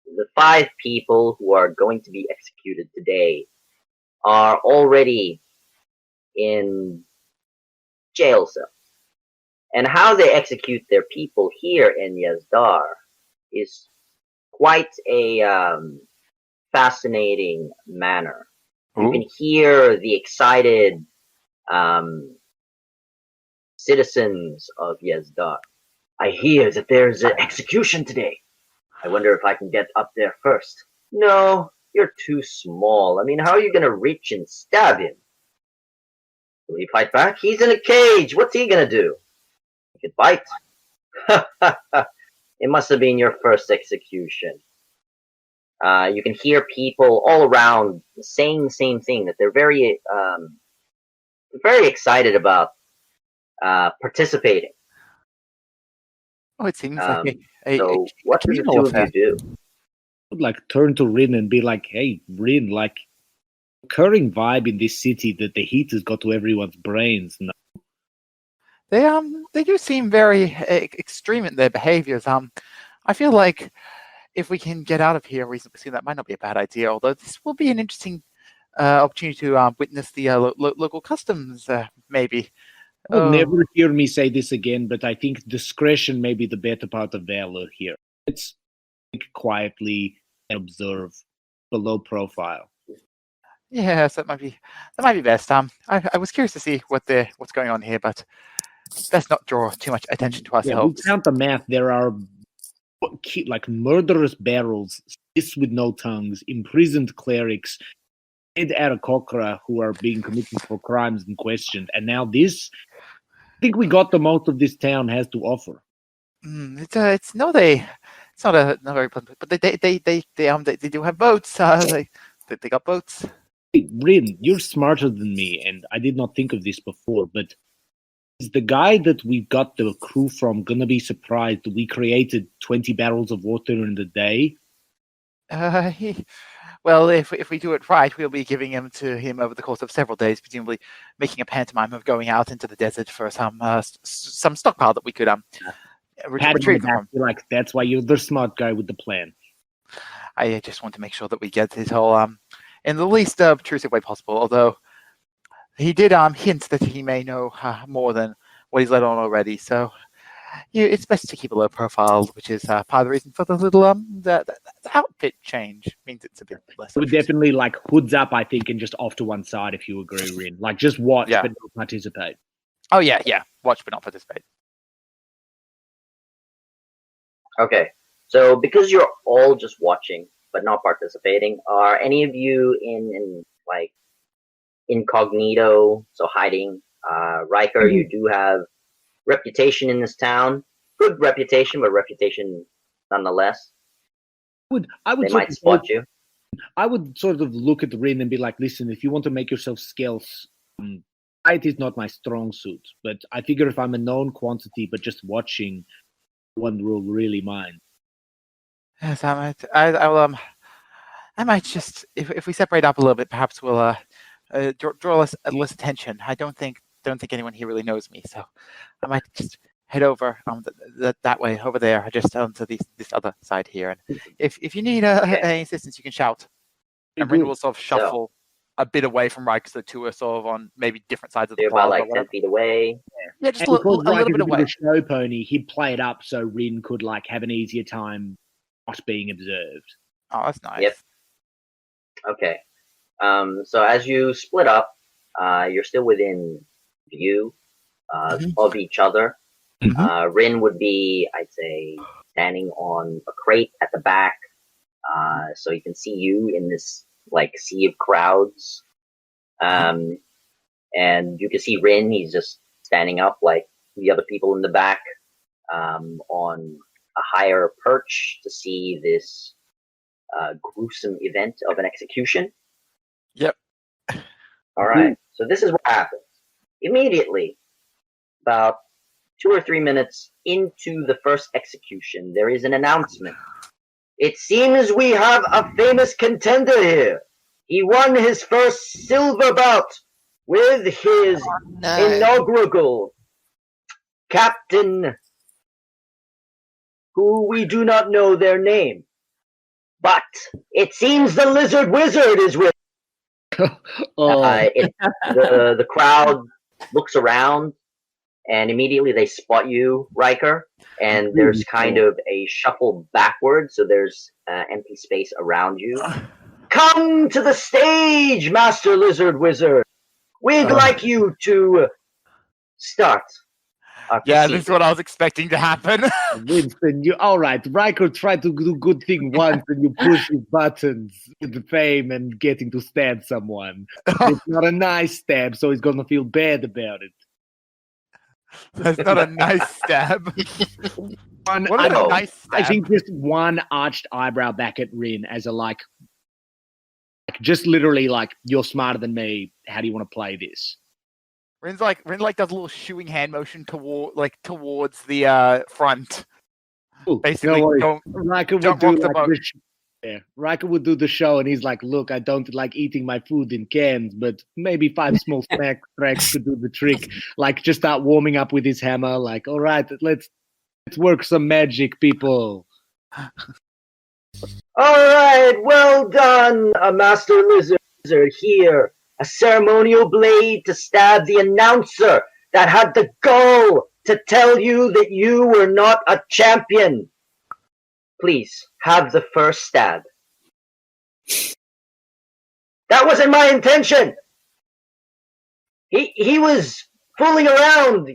the 5 people who are going to be executed today are already in jail cells. And how they execute their people here in Yazdar is quite a fascinating manner. You can hear the excited citizens of Yazdar. I hear that there's an execution today. I wonder if I can get up there first. No, you're too small. I mean, how are you going to reach and stab him? Will he fight back? He's in a cage. What's he going to do? He could bite. It must have been your first execution. You can hear people all around saying the same thing, that they're very excited about participating. Oh, it seems like So what do the communal two of affair. you do? I would like turn to Rin and be like, "Hey, Rin, like, recurring vibe in this city that the heat has got to everyone's brains." No. They do seem very extreme in their behaviors. I feel like if we can get out of here reasonably soon, that might not be a bad idea. Although this will be an interesting opportunity to witness the local customs, maybe. You'll never hear me say this again, but I think discretion may be the better part of valor here. Let's think quietly and observe below profile. Yes, that might be best. I was curious to see what's going on here, but let's not draw too much attention to Yeah, ourselves. we count the math. There are like murderous barrels, fists with no tongues, imprisoned clerics, dead Arakokra who are being committed for crimes and questioned, and now this. I think we got the most of this town has to offer. It's not very pleasant, but they do have boats. They got boats. Hey, Rin, you're smarter than me, and I did not think of this before, but is the guy that we got the crew from gonna be surprised that we created 20 barrels of water in a day? Well, if we do it right, we'll be giving him to him over the course of several days, presumably making a pantomime of going out into the desert for some stockpile that we could retrieve from. Like, that's why you're the smart guy with the plan. I just want to make sure that we get this all in the least obtrusive way possible. Although he did hint that he may know more than what he's let on already. So it's best to keep a low profile, which is part of the reason for the little the outfit change. Means it's a bit less. We definitely like hoods up, I think, and just off to one side if you agree, Rin. Like just watch but not participate. Oh yeah. Watch but not participate. Okay, so because you're all just watching but not participating, are any of you in like incognito, so hiding? Riker, you do have reputation in this town. good reputation, but reputation nonetheless. I would They sort might of spot you. I would sort of look at Rin and be like, listen, if you want to make yourself scarce, fight is not my strong suit. But I figure if I'm a known quantity, but just watching, one will really mind. Yes, I might. I will. I might just, if we separate up a little bit, perhaps we'll draw less attention. I don't think anyone here really knows me, so I might just head over that way over there, just onto this other side here. And if you need any assistance, you can shout. And Rin will sort of shuffle a bit away from Riker, so the two are sort of on maybe different sides of the They're about plaza. like 10 feet away. Yeah, just And a little bit away. A show pony, he'd play it up so Rin could like have an easier time not being observed. Oh, that's nice. Yep. Okay. So as you split up, you're still within view of each other. Rin would be, I'd say, standing on a crate at the back, so he can see you in this like sea of crowds. And you can see Rin. He's just standing up like the other people in the back, on a higher perch to see this gruesome event of an execution. Yep. All right. So this is what happens. Immediately, about 2 or 3 minutes into the first execution, there is an announcement. It seems we have a famous contender here. He won his first silver bout with his inaugural captain, who we do not know their name. But it seems the lizard wizard is with. The crowd looks around, and immediately they spot you, Riker. And there's kind of a shuffle backward, so there's empty space around you. Come to the stage, Master Lizard Wizard. We'd like you to start. Yeah, this is what I was expecting to happen. Winston, you all right? Riker tried to do good thing once, and you push his buttons with the fame and getting to stab someone. It's not a nice stab, so he's gonna feel bad about it. That's not a nice stab. Nice stab? I think just one arched eyebrow back at Rin as a like just literally like, you're smarter than me. How do you want to play this? Rin does a little shooing hand motion towards the front. Ooh, basically, Riker would do like Riker would do the show, and he's like, "Look, I don't like eating my food in cans, but maybe 5 small cracks could do the trick." Like, just start warming up with his hammer. Like, all right, let's work some magic, people. All right, well done, Master Lizard here. A ceremonial blade to stab the announcer that had the gall to tell you that you were not a champion. Please, have the first stab. That wasn't my intention! He was fooling around!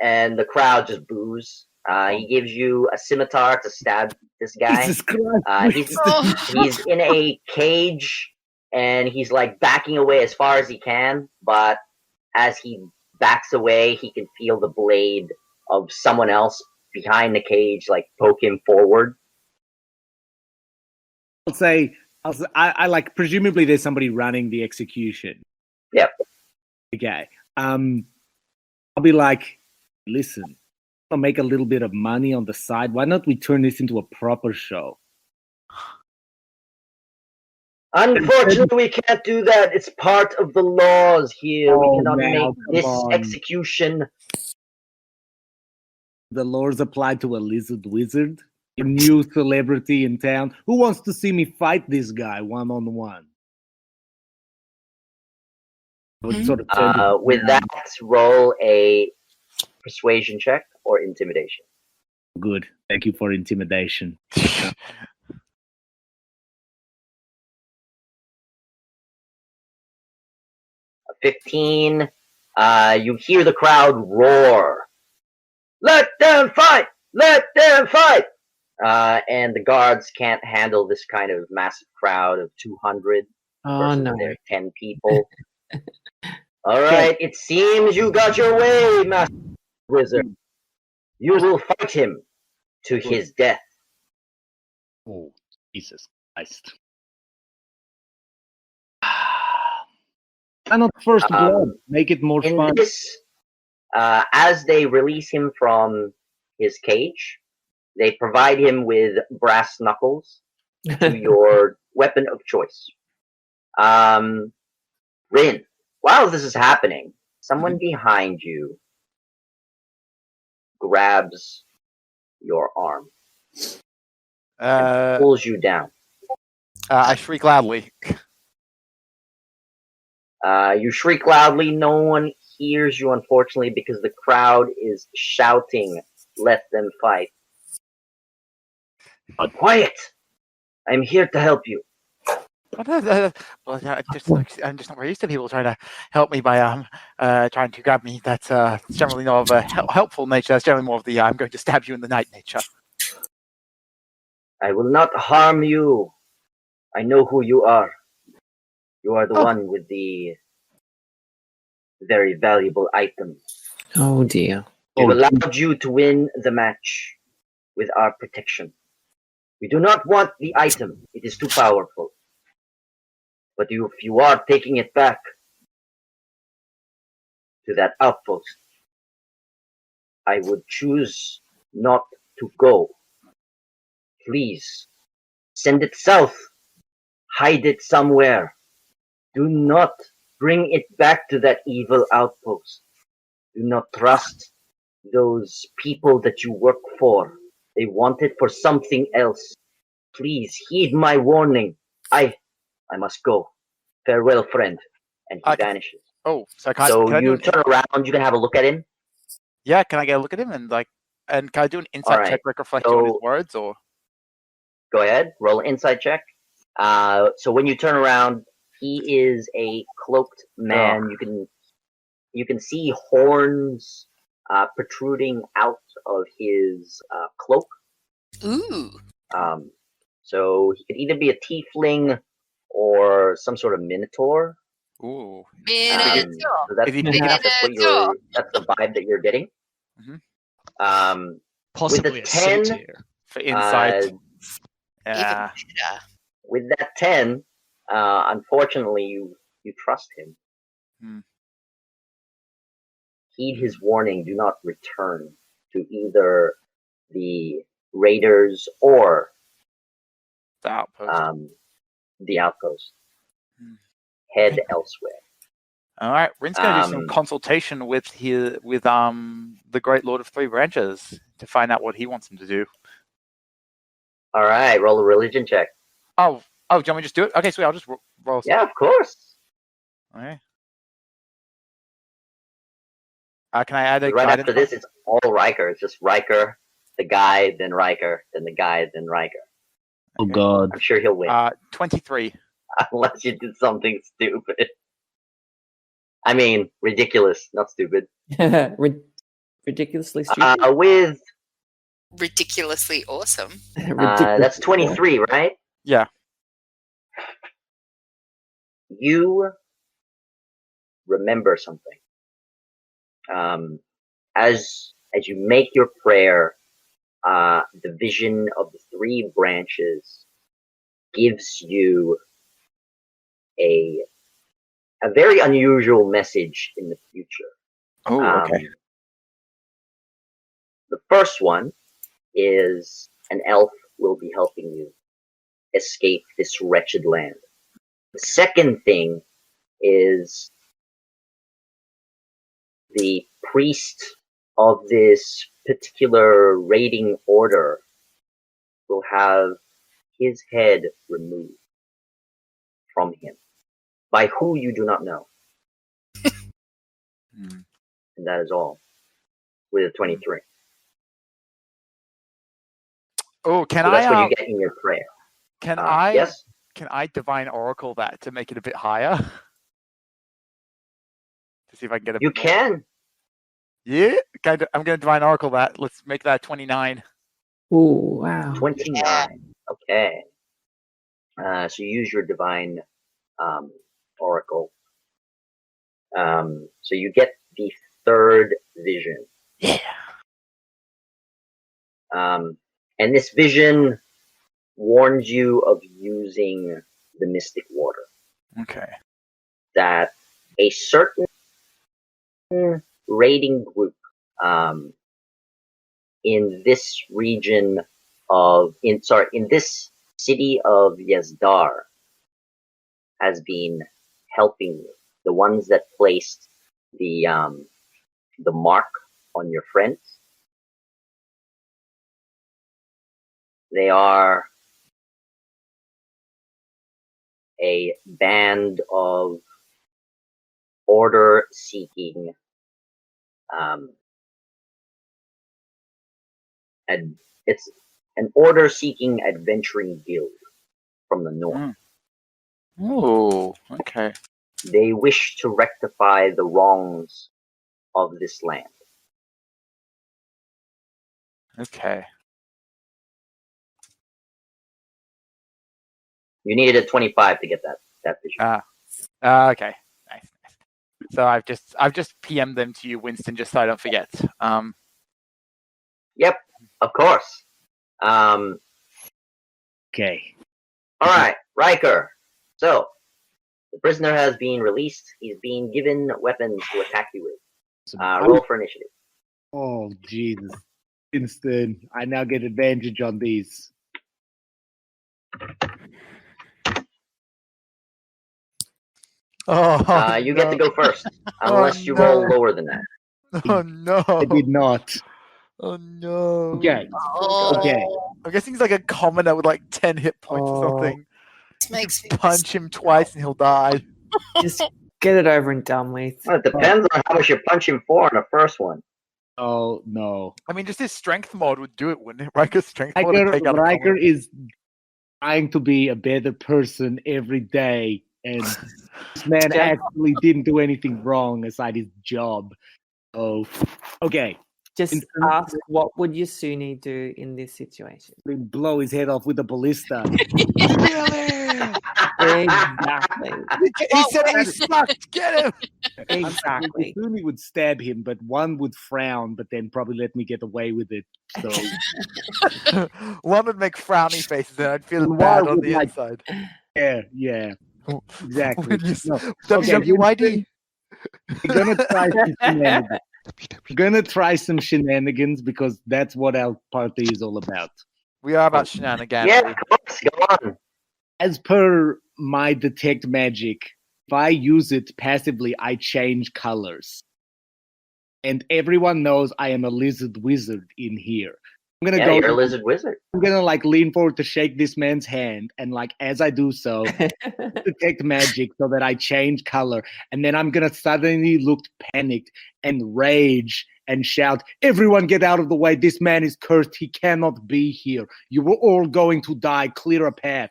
And the crowd just boos. He gives you a scimitar to stab this guy. Jesus Christ. He's in a cage, and he's like backing away as far as he can, but as he backs away, he can feel the blade of someone else behind the cage like poke him forward. I like, presumably there's somebody running the execution. Yep. Okay. I'll be like, listen, I'll make a little bit of money on the side. Why not we turn this into a proper show? Unfortunately, we can't do that. It's part of the laws here. We cannot make this execution. The laws apply to a lizard wizard, a new celebrity in town. Who wants to see me fight this guy one-on-one? Sort of with that, roll a persuasion check or intimidation. Good. Thank you for intimidation. 15. You hear the crowd roar. Let them fight! Let them fight! And the guards can't handle this kind of massive crowd of 200 versus their 10 people. All right, it seems you got your way, Master Wizard. You will fight him to his death. Oh, Jesus Christ. Why not first blood? Make it more In fun. this, as they release him from his cage, they provide him with brass knuckles to your weapon of choice. Rin, while this is happening, someone behind you grabs your arm and pulls you down. I shriek loudly. You shriek loudly. No one hears you, unfortunately, because the crowd is shouting, "Let them fight." But quiet! I'm here to help you. Well, I'm just not very used to people trying to help me by trying to grab me. That's generally not of a helpful nature. That's generally more of the I'm going to stab you in the night nature. I will not harm you. I know who you are. You are the one with the very valuable item. Oh dear. We've allowed you to win the match with our protection. We do not want the item. It is too powerful. But if you are taking it back to that outpost, I would choose not to go. Please, send it south. Hide it somewhere. Do not bring it back to that evil outpost. Do not trust those people that you work for. They want it for something else. Please heed my warning. I must go. Farewell, friend. And he vanishes. Oh, so So you turn around. You can have a look at him. Yeah, can I get a look at him and can I do an insight check reflecting on his words or? Go ahead, roll an insight check. So when you turn around, he is a cloaked man. You can see horns protruding out of his cloak. Ooh. So he could either be a tiefling or some sort of minotaur. Ooh. Minotaur. So that's the vibe that you're getting. Possibly with a 10 for insight. Yeah. With that 10, unfortunately, you trust him. Heed his warning. Do not return to either the raiders or the outpost. Head elsewhere. All right, Rin's going to do some consultation with the Great Lord of Three Branches to find out what he wants him to do. All right, roll a religion check. Oh, do you want me to just do it? Okay, sweet. I'll just roll. Yeah, of course. Okay. Can I add a right guidance after this? It's all Riker. It's just Riker, the guy, then Riker, then the guy, then Riker. Oh God! I'm sure he'll win. 23. Unless you did something stupid. I mean, ridiculous, not stupid. Ridiculously stupid. With ridiculously awesome. That's 23, right? Yeah. You remember something. As you make your prayer, the vision of the three branches gives you a very unusual message in the future. Oh, okay. The first one is an elf will be helping you escape this wretched land. The second thing is the priest of this particular raiding order will have his head removed from him. By who you do not know. And that is all. With a 23. Oh, so that's what you get in your prayer. Yes? Can I divine oracle that to make it a bit higher? To see if I can get a You bit more. can. Yeah, I'm going to divine oracle that. Let's make that 29. Oh, wow. 29. Yeah. Okay. So you use your divine oracle. So you get the third vision. Yeah. And this vision warns you of using the mystic water. Okay. That a certain raiding group in this region in this city of Yezdar has been helping you. The ones that placed the mark on your friends. They are a band of order-seeking it's an order-seeking adventuring guild from the north. Oh, okay. They wish to rectify the wrongs of this land. Okay. You needed a 25 to get that vision. Okay. Nice. So I've just PM'd them to you, Winston, just so I don't forget. Yep, of course. Okay. All right, Riker. So the prisoner has been released. He's being given weapons to attack you with. Roll for initiative. Oh, Jesus. Winston, I now get advantage on these. You get to go first, unless you roll lower than that. Oh no! I did not. Oh no! Okay. Oh, Okay. I'm guessing he's like a commoner with like 10 hit points or something. this makes me Punch him twice and he'll die. Just get it over and done with. Well, it depends on how much you punch him for in the first one. Oh, no. I mean, just his strength mod would do it, wouldn't it? Riker's strength mod would take out a Riker commoner. is trying to be a better person every day, and this man Yeah. actually didn't do anything wrong aside his job. Oh, okay. Just Winston? ask, what would Yasuni do in this situation? Blow his head off with a ballista. Really? Exactly. He said he sucked. Get him. Exactly. Yasuni would stab him, but one would frown, but then probably let me get away with it. So One would make frowny faces, and I'd feel And bad one on would, the like, inside. yeah, exactly. When you No. WWYD. We're gonna try some shenanigans. We're gonna try some shenanigans because that's what our party is all about. We are about shenanigans. Yeah, of course. Go on. As per my detect magic, if I use it passively, I change colors. And everyone knows I am a lizard wizard in here. I'm gonna Yeah, you're a lizard wizard. I'm gonna lean forward to shake this man's hand, and as I do so, detect magic so that I change color, and then I'm gonna suddenly look panicked and rage and shout, "Everyone get out of the way, this man is cursed, he cannot be here. You were all going to die, clear a path."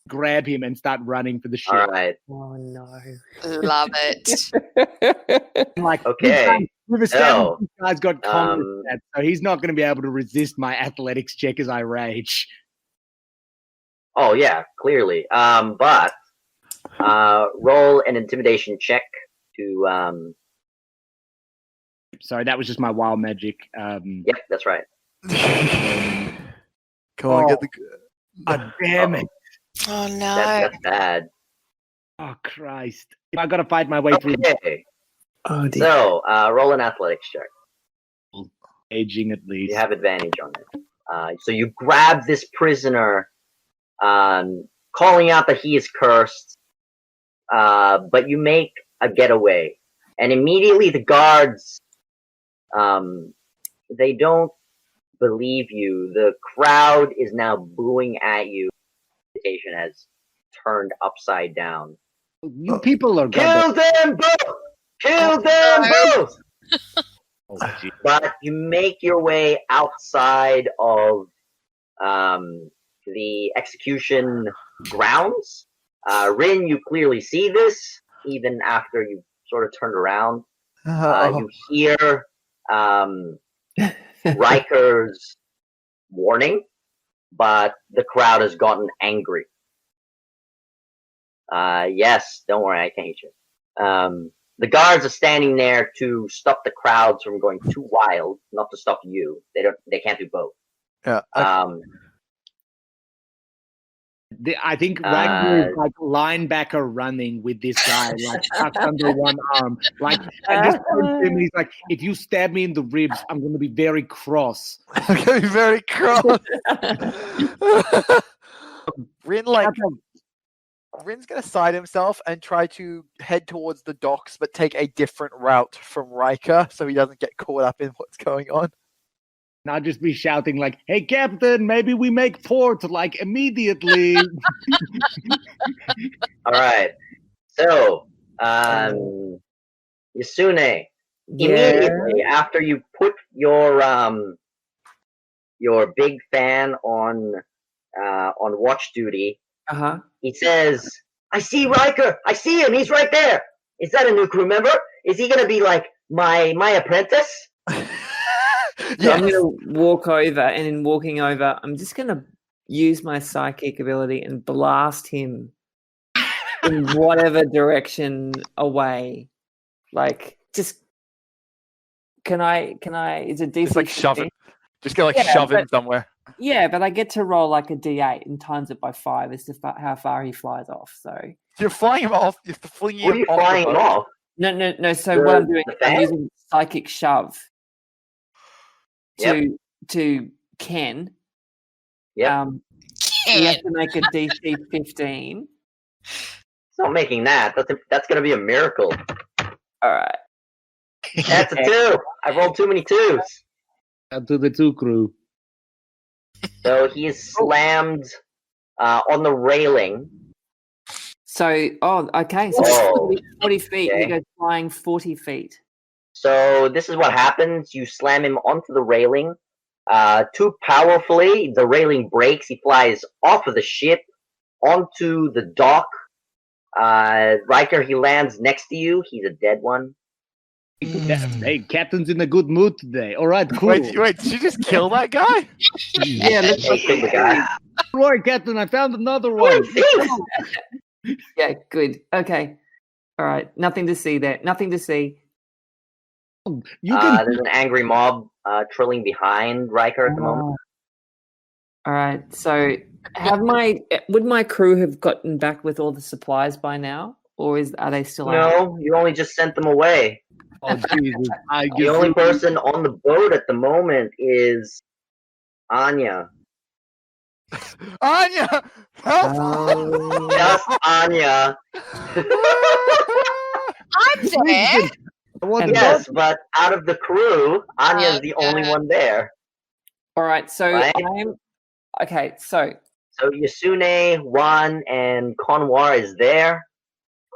Grab him and start running for the ship. All right. Oh no. love it. I'm like, Okay. we've established So, this guy's got combat stats, so he's not gonna be able to resist my athletics check as I rage. Oh yeah, clearly. But roll an intimidation check to. Sorry, that was just my wild magic. Yep, that's right. Come on, get the. God damn it. Oh no. That's bad. Oh, Christ. I gotta fight my way through Okay. Oh dear. So roll an athletics check. aging at least. You have advantage on it. So you grab this prisoner, calling out that he is cursed, but you make a getaway. And immediately the guards, they don't believe you. The crowd is now booing at you. The station has turned upside down. You people are Kill them both! Kill them both! Oh, gee. But you make your way outside of the execution grounds. Rin, you clearly see this, even after you sort of turned around. You hear Riker's warning, but the crowd has gotten angry. Yes, don't worry, I can hate you. The guards are standing there to stop the crowds from going too wild, not to stop you. They can't do both. Yeah. I think Ragnar is like linebacker running with this guy, like tucked under one arm. Like, I just heard him. He's like, "If you stab me in the ribs, I'm going to be very cross." I'm gonna be very cross. Rin's gonna side himself and try to head towards the docks, but take a different route from Riker, so he doesn't get caught up in what's going on. Not just be shouting like, "Hey, Captain, maybe we make port like immediately." All right. So, Yasune, immediately after you put your big fan on watch duty, he says, "I see Riker. I see him. He's right there. Is that a new crew member? Is he gonna be like my apprentice?" So I'm going to walk over, and in walking over, I'm just going to use my psychic ability and blast him in whatever direction away. Like, just can I? Is it DC? Just like shove it. Just go shove him somewhere. Yeah, but I get to roll like a D8 and times it by 5 as to how far he flies off. So you're flying him off. You're flinging him off. Flying him off? No. So what I'm doing, I'm using psychic shove. To Ken. Yeah. You have to make a DC 15. It's not making that. That's going to be a miracle. All right. That's a 2. I rolled too many 2s. Up to the 2 crew. So he is slammed on the railing. So, okay. So 40 feet. Okay. He goes flying 40 feet. So this is what happens. You slam him onto the railing too powerfully. The railing breaks. He flies off of the ship onto the dock. Riker, he lands next to you. He's a dead one. Hey, Captain's in a good mood today. All right, cool. Wait, did you just kill that guy? Yeah, let's kill the guy. Don't worry, Captain, I found another one. Yeah, good. Okay. All right. Nothing to see there. Nothing to see. There's an angry mob trilling behind Riker at the moment. All right. So, would my crew have gotten back with all the supplies by now, or are they still out? No, you only just sent them away. Oh Jesus! The only person on the boat at the moment is Anya. Anya, help! Just Anya. I'm there. Yes, but out of the crew, Anya is the only one there. All right, so okay. So Yasune, Juan, and Conwar is there.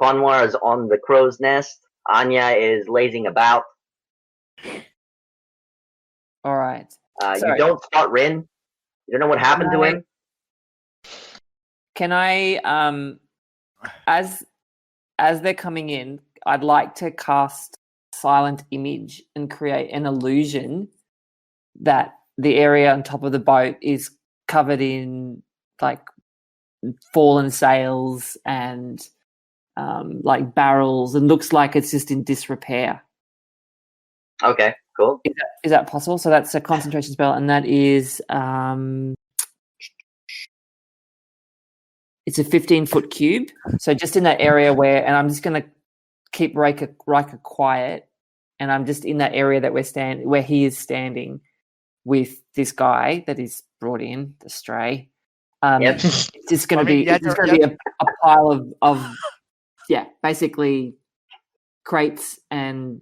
Conwar is on the crow's nest. Anya is lazing about. All right. You don't spot Rin. You don't know what happened to him. Can I, as they're coming in, I'd like to cast Silent Image and create an illusion that the area on top of the boat is covered in like fallen sails and like barrels, and looks like it's just in disrepair. Okay, cool. Is that possible? So that's a concentration spell, and that is it's a 15-foot cube. So just in that area and I'm just going to keep Riker quiet, and I'm just in that area that where he is standing with this guy that is brought in, the stray. It's just going to be a pile of basically crates and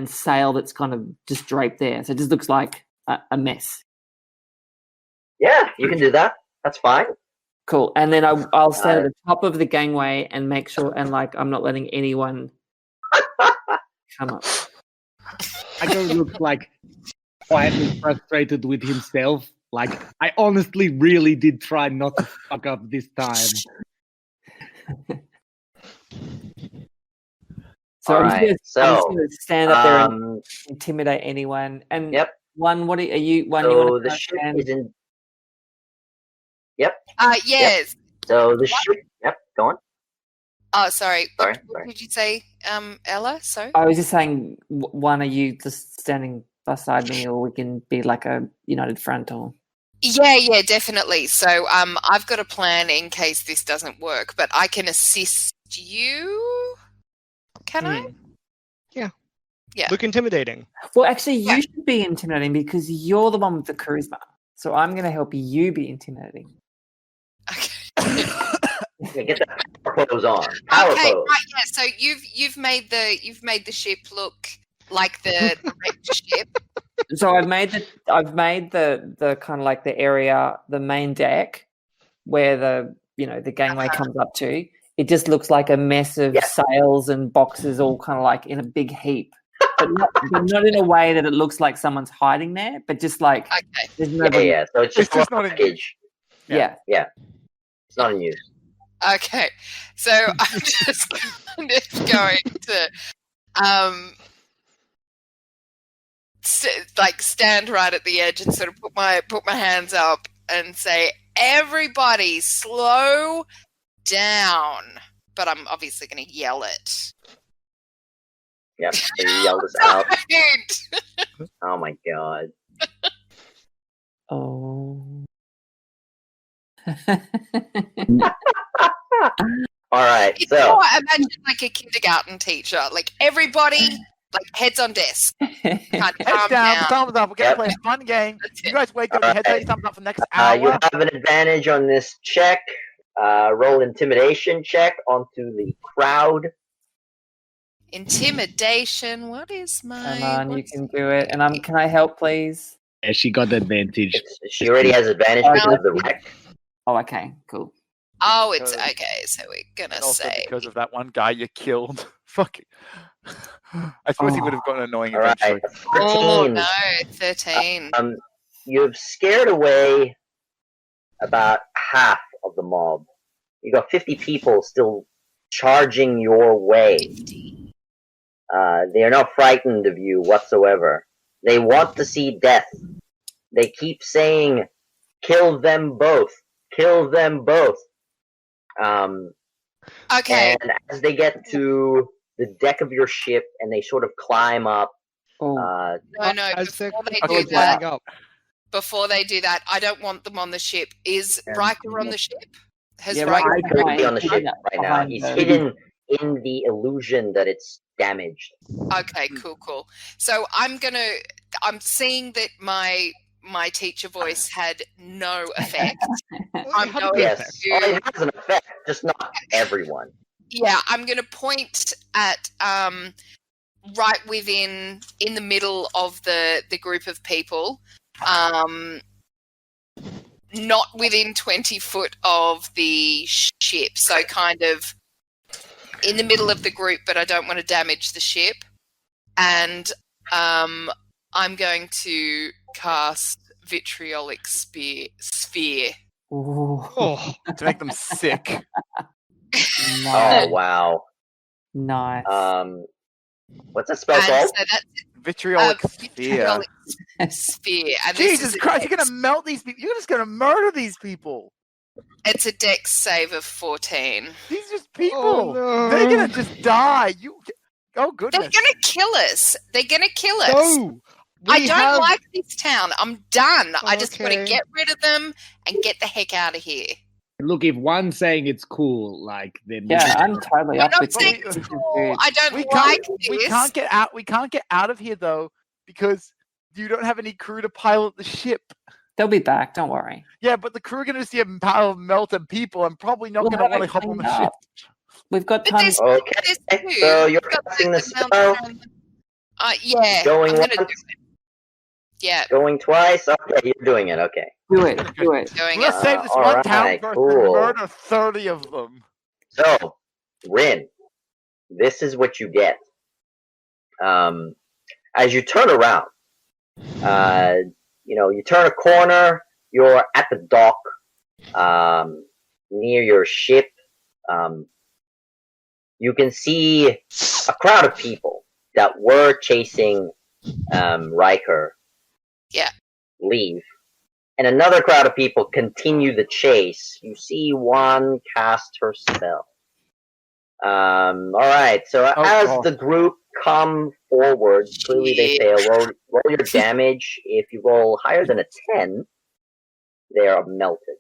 sail that's kind of just draped there. So it just looks like a mess. Yeah, you can do that. That's fine. Cool. And then I'll stand at the top of the gangway and make sure, and like I'm not letting anyone come up. I don't look like quietly frustrated with himself. Like, I honestly really did try not to fuck up this time. So I'm just going to stand up there and intimidate anyone. And one, what are you? One, you want to the ship is in. Yes. Yep. So the ship. Yep. Go on. Oh, sorry. What did you say, Ella? Sorry. I was just saying, one, are you just standing beside me, or we can be like a united front, or? Yeah, definitely. So I've got a plan in case this doesn't work, but I can assist you. Can I? Yeah. Yeah. Look intimidating. Well, actually, Yeah. you should be intimidating because you're the one with the charisma. So I'm going to help you be intimidating. Okay. Yeah, get the power pose on. Power Okay, pose. right, yeah. So you've made the ship look like the wrecked ship. So I've made the kind of like the area, the main deck, where the gangway comes up to. It just looks like a mess of sails and boxes, all kind of like in a big heap, but not in a way that it looks like someone's hiding there, but just like there's nobody. Yeah. So it's just not in package. Yeah. It's not in use. Okay, so I'm just kind of going to stand right at the edge and sort of put my hands up and say, "Everybody, slow down!" But I'm obviously going to yell it. Yep. So you yell this out. Don't. Oh my god. Oh. All right. It's So more, imagine like a kindergarten teacher, like everybody, like heads on desk. Kind of Heads calm down, thumbs up. We're gonna Yep. play a fun game. That's You it. guys wake up, your heads Alright. thumbs up for the next you hour. have an advantage on this check. Roll intimidation check onto the crowd. Intimidation. What is my? Come on, you can do it. And can I help, please? Yeah, she got the advantage. She already has advantage Oh, because of the wreck. Oh, okay, cool. Oh, it's okay. So we're gonna And also say. because of that one guy you killed. Fuck. I suppose he would have gotten annoying All right. eventually. 13. Oh no, 13. You've scared away about half of the mob. You got 50 people still charging your way. They are not frightened of you whatsoever. They want to see death. They keep saying, "Kill them both! Kill them both!" Okay. And as they get to the deck of your ship and they sort of climb up, Oh, No. As they're Before they going do that, up. I don't want them on the ship. Is Riker on the ship? Has Yeah, Riker? Riker is behind- on the ship right now. behind He's the- hidden in the illusion that it's damaged. Okay, cool. So I'm seeing that my teacher voice had no effect. I'm Have a going good Yes, effect. oh, it has an effect, just not everyone. Yeah, I'm going to point at right in the middle of the group of people, not within 20 foot of the ship. So kind of in the middle of the group, but I don't want to damage the ship. And I'm going to cast vitriolic sphere. Ooh, Oh, To make them sick. Oh nice. wow. Nice. What's that spell And called? so that's Vitriolic sphere. vitriolic sphere. And this Jesus is Christ, you're gonna melt these people. You're just gonna murder these people. It's a dex save of 14. These are just people. Oh, no. They're gonna just die. Oh They're goodness. gonna kill us. They're gonna kill us. no. I We don't have- like this town. I'm done. I just want to Okay. get rid of them and get the heck out of here. Look, if one's saying it's cool, like then Yeah, I'm totally We're up not with saying this. it's This is cool. good. I don't We like can't. this. We can't get out. We can't get out of here though because you don't have any crew to pilot the ship. They'll be back. Don't worry. Yeah, but the crew are gonna see a pile of melted people and probably not We'll gonna have want it to hop on the cleaned ship. up. We've got But tons. there's Okay, two. so you're Got casting the mountain spell. and- yeah, Going I'm gonna do once, it. Yeah, going twice. Okay, you're doing it. Okay. Do it. Do it. doing Let's it. save this all one town right, first cool. and murder 30 of them. So, Rin, this is what you get. As you turn around, you turn a corner. You're at the dock, near your ship. You can see a crowd of people that were chasing Riker. Yeah. Leave. And another crowd of people continue the chase. You see one cast her spell. Alright, so as God. the group come forward, clearly they fail. Roll your damage. If you roll higher than a 10, they are melted,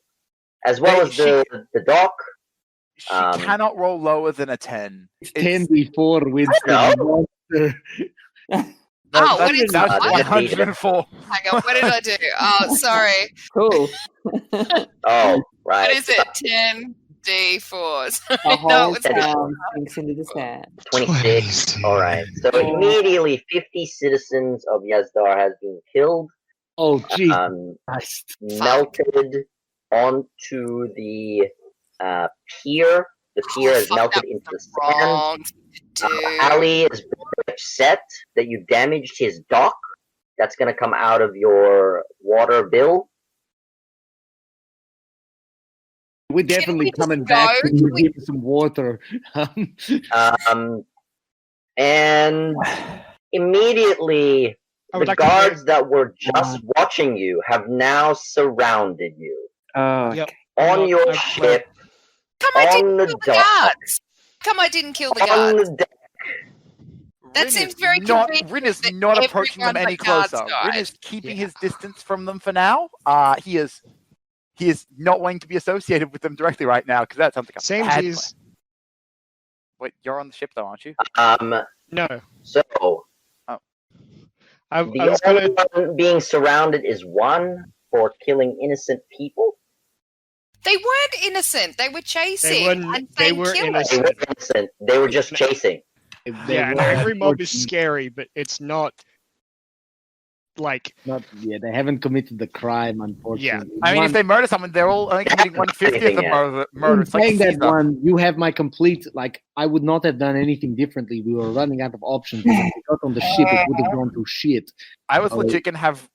as well as the dock. She cannot roll lower than a 10. It's 10 before Winston. No. Oh, what is that's what? 104. Hang on, what did I do? Oh, sorry. Cool. Oh, right. What is it? 10d4. The No, whole it's not. town sinks into the sand. 26. All right. So immediately, 50 citizens of Yazdar has been killed. Oh, jeez. Melted onto the pier. The pier is melted into the sand. Ali is very upset that you damaged his dock. That's going to come out of your water bill. We're definitely coming back to give him some water. And immediately, the guards that were just watching you have now surrounded you. Yep. On your ship, Come, I on didn't the kill the dock, guards. Come, I didn't kill the on guards. the deck. That seems very convenient Rin is that not approaching them everyone any but guards closer. died. Rin is keeping his distance from them for now. He is not wanting to be associated with them directly right now because that sounds like a Same bad G's. plan. Wait, you're on the ship though, aren't you? No. So I the was gonna. only one being surrounded is one for killing innocent people. They weren't innocent. They were chasing. They and weren't. They saying, were "Kill it." They innocent. were innocent. They were just chasing. Yeah, and every mob is scary, but it's not like. They haven't committed the crime, unfortunately. I mean, if they murder someone, they're all only committing 1/50th of murder. It's like saying that Caesar. one, you have my complete. Like, I would not have done anything differently. We were running out of options. When we got on the ship, it would have gone to shit. I was legit gonna have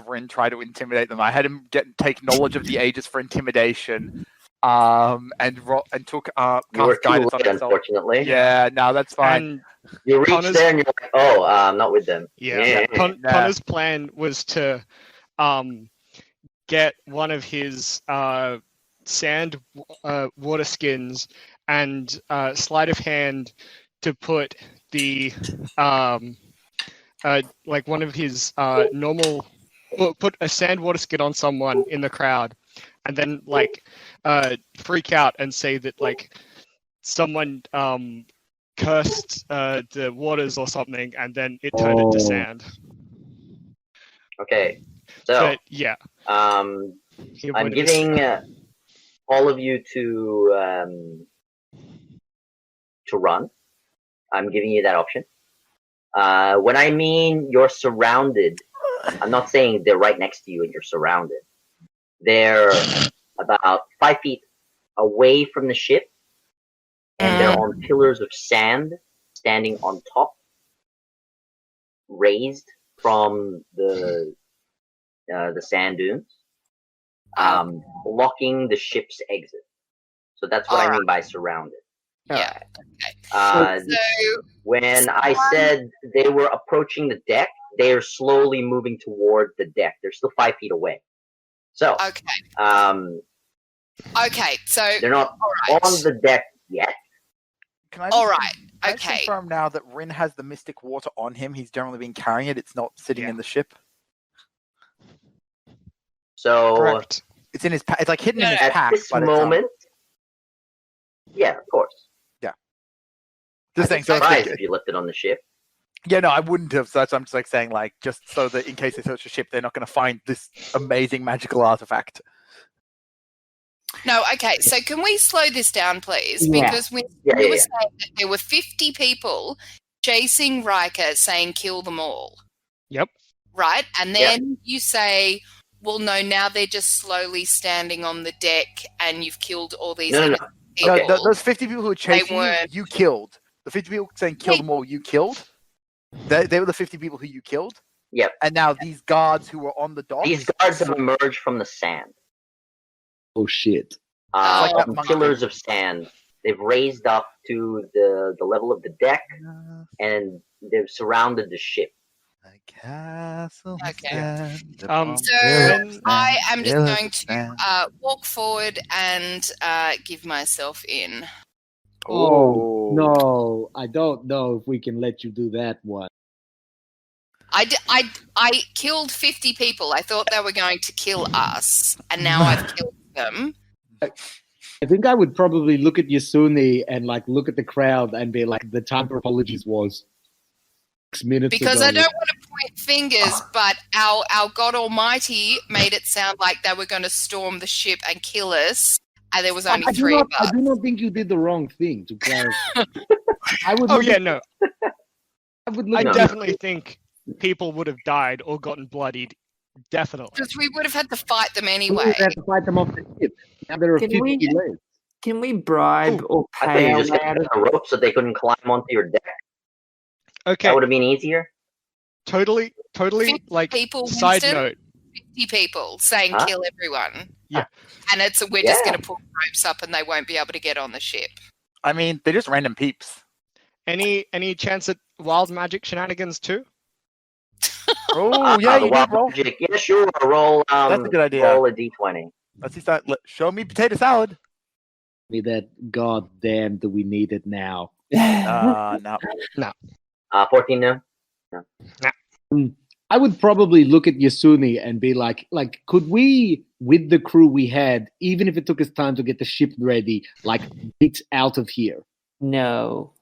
Rin try to intimidate them. I had him take knowledge of the ages for intimidation, and took You were cast too guidance on late, himself. unfortunately. Yeah, no, that's fine. And You reach Connor's- there and you're like, oh, I'm not with them. yeah, Nah. Connor's plan was to get one of his sand water skins and sleight of hand to put the like one of his normal put a sand water skin on someone in the crowd and then like freak out and say that like someone cursed the waters or something and then it turned into sand. Okay, so But yeah, I'm he avoided this. giving all of you to run. I'm giving you that option. When I mean you're surrounded, I'm not saying they're right next to you and you're surrounded. They're about 5 feet away from the ship, and they're on pillars of sand standing on top, raised from the sand dunes, blocking the ship's exit. So that's what I mean by surrounded. Yeah. Okay. So When I said they were approaching the deck, they are slowly moving toward the deck. They're still 5 feet away. So, okay. So they're not all right. on the deck yet. Can I All right. Can I Okay. confirm now that Rin has the mystic water on him. He's generally been carrying it. It's not sitting in the ship. So, Correct. It's in his. It's like hidden in his at pack. this but moment, yeah, of course. This I'd be thing. So it's surprised like, if you left it on the ship. yeah, no, I wouldn't have. So that's, I'm just like saying, like, just so that in case they search the ship, they're not going to find this amazing magical artifact. No, okay. So can we slow this down, please? Yeah. Because we were saying that there were 50 people chasing Riker saying kill them all. Yep. Right? And then you say, well, no, now they're just slowly standing on the deck and you've killed all these No. people. No, those 50 people who were chasing you, weren't- you killed. The 50 people saying kill them all, you killed. They were the 50 people who you killed. Yep. And now these guards who were on the dock. These guards have emerged from the sand. Oh shit! like that On monkey. pillars of sand. They've raised up to the level of the deck, and they've surrounded the ship. A castle. Okay. So I am just going to walk forward and give myself in. Oh no! I don't know if we can let you do that one. I killed 50 people. I thought they were going to kill us, and now I've killed them. I think I would probably look at Yasuni and like look at the crowd and be like, the time for apologies was 6 minutes Because ago. I don't want to point fingers, but our God Almighty made it sound like they were going to storm the ship and kill us, and there was only three of I us. do not think you did the wrong thing, to clarify. I would Oh look yeah, at- no. I would look I at definitely think people would have died or gotten bloodied. Definitely. Because we would have had to fight them We anyway. would have to fight them off the ship. Now there are Can 50 we- left. Can we bribe or I thought pay you our just way got out of a rope so they couldn't climb onto your deck. Okay, That would have been easier. totally. 50 Like people, side Winston? note. 50 people saying Huh? kill everyone. Yeah. And we're just Yeah. going to pull ropes up and they won't be able to get on the ship. I mean, they're just random peeps. Any chance at wild magic shenanigans too? Oh, yeah, the you wild did roll. magic. Yeah, sure. Roll. That's a good idea. Roll a d20. Let's see that. Show me potato salad. Me that goddamn do we need it now? No. 14 now. I would probably look at Yasuni and be like, could we, with the crew we had, even if it took us time to get the ship ready, like, get out of here? No,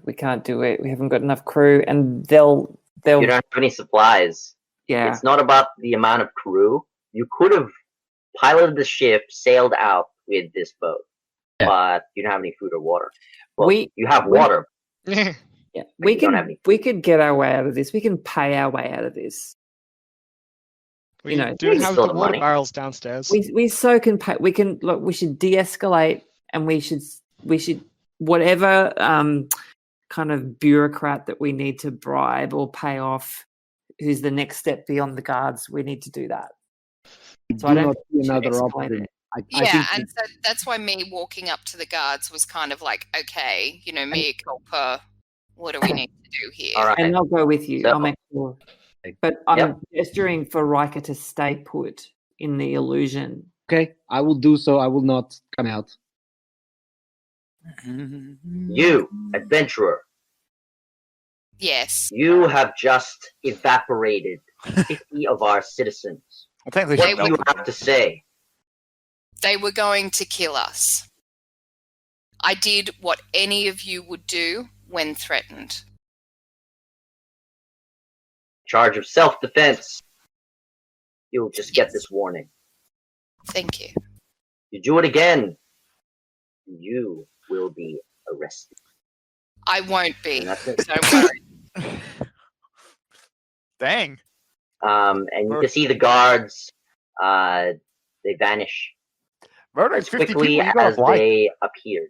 we can't do it. We haven't got enough crew, and they'll You don't have any supplies. yeah. It's not about the amount of crew. You could have piloted the ship, sailed out with this boat, but you don't have any food or water. Well, you have water. Yeah, But we you don't have can any. we could get our way out of this. We can pay our way out of this. We You know, do we have still the have water money. barrels downstairs. We so can pay. We can look. We should de-escalate, and we should whatever kind of bureaucrat that we need to bribe or pay off, who's the next step beyond the guards. We need to do that. So I Do don't not see think we should another escalate option. it. I Yeah, think and so that's why me walking up to the guards was kind of like, okay, mea culpa. What do we need to do here? All right. And I'll go with you. So- I'll make sure. But I'm Yep. gesturing for Riker to stay put in the illusion. okay, I will do so. I will not come out. You, adventurer, Yes. you have just evaporated 50 of our citizens. Well, technically, What she do you melted have them. to say? They were going to kill us. I did what any of you would do when threatened. Charge of self-defense. You'll just get this warning. Thank you. You do it again, you will be arrested. I won't be. And that's it. Don't worry. Dang. And you can see the guards. They vanish Murdering as 50 people, quickly you got as a life. they appeared.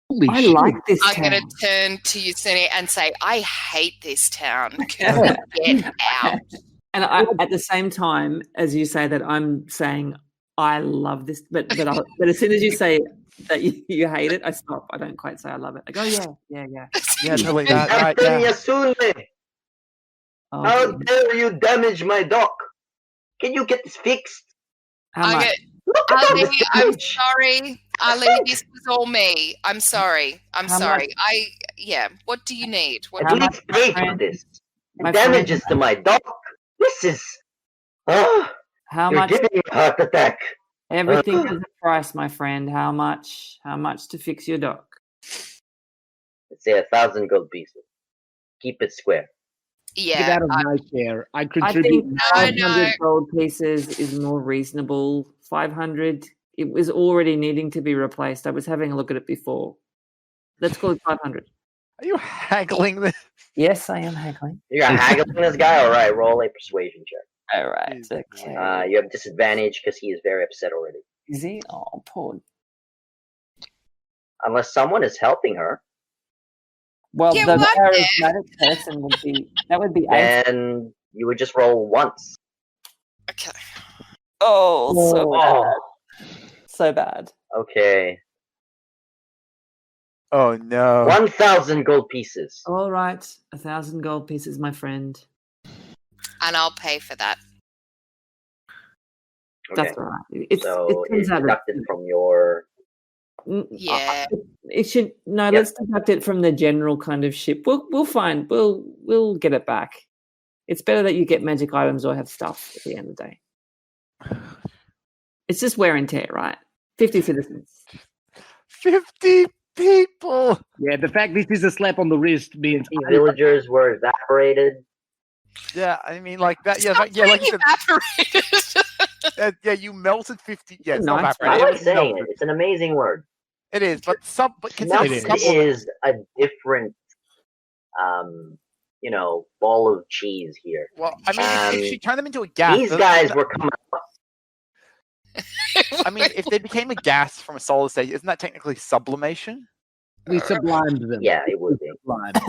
Holy I shit. like this I'm town. going to turn to Yasuni and say, I hate this town. Can we get out? And at the same time, as you say that, I'm saying I love this, but as soon as you say that you hate it, I stop. I don't quite say I love it. I go, yeah. Yeah, totally that. Right, Captain yeah. Yasune, Oh, how goodness. dare you damage my dock? Can you get this fixed? How much? Look at all Ali, this I'm damage. sorry. Ali, this was all me. I'm sorry. I'm How sorry. What do you need? What At do you least pay for friend? this. My Damages to my dock. This is. How You're much? giving me a heart attack. Everything has a price, my friend. How much? How much to fix your dock? Let's say 1,000 gold pieces. Keep it square. Get Yeah. out of my share. I I contribute. think No, 500 no. gold pieces is more reasonable. 500. It was already needing to be replaced. I was having a look at it before. Let's call it 500. Are you haggling this? Yes, I am haggling. You're haggling this guy? Alright, roll a persuasion check. All right. Jesus. Okay. You have disadvantage because he is very upset already. Is he? Oh, poor. Unless someone is helping her, Well, Yeah, the well, I'm there. charismatic person would be. That would be 8. then you would just roll once. Okay. Oh, so Oh, bad. So bad. okay. Oh, no. 1,000 gold pieces. All right. 1,000 gold pieces, my friend. And I'll pay for that. Okay. That's all right. So it it's comes out of- deducted from your. Yeah. It should no. Yep. Let's deduct it from the general kind of ship. We'll find. We'll get it back. It's better that you get magic items or have stuff at the end of the day. It's just wear and tear, right? 50 citizens. 50 people. Yeah, the fact this is a slap on the wrist means The villagers were evaporated. Yeah, I mean, like that. Yeah, Stop like you saying said. evaporated. Yeah, you melted 50. Yeah, it's Nice. not I evaporated. like It was saying melted. it. It's an amazing word. It is, but consider Melted supplement. is a different, ball of cheese here. Well, I mean, if she turned them into a gas, These guys were coming up. I mean, if they became a gas from a solid state, isn't that technically sublimation? we sublimed them. Yeah, it would be. Sublimed.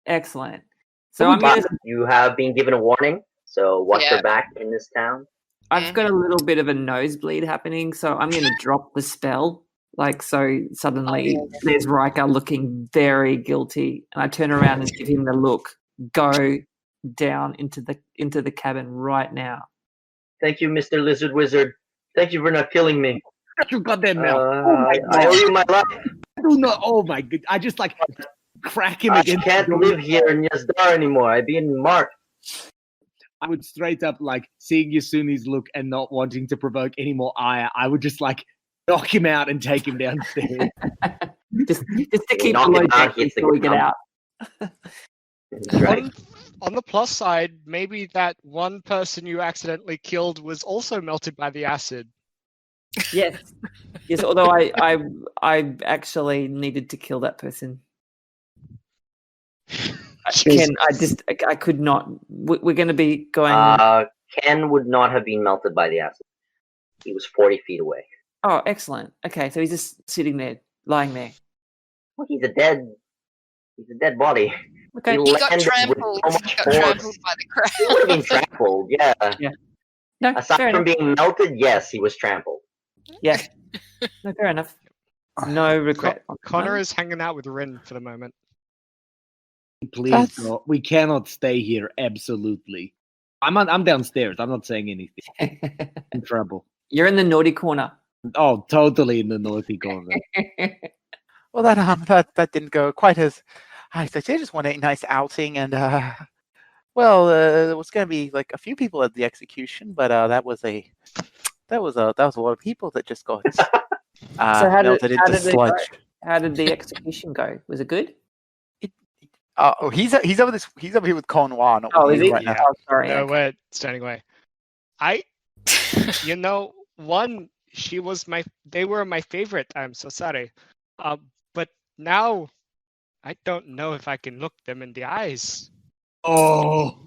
Excellent. So I'm But gonna, you have been given a warning, so watch Yeah. your back in this town. I've got a little bit of a nosebleed happening, so I'm going to drop the spell. Like, so suddenly there's Riker looking very guilty, and I turn around and give him the look. Go down into the cabin right now. Thank you, Mr. Lizard Wizard. Thank you for not killing me. Shut your goddamn mouth. I owe you my life. I do not. Oh my god! I just like crack him I against. can't the door. live here in Yazdar anymore. I've been marked. I would straight up like seeing Yasune's look and not wanting to provoke any more ire. I would just like knock him out and take him downstairs. Just to keep knock the him load out, back hit the before we get ground. out. That's right. On the plus side, maybe that one person you accidentally killed was also melted by the acid. Yes. Yes, although I actually needed to kill that person. I could not. We're going to be going. Ken would not have been melted by the acid. He was 40 feet away. Oh, excellent. Okay, so he's just sitting there, lying there. Well, he's a dead body. Okay. He He got landed with trampled. so He much got force. trampled by the crowd. He would have been trampled, yeah. No, Aside fair from enough. being melted, yes, he was trampled. Yeah. No, fair enough. No regret. Connor is hanging out with Rin for the moment. Please, That's- no, we cannot stay here. Absolutely. I'm downstairs. I'm not saying anything. In trouble. You're in the naughty corner. Oh, totally in the naughty corner. Well, that didn't go quite as I expected. I just wanted a nice outing, and there was going to be like a few people at the execution, but that was a lot of people that just got So how did melted into it go? sludge. How did the execution go? Was it good? He's over here with Connoir, not Oh, with is you he? right now. Oh, sorry. No, okay. we're standing away. They were my favorite. I'm so sorry. But now I don't know if I can look them in the eyes. Oh.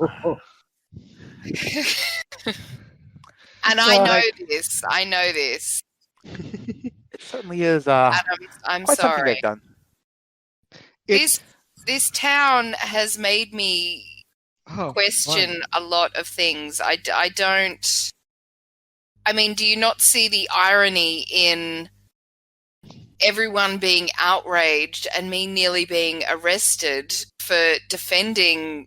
And I know this. I know this. It certainly is And I'm quite something sorry. they've done. This town has made me Oh, question a lot of things. I don't. I mean, do you not see the irony in everyone being outraged and me nearly being arrested for defending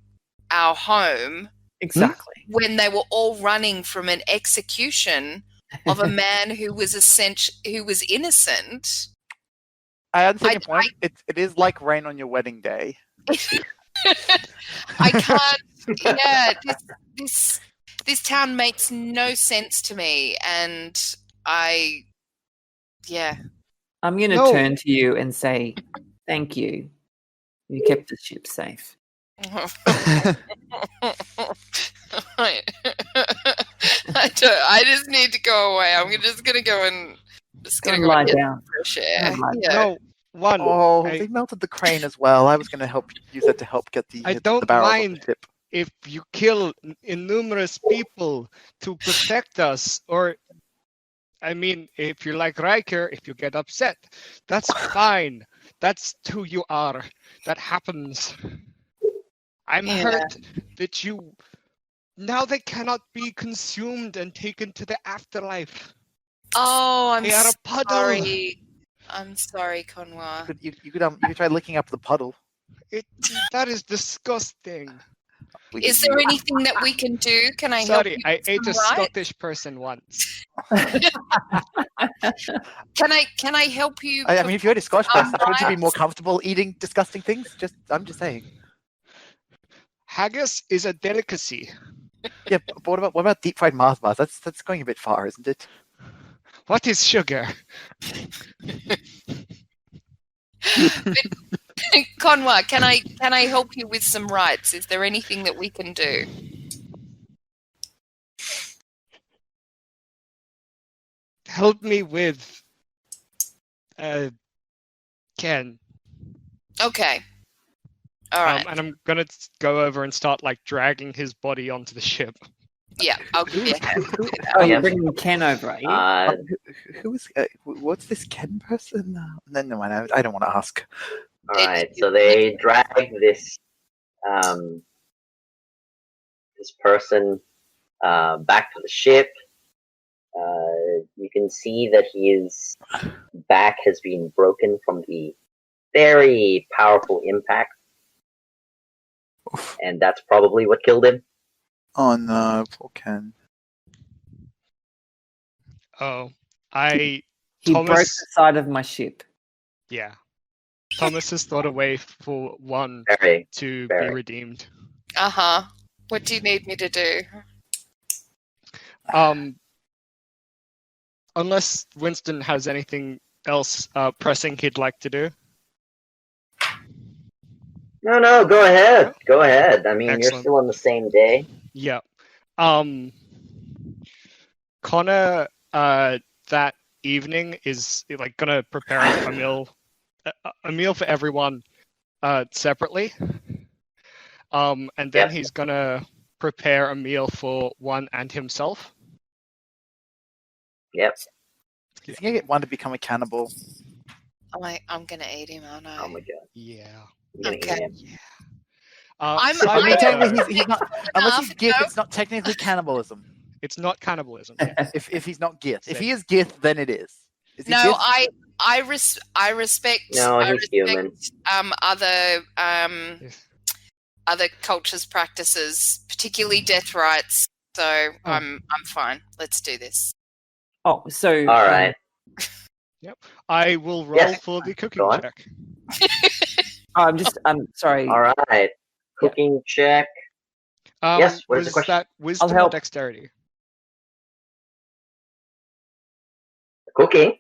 our home Exactly. when they were all running from an execution of a man who was innocent? I understand I- your point. It is like rain on your wedding day. I can't. Yeah, this town makes no sense to me, and yeah. I'm going to No. turn to you and say, thank you. You kept the ship safe. I just need to go away. I'm just gonna go and Go and lie get down. fresh air. Go and lie Yeah. No, one. Oh, I- they melted the crane as well. I was going to use that to help get the I the don't barrels off mind the ship. if you kill innumerous people to protect us, or I mean, if you're like Riker, if you get upset, that's fine. That's who you are. That happens. I'm Yeah. hurt that you now they cannot be consumed and taken to the afterlife. Oh, I'm They are a puddle. sorry. I'm sorry, Conwa. You could try licking up the puddle. That is disgusting. Is there anything that we can do? Can I help Sorry, you I with ate a some rice? Scottish person once. Can I help you? I mean, if you had a Scotch person, wouldn't you be more rice? comfortable eating disgusting things? I'm just saying. Haggis is a delicacy. Yeah, but what about deep fried Mars bars? That's going a bit far, isn't it? What is sugar? Conwa, can I help you with some rights? Is there anything that we can do? Help me with Ken. Okay. All right. And I'm gonna go over and start like dragging his body onto the ship. Yeah, I'll give you a hand. to do that. Oh, Yeah. you're bringing Ken over, are you? Who is? What's this Ken person? No, I don't want to ask. All right, so they drag this this person back to the ship. You can see that his back has been broken from the very powerful impact, and that's probably what killed him. Oh no, poor Ken. Oh, He broke the side of my ship. Yeah. Thomas has thought a way for one Very. to Very. be redeemed. Uh-huh. What do you need me to do? Unless Winston has anything else pressing he'd like to do. No, go ahead. Go ahead. I mean, you're Excellent. still on the same day. Yeah. Connor that evening is like gonna prepare a meal for everyone separately. And then Yep. he's gonna prepare a meal for one and himself. Yep. He's gonna get one to become a cannibal. I'm gonna eat him, aren't I? Oh my god. Yeah. You're gonna Okay. eat him. I'm- side I mean, note, technically, he's not. Unless he's Enough, Gith, no. it's not technically cannibalism. it's not cannibalism. If he's not Gith, if he is Gith, then it is. Is he No, Gith? I respect. No, I he's human. other cultures' practices, particularly death rites. So I'm fine. Let's do this. Oh, so All right. I will roll Yes. for the cooking Go on. check. I'm sorry. All right. Cooking check. Yes, what is the Was question? that wisdom or help. dexterity? Cooking.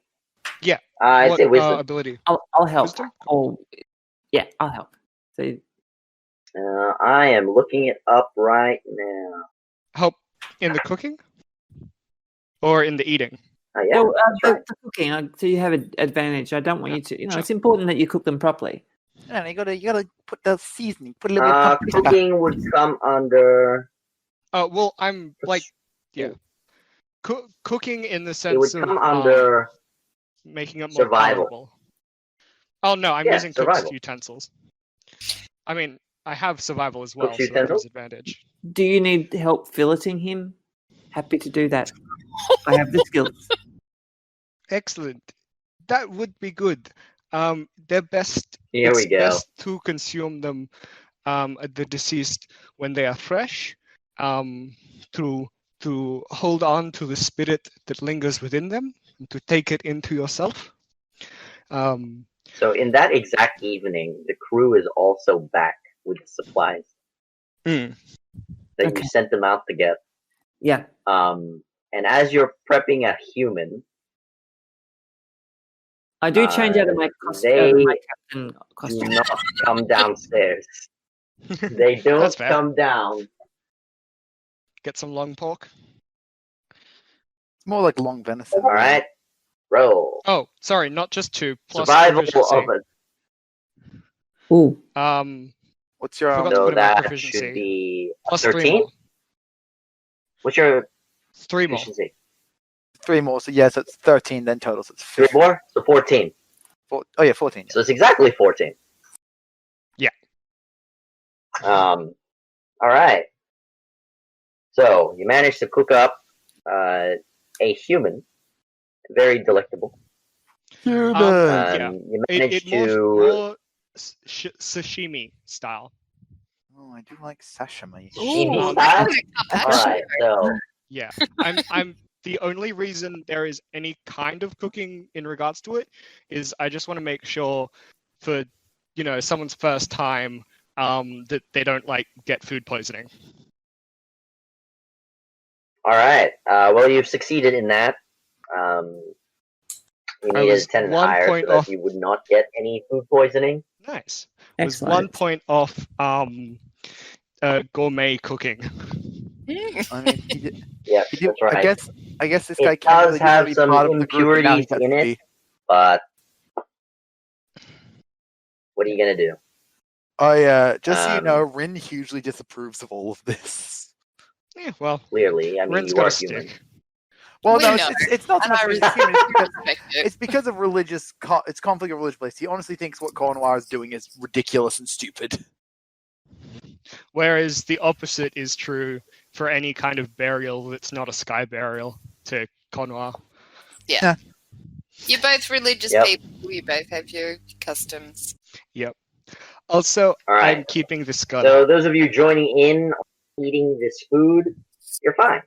Yeah. I'd What say wisdom. ability? I'll help. Wisdom? Oh, yeah, I'll help. So I am looking it up right now. Help in the cooking? Or in the eating? Yeah, well, that's right. the cooking, so you have an advantage. I don't want you to. Sure. It's important that you cook them properly. Yeah, you gotta put the seasoning. Put a little bit of paprika. Cooking would come under. Well, I'm like, yeah. Cooking in the It would sense of come under. making it more survival. palatable. Oh no, I'm Yeah, using cooked survival. utensils. I mean, I have survival as well, Cooked so that utensils? gives advantage. Do you need help filleting him? Happy to do that. I have the skills. Excellent. That would be good. They're best. Here it's we go. best to consume them, the deceased when they are fresh, to hold on to the spirit that lingers within them, and to take it into yourself. So in that exact evening, the crew is also back with the supplies Mm. that Okay. you sent them out to get. Yeah. And as you're prepping a human, I do change out of my they captain do costume. not come downstairs. They don't That's fair. come down. Get some long pork. It's more like long venison. All right, roll Oh, sorry, not just 2 plus survival proficiency. of it. Ooh. What's your Forgot to So put in my that proficiency. should be Plus 3 13. more. What's your 3 more. efficiency? 3 more? So yeah, so it's 13 then total. So it's 3 15. more, so 14. Oh yeah, 14. So it's exactly 14. Yeah. All right. So you managed to cook up a human, very delectable. Yeah. You managed It to. more sashimi style. Oh, I do like sashimi. Sashimi Ooh, style? like a All carpaccio. right. So Yeah, I'm the only reason there is any kind of cooking in regards to it is I just want to make sure for someone's first time that they don't like get food poisoning. All right. Well, you've succeeded in that. You I needed was 10 1 higher point so that off. you would not get any food poisoning. Nice. Excellent. Was 1 point off gourmet cooking. I mean, he did, Yep, he did, that's right. I guess this guy It can't does really have be some part of the group, and now he impurities has in to it. be. But what are you gonna do? Just so you know, Rin hugely disapproves of all of this. Yeah, well, Clearly, I mean, Rin's you got are a human. stick. Well, We no, know. it's not so And much I Rin's human. respect it. It's because of religious. It's conflict of religious beliefs. He honestly thinks what Cornwall is doing is ridiculous and stupid. Whereas the opposite is true for any kind of burial that's not a sky burial to Conwa. Yeah. You're both religious Yep. people. You both have your customs. Yep. Also, All right. I'm keeping this gun. So those of you joining in, eating this food, you're fine.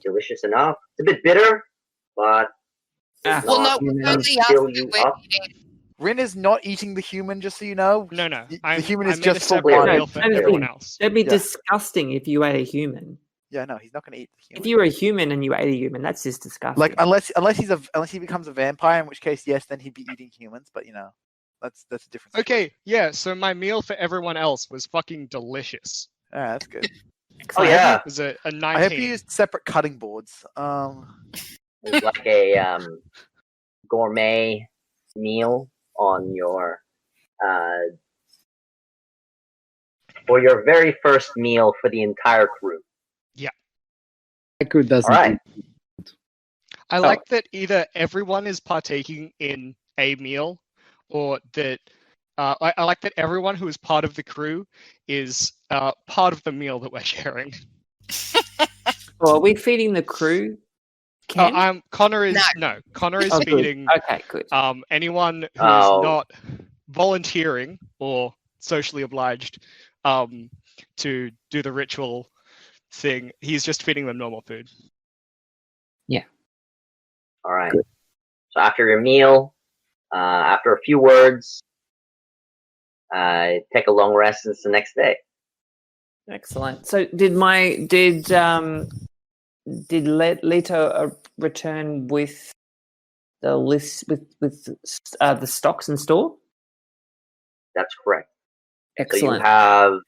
Delicious enough. It's a bit bitter, but Ah, Well, no, not we've enough only to asked fill that you we're up. eating. Rin is not eating the human, just so you know. No, no. The human is I made a just for separate one. meal for No, no, everyone no. else. That'd be Yeah. disgusting if you ate a human. Yeah, no, he's not going to eat the human. If you were a human and you ate a human, that's just disgusting. Like unless he becomes a vampire, in which case yes, then he'd be eating humans. But you know, that's a different. Okay, yeah, so my meal for everyone else was fucking delicious. Yeah, that's good. Oh Excellent. yeah, It was a 19. I hope you used separate cutting boards. it's like a gourmet meal on your for your very first meal for the entire crew. Echo doesn't. All right. I like that either everyone is partaking in a meal, or that I like that everyone who is part of the crew is part of the meal that we're sharing. Well, are we feeding the crew? Ken? Connor is Connor is Oh, good. feeding Okay, good. anyone who is Oh. not volunteering or socially obliged to do the ritual thing. He's just feeding them normal food. All right. So after your meal, after a few words, take a long rest. And it's the next day. Excellent. So did Leto return with the list with the stocks in store? That's correct. Excellent. So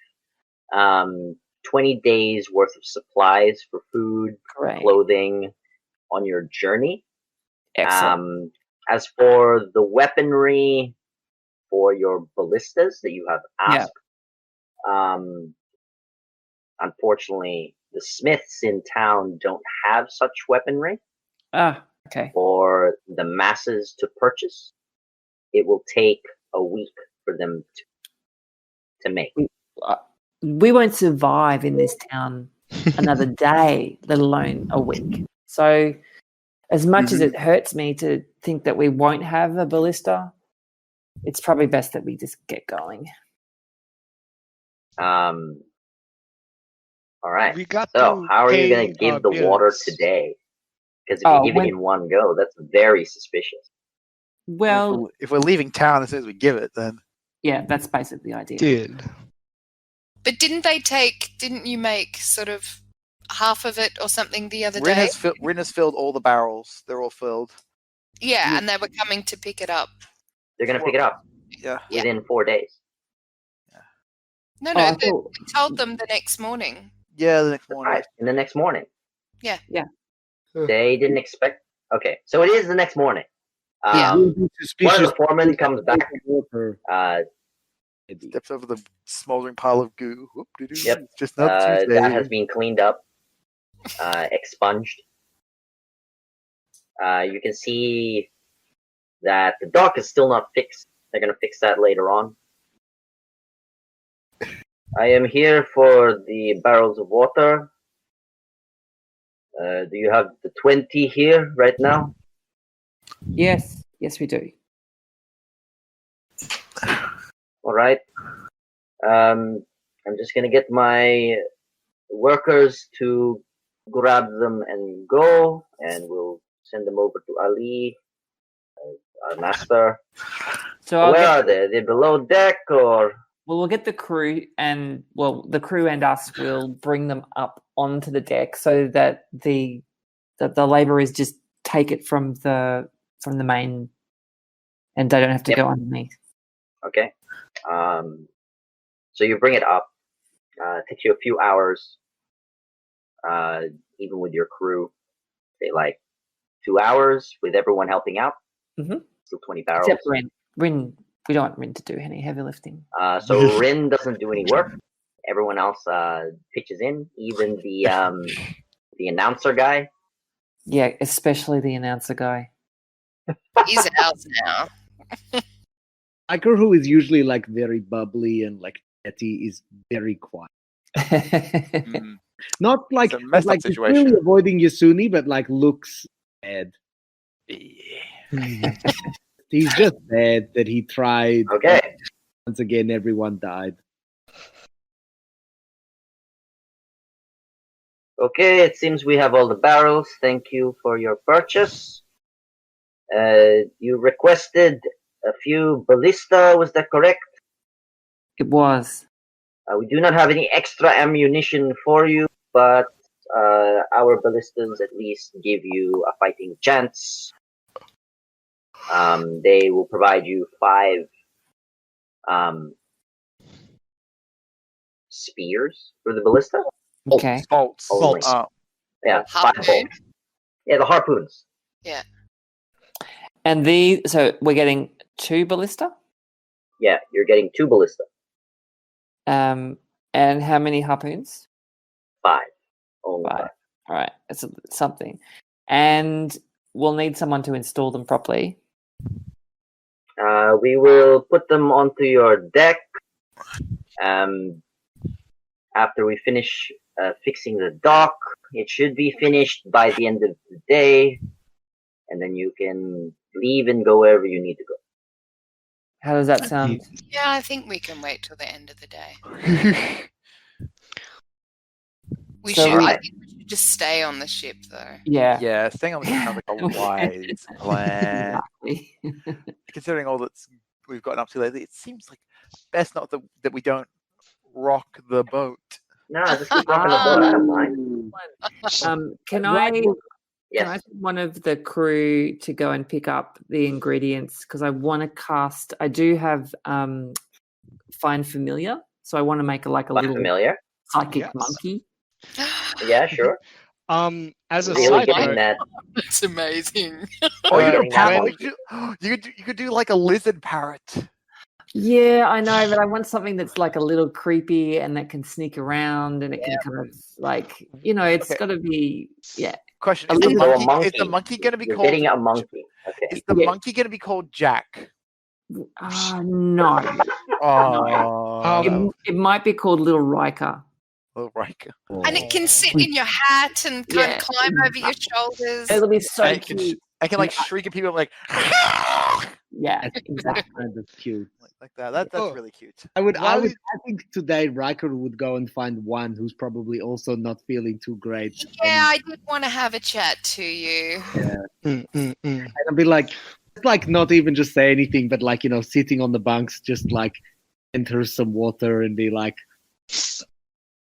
you have 20 days worth of supplies for food, Great. clothing on your journey. Excellent. As for the weaponry for your ballistas that you have asked, unfortunately, the smiths in town don't have such weaponry Okay. for the masses to purchase. It will take a week for them to make. We won't survive in this town another day, let alone a week. So, as much as it hurts me to think that we won't have a ballista, it's probably best that we just get going. All right. We got So, to how are you going pay to give our the water bills. today? Because if you give it in one go, that's very suspicious. Well, if we're leaving town as soon as we give it, then yeah, that's basically the idea. Did. But didn't you make sort of half of it or something the other Rin day? has filled all the barrels. They're all filled. Yeah, and they were coming to pick it up. They're going to pick it up Yeah. within 4 days. No, I they thought- told them the next morning. Yeah, the next morning. Right, in the next morning. Yeah. Yeah. They didn't expect. Okay, so it is the next morning. Yeah. One of the foremen comes back. Steps over the smoldering pile of goo. Whoop-de-doo. Yep. It's just another Tuesday. That has been cleaned up, expunged. You can see that the dock is still not fixed. They're going to fix that later on. I am here for the barrels of water. Do you have the 20 here right now? Yes, we do. All right. I'm just going to get my workers to grab them and go, and we'll send them over to Ali, our master. So I'll Where get are they? Are they below deck or Well, we'll get the crew, and the crew and us will bring them up onto the deck so that the laborers just take it from the main, and they don't have to go underneath. Okay. So you bring it up. It takes you a few hours. Even with your crew, say like 2 hours with everyone helping out. Mm-hmm. Still 20 barrels. Except Rin. We don't want Rin to do any heavy lifting. So Rin doesn't do any work. Everyone else pitches in. Even the announcer guy. Yeah, especially the announcer guy. He's out now. Riker, who is usually like very bubbly and like chatty, is very quiet. Not like It's a messed up he's situation. really avoiding Yasuni, but like looks bad. He's just bad that he tried. Okay. Once again, everyone died. Okay, it seems we have all the barrels. Thank you for your purchase. You requested a few ballista, was that correct? It was. We do not have any extra ammunition for you, but our ballistas at least give you a fighting chance. They will provide you 5 spears for the ballista. Okay. Bolts. Only. Yeah, 5 Harpoon. bolts. Yeah, the harpoons. Yeah. And so we're getting 2 ballista? Yeah, you're getting 2 ballista. And how many harpoons? 5. Only 5. 5. All right, it's something. And we'll need someone to install them properly. We will put them onto your deck. After we finish fixing the dock, it should be finished by the end of the day, and then you can leave and go wherever you need to go. How does that sound? Yeah, I think we can wait till the end of the day. I think we should just stay on the ship, though. Yeah. Yeah, staying on the ship sounds like a wise plan. Considering all that we've gotten up to lately, it seems like best not that we don't rock the boat. No, just keep rocking the boat. I don't mind. Can I Yes. ask one of the crew to go and pick up the ingredients? Because I want to cast. I do have find familiar, so I want to make a little familiar. psychic monkey. Yeah, sure. As a Really side getting note, that. That's amazing. Oh, you Getting that one. could do like a lizard parrot. Yeah, I know, but I want something that's like a little creepy and that can sneak around and it can kind of like, it's got to be, Question: A Is lizard. the monkey going to be You're called? getting a monkey. Okay. Is the monkey going to be called Jack? No. Oh, It might be called Little Riker. Little Riker. And it can sit in your hat and kind of climb over your shoulders. It'll be so I cute. can like shriek at people like Yeah, exactly. Kind of cute. like that. That's really cute. I think today Riker would go and find one who's probably also not feeling too great. Yeah, I did want to have a chat to you. And I'd be like not even just say anything, but like, sitting on the bunks, just like enter some water and be like,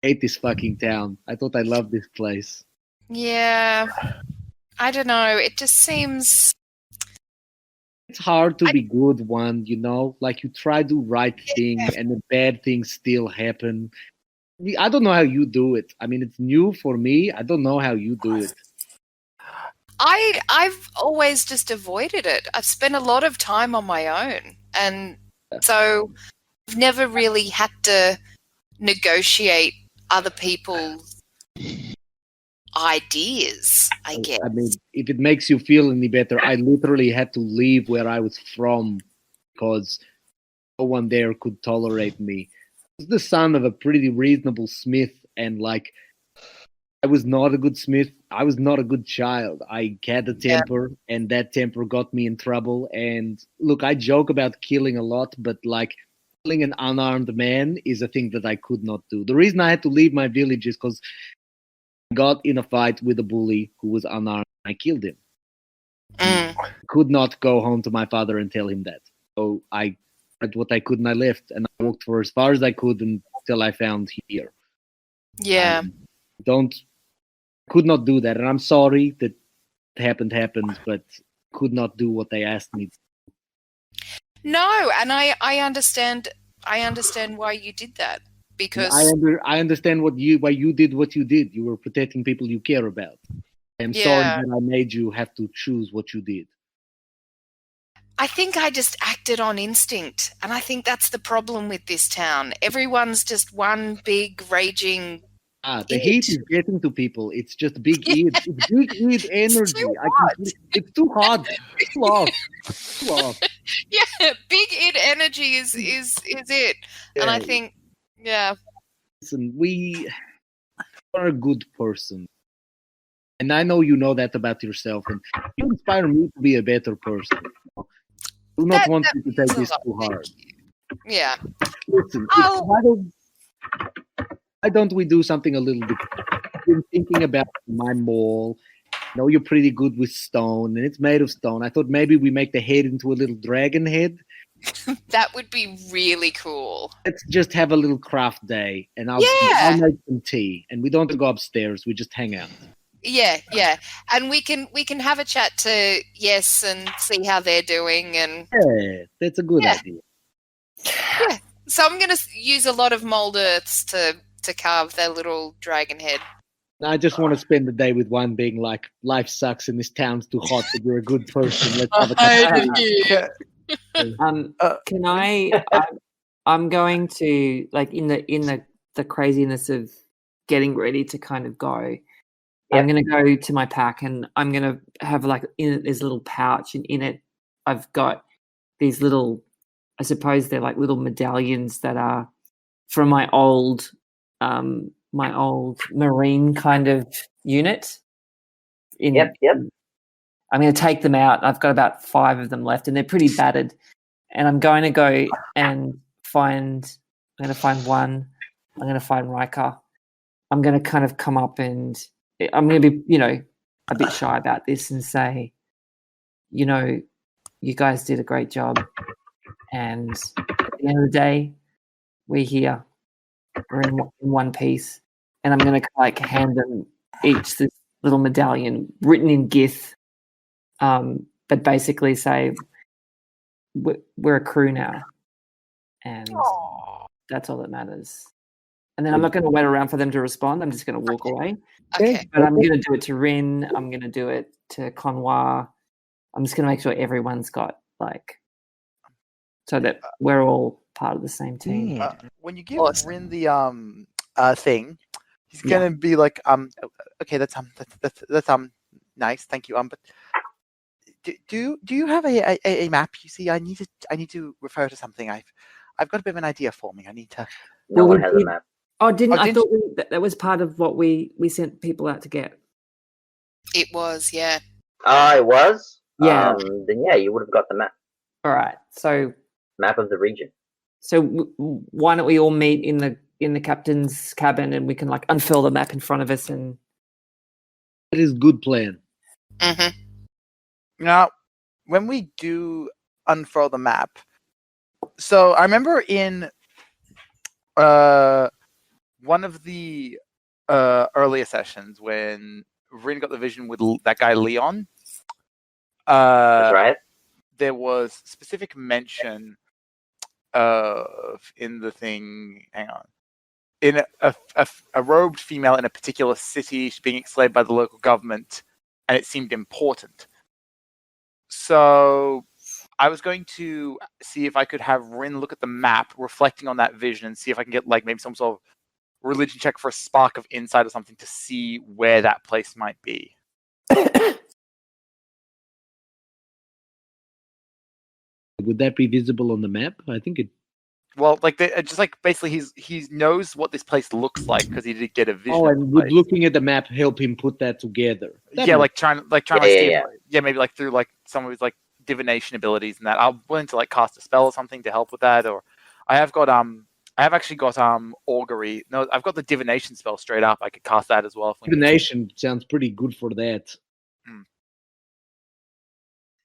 hate this fucking town. I thought I loved this place. Yeah. I don't know. It just seems... It's hard to be good one, like you try to do right thing and the bad things still happen. I don't know how you do it. I mean, it's new for me. I don't know how you do it. I've always just avoided it. I've spent a lot of time on my own. And so I've never really had to negotiate other people's ideas, I guess. I mean, if it makes you feel any better, I literally had to leave where I was from because no one there could tolerate me. I was the son of a pretty reasonable smith, and like, I was not a good smith. I was not a good child. I had a temper, and that temper got me in trouble. And look, I joke about killing a lot, but like, killing an unarmed man is a thing that I could not do. The reason I had to leave my village is because I got in a fight with a bully who was unarmed. I killed him. I could not go home to my father and tell him that. So I at what I could and I left, and I walked for as far as I could until I found here. Yeah. Could not do that, and I'm sorry that happened, but could not do what they asked me. No, and I understand why you did that, because I understand why you did what you did. You were protecting people you care about. I am sorry that I made you have to choose what you did. I think I just acted on instinct, and I think that's the problem with this town. Everyone's just one big raging. The heat is getting to people. It's just big id. It's big id energy. It's too hot. Too off. Yeah, big id energy is it. And I think, Listen, we are a good person. And I know you know that about yourself. And you inspire me to be a better person. I do not want you to take this too hard. Yeah. Listen, why don't we do something a little bit? I've been thinking about my mall. I know you're pretty good with stone, and it's made of stone. I thought maybe we make the head into a little dragon head. That would be really cool. Let's just have a little craft day, and I'll make some tea. And we don't have to go upstairs. We just hang out. Yeah, and we can have a chat to Yes and see how they're doing. And that's a good idea. Yeah, so I'm going to use a lot of mold earths to carve their little dragon head. I just want to spend the day with one being like, life sucks and this town's too hot, but you're a good person. Let's have a Can I'm going to, like, in the craziness of getting ready to kind of go. I'm going to go to my pack, and I'm going to have, like, in it, there's a little pouch, and in it I've got these little, I suppose they're like little medallions that are from my old Marine kind of unit. Yep. I'm going to take them out. I've got about 5 of them left, and they're pretty battered. And I'm going to go and find one. I'm going to find Riker. I'm going to kind of come up, and I'm going to be, a bit shy about this and say, you guys did a great job. And at the end of the day, we're here. We're in one piece. And I'm going to, like, hand them each this little medallion written in Gith, but basically say, we're a crew now. And that's all that matters. And then I'm not going to wait around for them to respond. I'm just going to walk away. Okay. But I'm going to do it to Rin. I'm going to do it to Conwa. I'm just going to make sure everyone's got, like, so that we're all part of the same team. When you give Rin the thing, he's gonna be like, okay, that's nice, thank you. But do you have a map? You see, I need to refer to something. I've got a bit of an idea for me. I need to. No one has a map. Oh, I thought that was part of what we sent people out to get. It was, yeah. It was? Yeah. Then yeah, you would have got the map. All right. So map of the region. So why don't we all meet in the captain's cabin, and we can, like, unfurl the map in front of us? And that is a good plan. Mm-hmm. Now, when we do unfurl the map, so I remember in one of the earlier sessions when Rin got the vision with that guy Leon. That's right. There was specific mention of, in the thing, hang on, in a robed female in a particular city being enslaved by the local government, and it seemed important. So I was going to see if I could have Rin look at the map, reflecting on that vision, and see if I can get, like, maybe some sort of religion check for a spark of insight or something to see where that place might be. Would that be visible on the map? I think it. Well, like, just like basically, he knows what this place looks like because he did get a vision. Oh, and would looking at the map help him put that together? Like trying to see, maybe like through like some of his like divination abilities and that. I'm willing to like cast a spell or something to help with that. Or I have actually got augury. No, I've got the divination spell straight up. I could cast that as well. Divination sounds pretty good for that.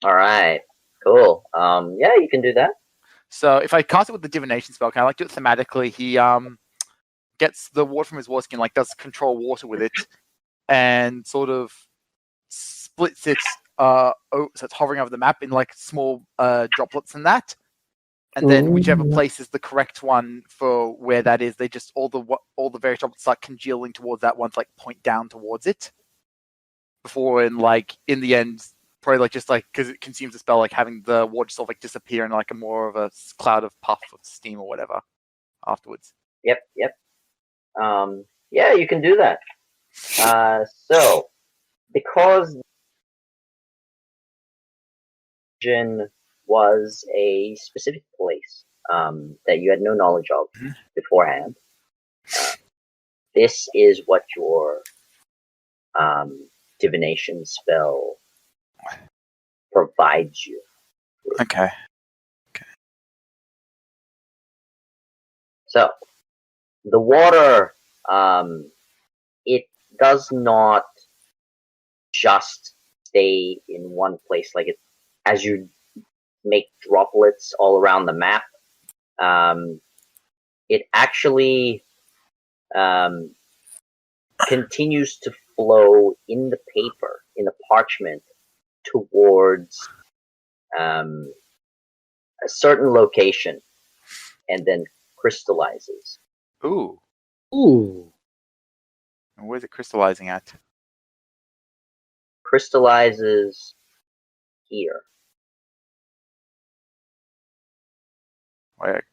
All right. Cool. Yeah, you can do that. So if I cast it with the divination spell, can I like do it thematically? He gets the water from his war skin, like does control water with it, and sort of splits it. So it's hovering over the map in like small droplets and that. And then whichever place is the correct one for where that is, they just all the various droplets start congealing towards that one to like point down towards it. Before in the end, probably like just like because it consumes the spell, like having the water sort of like disappear in like a more of a cloud of puff of steam or whatever afterwards. Yep. Yeah, you can do that. So because Jin was a specific place that you had no knowledge of beforehand, this is what your divination spell provides you. Okay. So, the water, it does not just stay in one place. Like as you make droplets all around the map, it actually continues to flow in the paper, in the parchment, towards a certain location, and then crystallizes. Ooh. And where's it crystallizing at? Crystallizes here. Where?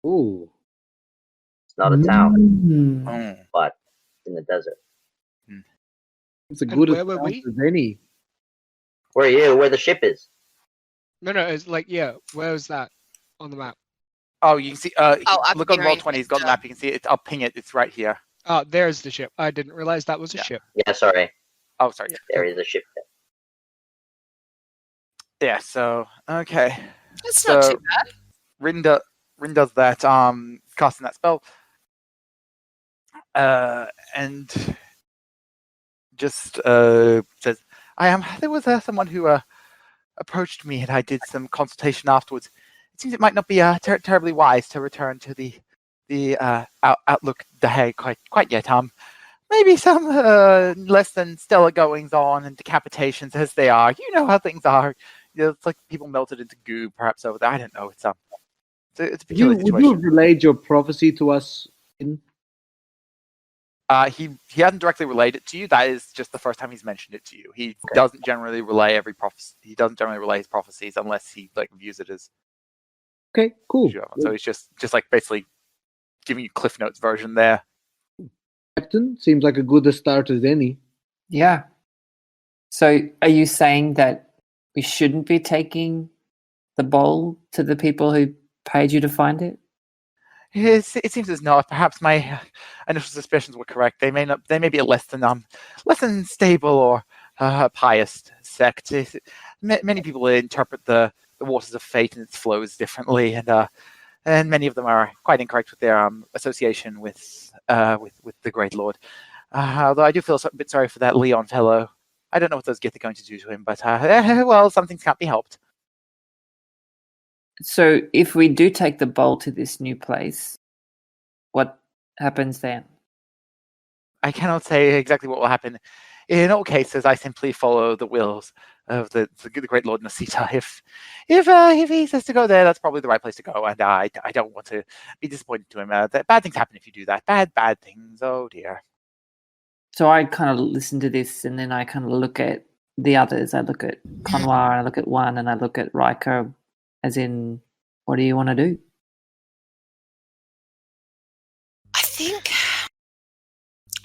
It's not a town, Oh. but in the desert. It's a And good where were account we? as any. Where are you? Where the ship is? No, it's like, where is that on the map? Oh, you can see. up Look on here roll in 20. He's got the Winston. map. You can see it. I'll ping it. It's right here. Oh, there's the ship. I didn't realize that was a Yeah. ship. Yeah, sorry. Oh, sorry. There is a ship there. Yeah. So okay. It's not too bad. Rin does that. Casting that spell. And just says, there was someone who approached me, and I did some consultation afterwards. It seems it might not be terribly wise to return to the Outlook Dahe quite yet. Maybe some less than stellar goings on and decapitations as they are. You know how things are. It's like people melted into goo, perhaps over there. I don't know. It's a peculiar Would situation. you have relayed your prophecy to us? He hasn't directly relayed it to you. That is just the first time he's mentioned it to you. He doesn't generally relay every prophecy. He doesn't generally relay his prophecies unless he views it as. Okay, cool. So he's just like basically giving you Cliff Notes version there. Captain, seems like a good start as any. Yeah. So are you saying that we shouldn't be taking the bowl to the people who paid you to find it? It seems as not. Perhaps my initial suspicions were correct. They may be a less than stable or pious sect. Many people interpret the waters of fate and its flows differently, and many of them are quite incorrect with their association with the Great Lord. Although I do feel a bit sorry for that Leon fellow. I don't know what those Gith are going to do to him, but well, some things can't be helped. So if we do take the bowl to this new place, what happens then? I cannot say exactly what will happen. In all cases, I simply follow the wills of the Great Lord Nasita. If he says to go there, that's probably the right place to go, and I don't want to be disappointed to him. Bad things happen if you do that. Bad things. Oh dear. So I kind of listen to this, and then I kind of look at the others. I look at Conwar, I look at one, and I look at Riker, as in, what do you want to do?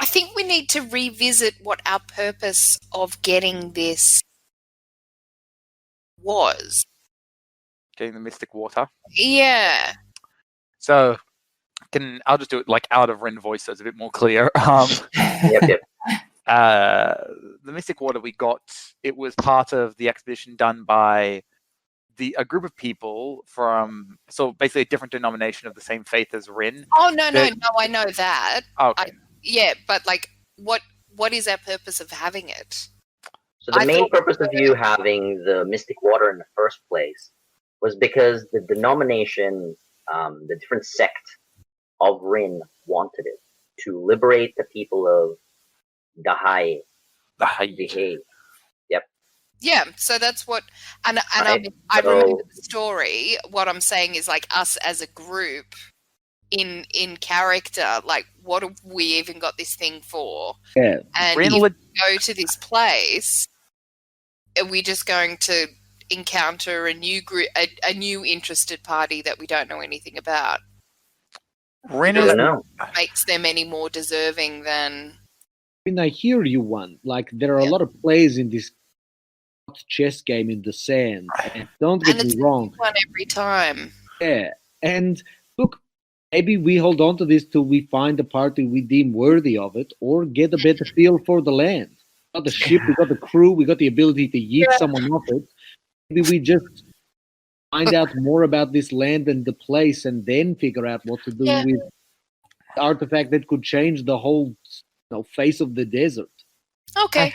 I think we need to revisit what our purpose of getting this was. Getting the mystic water. Yeah. So I'll just do it like out of Ren voice, so it's a bit more clear. Yep. The mystic water we got, it was part of the expedition done by a group of people from, so basically a different denomination of the same faith as Rin. Oh no, I know that. Okay. But like, what is our purpose of having it? So the main purpose of you having the mystic water in the first place was because the denomination, the different sect of Rin wanted it to liberate the people of Dahai. Yep. Yeah, so that's what, and Right, I so- remember the story. What I'm saying is, like, us as a group, in character, like, what have we even got this thing for? Yeah. And Rin if would- we go to this place, are we just going to encounter a new group, a new interested party that we don't know anything about? Rin I is don't know. Makes them any more deserving than... I mean, I hear you, one. Like, there are a Yeah. lot of plays in this chess game in the sand. And don't get And me it's wrong. one every time. Yeah. And look, maybe we hold on to this till we find a party we deem worthy of it, or get a better feel for the land. We got the ship, we got the crew, we got the ability to yeet someone off it. Maybe we just find out more about this land and the place, and then figure out what to do Yeah. with the artifact that could change the whole face of the desert. Okay.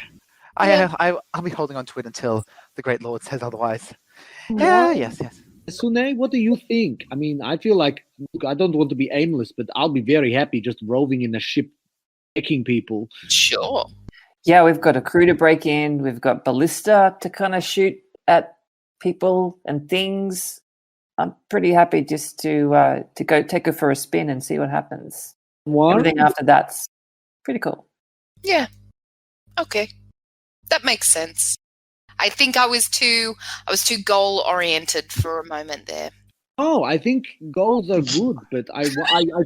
I'll be holding on to it until the Great Lord says otherwise. Yeah, yes. Sune, what do you think? I mean, I feel like, look, I don't want to be aimless, but I'll be very happy just roving in a ship, taking people. Sure. Yeah, we've got a crew to break in. We've got ballista to kind of shoot at people and things. I'm pretty happy just to go take her for a spin and see what happens. What? Everything after that's pretty cool. Yeah. Okay. That makes sense. I think I was too goal oriented for a moment there. Oh, I think goals are good, but I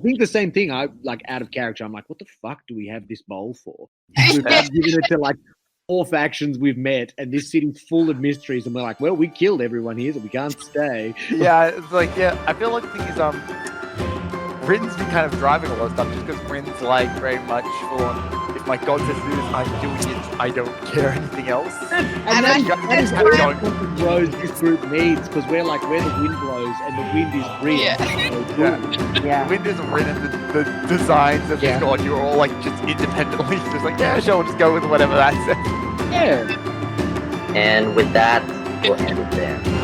think the same thing. I like out of character. I'm like, what the fuck do we have this bowl for? We've given it to like 4 factions we've met, and this city's full of mysteries, and we're like, well, we killed everyone here, so we can't stay. Yeah, it's like, yeah, I feel like the thing is, Rin's been kind of driving a lot of stuff just because Rin's like very much full on, if my god says to do this, I'm doing it, I don't care anything else. And And that is I what don't- grows this group needs, because we're like where the wind blows, and the wind is real. Yeah. Yeah. Wind isn't Rin and the designs of Yeah. this god, you're all like just independently just like, yeah, sure, we'll just go with whatever that says. Yeah. And with that, we'll end it there.